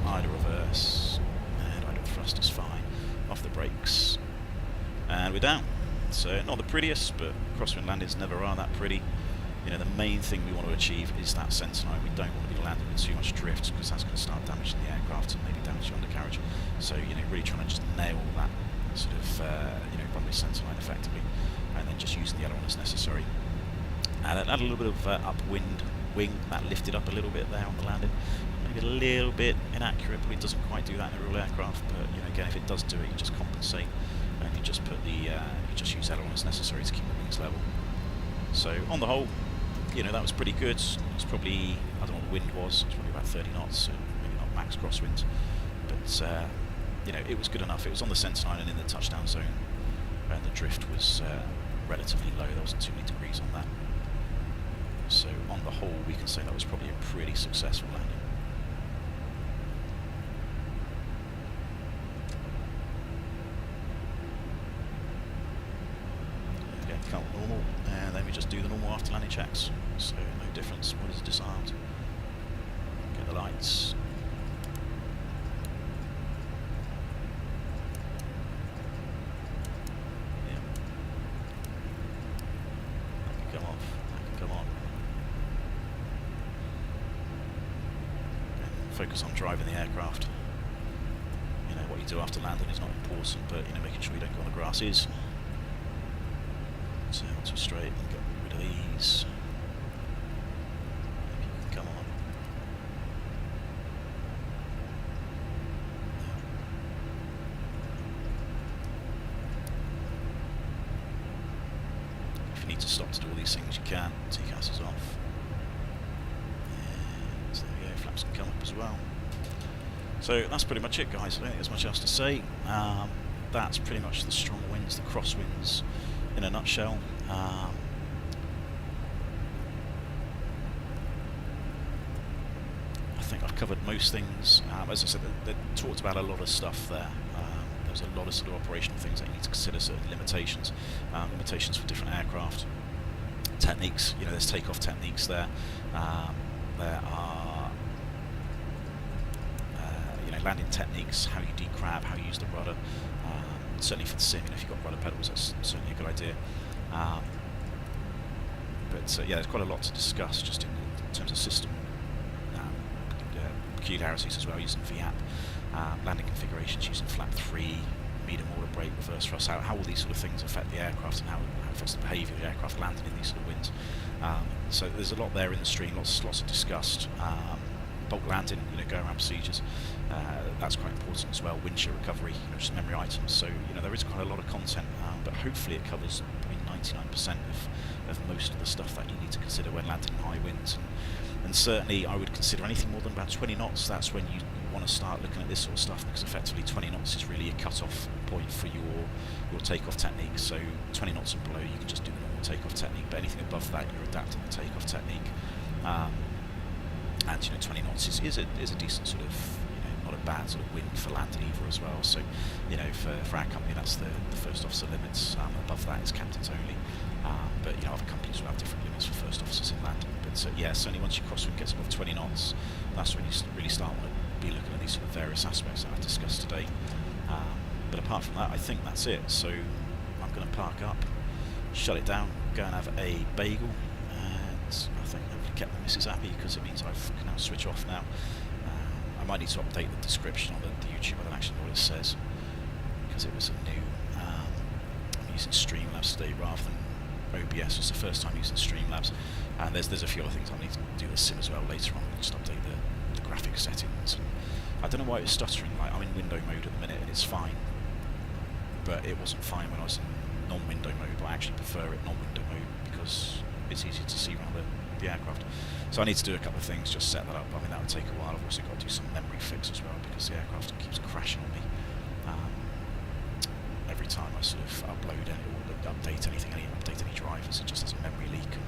Idle reverse, and idle thrust is fine. Off the brakes, and we're down. So not the prettiest, but crosswind landings never are that pretty. You know, the main thing we want to achieve is that centre line. We don't want to be landing with too much drift, because that's going to start damaging the aircraft and maybe damage the undercarriage. So, you know, really trying to just nail that sort of, you know, runway centre line effectively, and then just using the aileron as necessary. And add a little bit of upwind wing, that lifted up a little bit there on the landing. Maybe a little bit inaccurate, but it doesn't quite do that in a real aircraft. But, you know, again, if it does do it, you just compensate, and you just put the, you just use aileron as necessary to keep the wings level. So, on the whole, you know, that was pretty good. It's probably, I don't know what the wind was, it's probably about 30 knots, so maybe not max crosswinds. But, you know, it was good enough. It was on the centre line and in the touchdown zone, and the drift was relatively low. There wasn't too many degrees on that. So, on the whole, we can say that was probably a pretty successful landing. Count normal, and then we just do the normal after landing checks. So no difference. What is disarmed? Get the lights. Yeah. That can come off. That can come on. And focus on driving the aircraft. You know, what you do after landing is not important, but you know, making sure you don't go on the grass is. So onto a straight and get rid of these. Maybe you can come on. If you need to stop to do all these things, you can. TCAS is off. And there we go, flaps can come up as well. So that's pretty much it, guys. I don't think there's much else to say. That's pretty much the strong winds, the crosswinds, in a nutshell. I think I've covered most things. As I said, they talked about a lot of stuff there. There's a lot of sort of operational things that you need to consider, certain limitations, limitations for different aircraft, techniques. You know, there's takeoff techniques there. There are you know, landing techniques, how you decrab, how you use the rudder. Certainly for the sim, you know, if you've got rudder pedals, that's certainly a good idea. But yeah, there's quite a lot to discuss just in terms of system peculiarities as well, using VAP, landing configurations, using flap 3, medium order brake, reverse thrust, how all these sort of things affect the aircraft and how it affects the behaviour of the aircraft landing in these sort of winds. So there's a lot there in the stream, lots to discuss. Bulk landing, you know, go around procedures, that's quite important as well. Wind shear recovery, you know, just memory items. So you know, there is quite a lot of content, but hopefully it covers probably 99% of most of the stuff that you need to consider when landing in high winds. And certainly, I would consider anything more than about 20 knots. That's when you want to start looking at this sort of stuff, because effectively 20 knots is really a cut-off point for your takeoff technique. So 20 knots and below, you can just do the normal takeoff technique. But anything above that, you're adapting the takeoff technique. And you know, 20 knots is a decent sort of, you know, not a bad sort of wind for landing either as well. So you know, for our company, that's the first officer limits. Above that is captains only. But you know, other companies will have different limits for first officers in landing. But yeah, certainly once your crosswind gets above 20 knots, that's when you really start to be looking at these sort of various aspects that I've discussed today. But apart from that, I think that's it. So I'm going to park up, shut it down, go and have a bagel, and I think I've kept the missus happy, because it means I can now switch off now. I might need to update the description on the YouTube. I don't actually know what it says, because it was a new. I'm using Streamlabs today rather than OBS. It's the first time using Streamlabs, and there's a few other things I need to do with sim as well later on. Just update the graphic settings. And I don't know why it's stuttering. Like, I'm in window mode at the minute and it's fine, but it wasn't fine when I was in non-window mode. But I actually prefer it non-window mode because it's easier to see around the aircraft. So I need to do a couple of things, just set that up. I mean, that would take a while. I've also got to do some memory fix as well, because the aircraft keeps crashing on me every time I sort of upload it or update anything, update any drivers. It just has a memory leak, and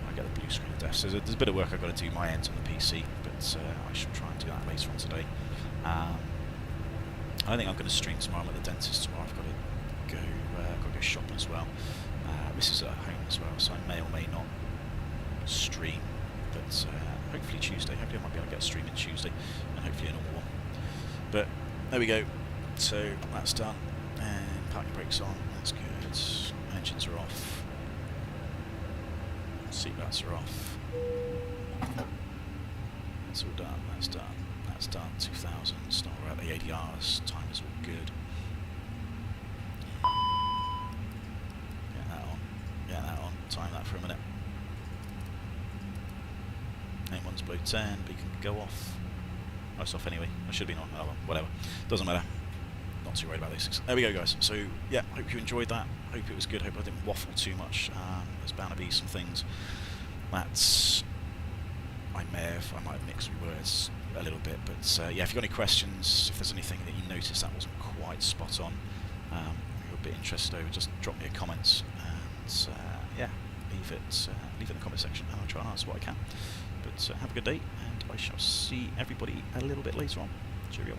I get the blue screen of death. So there's a bit of work I've got to do my end on the PC, but I shall try and do that later on today. I think I'm going to stream tomorrow. I'm at the dentist tomorrow. I've got to go shopping as well. This is at home as well, so I may or may not stream. But hopefully Tuesday. Hopefully I might be able to get a stream in Tuesday, and hopefully a normal one. But there we go. So that's done, and parking brakes on. That's good. Engines are off. Seatbelts are off. That's all done. That's done. That's done. 2000. Start at the ADRs. Time is all good. Get that on. Get that on. Time that for a minute. Aim1's below 10. Beacon can go off. Oh, it's off anyway. I should have been on. Oh, well, whatever. Doesn't matter. Not too worried about these things. There we go, guys. So yeah, hope you enjoyed that. Hope it was good. Hope I didn't waffle too much. There's bound to be some things that I might have mixed my words a little bit. But yeah, if you've got any questions, if there's anything that you noticed that wasn't quite spot on, you're a bit interested over, just drop me a comment, and yeah, leave it in the comment section, and I'll try and answer what I can. But have a good day, and I shall see everybody a little bit later on. Cheerio.